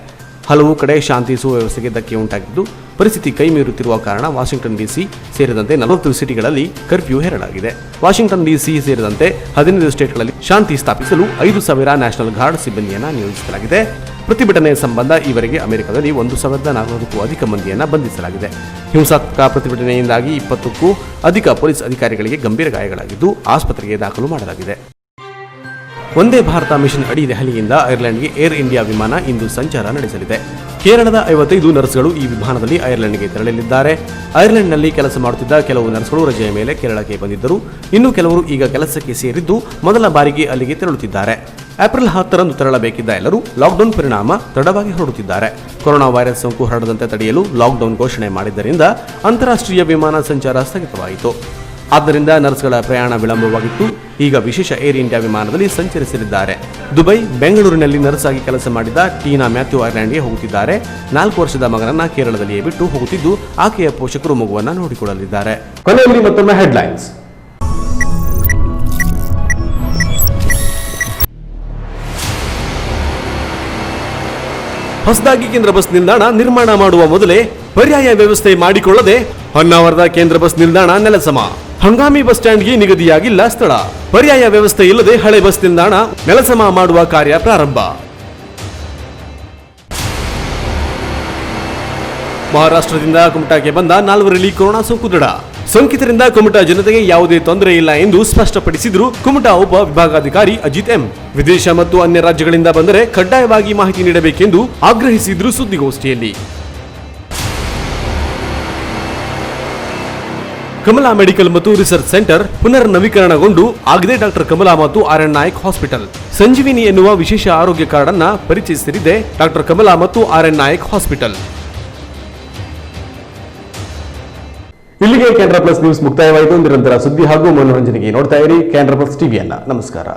ಹಲವು ಕಡೆ ಶಾಂತಿ ಸುವ್ಯವಸ್ಥೆಗೆ ಧಕ್ಕೆ ಉಂಟಾಗಿದ್ದು ಪರಿಸ್ಥಿತಿ ಕೈ ಮೀರುತ್ತಿರುವ ಕಾರಣ ವಾಷಿಂಗ್ಟನ್ DC ಸೇರಿದಂತೆ 40 ಸಿಟಿಗಳಲ್ಲಿ ಕರ್ಫ್ಯೂ ಹೇರಲಾಗಿದೆ. ವಾಷಿಂಗ್ಟನ್ DC ಸೇರಿದಂತೆ 15 ಸ್ಟೇಟ್ಗಳಲ್ಲಿ ಶಾಂತಿ ಸ್ಥಾಪಿಸಲು 5,000 ನ್ಯಾಷನಲ್ ಗಾರ್ಡ್ ಸಿಬ್ಬಂದಿಯನ್ನು ನಿಯೋಜಿಸಲಾಗಿದೆ. ಪ್ರತಿಭಟನೆ ಸಂಬಂಧ ಈವರೆಗೆ ಅಮೆರಿಕದಲ್ಲಿ 1,400ಕ್ಕೂ ಅಧಿಕ ಮಂದಿಯನ್ನು ಬಂಧಿಸಲಾಗಿದೆ. ಹಿಂಸಾತ್ಮಕ ಪ್ರತಿಭಟನೆಯಿಂದಾಗಿ 20ಕ್ಕೂ ಅಧಿಕ ಪೊಲೀಸ್ ಅಧಿಕಾರಿಗಳಿಗೆ ಗಂಭೀರ ಗಾಯಗಳಾಗಿದ್ದು ಆಸ್ಪತ್ರೆಗೆ ದಾಖಲು ಮಾಡಲಾಗಿದೆ. ಒಂದೇ ಭಾರತ ಮಿಷನ್ ಅಡಿ ದೆಹಲಿಯಿಂದ ಐರ್ಲೆಂಡ್ಗೆ ಏರ್ ಇಂಡಿಯಾ ವಿಮಾನ ಇಂದು ಸಂಚಾರ ನಡೆಸಲಿದೆ. ಕೇರಳದ 55 ನರ್ಸ್ಗಳು ಈ ವಿಮಾನದಲ್ಲಿ ಐರ್ಲೆಂಡ್ಗೆ ತೆರಳಲಿದ್ದಾರೆ. ಐರ್ಲೆಂಡ್ನಲ್ಲಿ ಕೆಲಸ ಮಾಡುತ್ತಿದ್ದ ಕೆಲವು ನರ್ಸ್ಗಳು ರಜೆಯ ಮೇಲೆ ಕೇರಳಕ್ಕೆ ಬಂದಿದ್ದರು. ಇನ್ನು ಕೆಲವರು ಈಗ ಕೆಲಸಕ್ಕೆ ಸೇರಿದ್ದು ಮೊದಲ ಬಾರಿಗೆ ಅಲ್ಲಿಗೆ ತೆರಳುತ್ತಿದ್ದಾರೆ. ಏಪ್ರಿಲ್ 10ರಂದು ತೆರಳಬೇಕಿದ್ದ ಎಲ್ಲರೂ ಲಾಕ್ಡೌನ್ ಪರಿಣಾಮ ತಡವಾಗಿ ಹೊರಡುತ್ತಿದ್ದಾರೆ. ಕೊರೋನಾ ವೈರಸ್ ಸೋಂಕು ಹರಡದಂತೆ ತಡೆಯಲು ಲಾಕ್ಡೌನ್ ಘೋಷಣೆ ಮಾಡಿದ್ದರಿಂದ ಅಂತಾರಾಷ್ಟ್ರೀಯ ವಿಮಾನ ಸಂಚಾರ ಸ್ಥಗಿತವಾಯಿತು. ಆದ್ದರಿಂದ ನರ್ಸ್ಗಳ ಪ್ರಯಾಣ ವಿಳಂಬವಾಗಿತ್ತು. ಈಗ ವಿಶೇಷ ಏರ್ ಇಂಡಿಯಾ ವಿಮಾನದಲ್ಲಿ ಸಂಚರಿಸಲಿದ್ದಾರೆ. ದುಬೈ, ಬೆಂಗಳೂರಿನಲ್ಲಿ ನರ್ಸ್ ಆಗಿ ಕೆಲಸ ಮಾಡಿದ ಟೀನಾ ಮ್ಯಾಥ್ಯೂ ಐರ್ಲೆಂಡ್ಗೆ ಹೋಗುತ್ತಿದ್ದಾರೆ. 4 ವರ್ಷದ ಮಗನನ್ನ ಕೇರಳದಲ್ಲಿಯೇ ಬಿಟ್ಟು ಹೋಗುತ್ತಿದ್ದು ಆಕೆಯ ಪೋಷಕರು ಮಗುವನ್ನ ನೋಡಿಕೊಳ್ಳಲಿದ್ದಾರೆ. ಕೊನೆಯಲ್ಲಿ ಮತ್ತೊಮ್ಮೆ ಹೆಡ್ಲೈನ್ಸ್. ಹೊಸದಾಗಿ ಕೇಂದ್ರ ಬಸ್ ನಿಲ್ದಾಣ ನಿರ್ಮಾಣ ಮಾಡುವ ಮೊದಲೇ ಪರ್ಯಾಯ ವ್ಯವಸ್ಥೆ ಮಾಡಿಕೊಳ್ಳದೆ ಹೊನ್ನಾವರದ ಕೇಂದ್ರ ಬಸ್ ನಿಲ್ದಾಣ ನೆಲಸಮ. ಹಂಗಾಮಿ ಬಸ್ ಸ್ಟ್ಯಾಂಡ್ಗೆ ನಿಗದಿಯಾಗಿಲ್ಲ ಸ್ಥಳ. ಪರ್ಯಾಯ ವ್ಯವಸ್ಥೆ ಇಲ್ಲದೆ ಹಳೆ ಬಸ್ ನಿಲ್ದಾಣ ನೆಲಸಮ ಮಾಡುವ ಕಾರ್ಯ ಪ್ರಾರಂಭ. ಮಹಾರಾಷ್ಟ್ರದಿಂದ ಕುಮಟಾಕ್ಕೆ ಬಂದ 4ರಲ್ಲಿ ಕೊರೋನಾ ಸೋಂಕು ದೃಢ. ಸೋಂಕಿತರಿಂದ ಕುಮಟಾ ಜನತೆಗೆ ಯಾವುದೇ ತೊಂದರೆ ಇಲ್ಲ ಎಂದು ಸ್ಪಷ್ಟಪಡಿಸಿದರು ಕುಮಟಾ ಉಪ ವಿಭಾಗಾಧಿಕಾರಿ ಅಜಿತ್ ಎಂ. ವಿದೇಶ ಮತ್ತು ಅನ್ಯ ರಾಜ್ಯಗಳಿಂದ ಬಂದರೆ ಕಡ್ಡಾಯವಾಗಿ ಮಾಹಿತಿ ನೀಡಬೇಕೆಂದು ಆಗ್ರಹಿಸಿದ್ರು ಸುದ್ದಿಗೋಷ್ಠಿಯಲ್ಲಿ. ಕಮಲಾ ಮೆಡಿಕಲ್ ಮತ್ತು ರಿಸರ್ಚ್ ಸೆಂಟರ್ ಪುನರ್ ನವೀಕರಣಗೊಂಡು ಆಗದೆ ಡಾಕ್ಟರ್ ಕಮಲಾ ಮತ್ತು ಆರ್.ಎನ್. ನಾಯಕ್ ಹಾಸ್ಪಿಟಲ್. ಸಂಜೀವಿನಿ ಎನ್ನುವ ವಿಶೇಷ ಆರೋಗ್ಯ ಕಾರ್ಡ್ ಅನ್ನ ಪರಿಚಯಿಸಿದೆ ಡಾಕ್ಟರ್ ಕಮಲಾ ಮತ್ತು ಆರ್.ಎನ್. ನಾಯಕ್ ಹಾಸ್ಪಿಟಲ್. ಇಲ್ಲಿಗೆ ಕ್ಯಾನ್ರಾ ಪ್ಲಸ್ ನ್ಯೂಸ್ ಮುಕ್ತಾಯವಾಯಿತು. ನಿರಂತರ ಸುದ್ದಿ ಹಾಗೂ ಮನೋರಂಜನೆಗೆ ನೋಡ್ತಾ ಇರಿ ಕ್ಯಾನ್ರಾ ಪ್ಲಸ್ ಟಿವಿಯನ್ನ. ನಮಸ್ಕಾರ.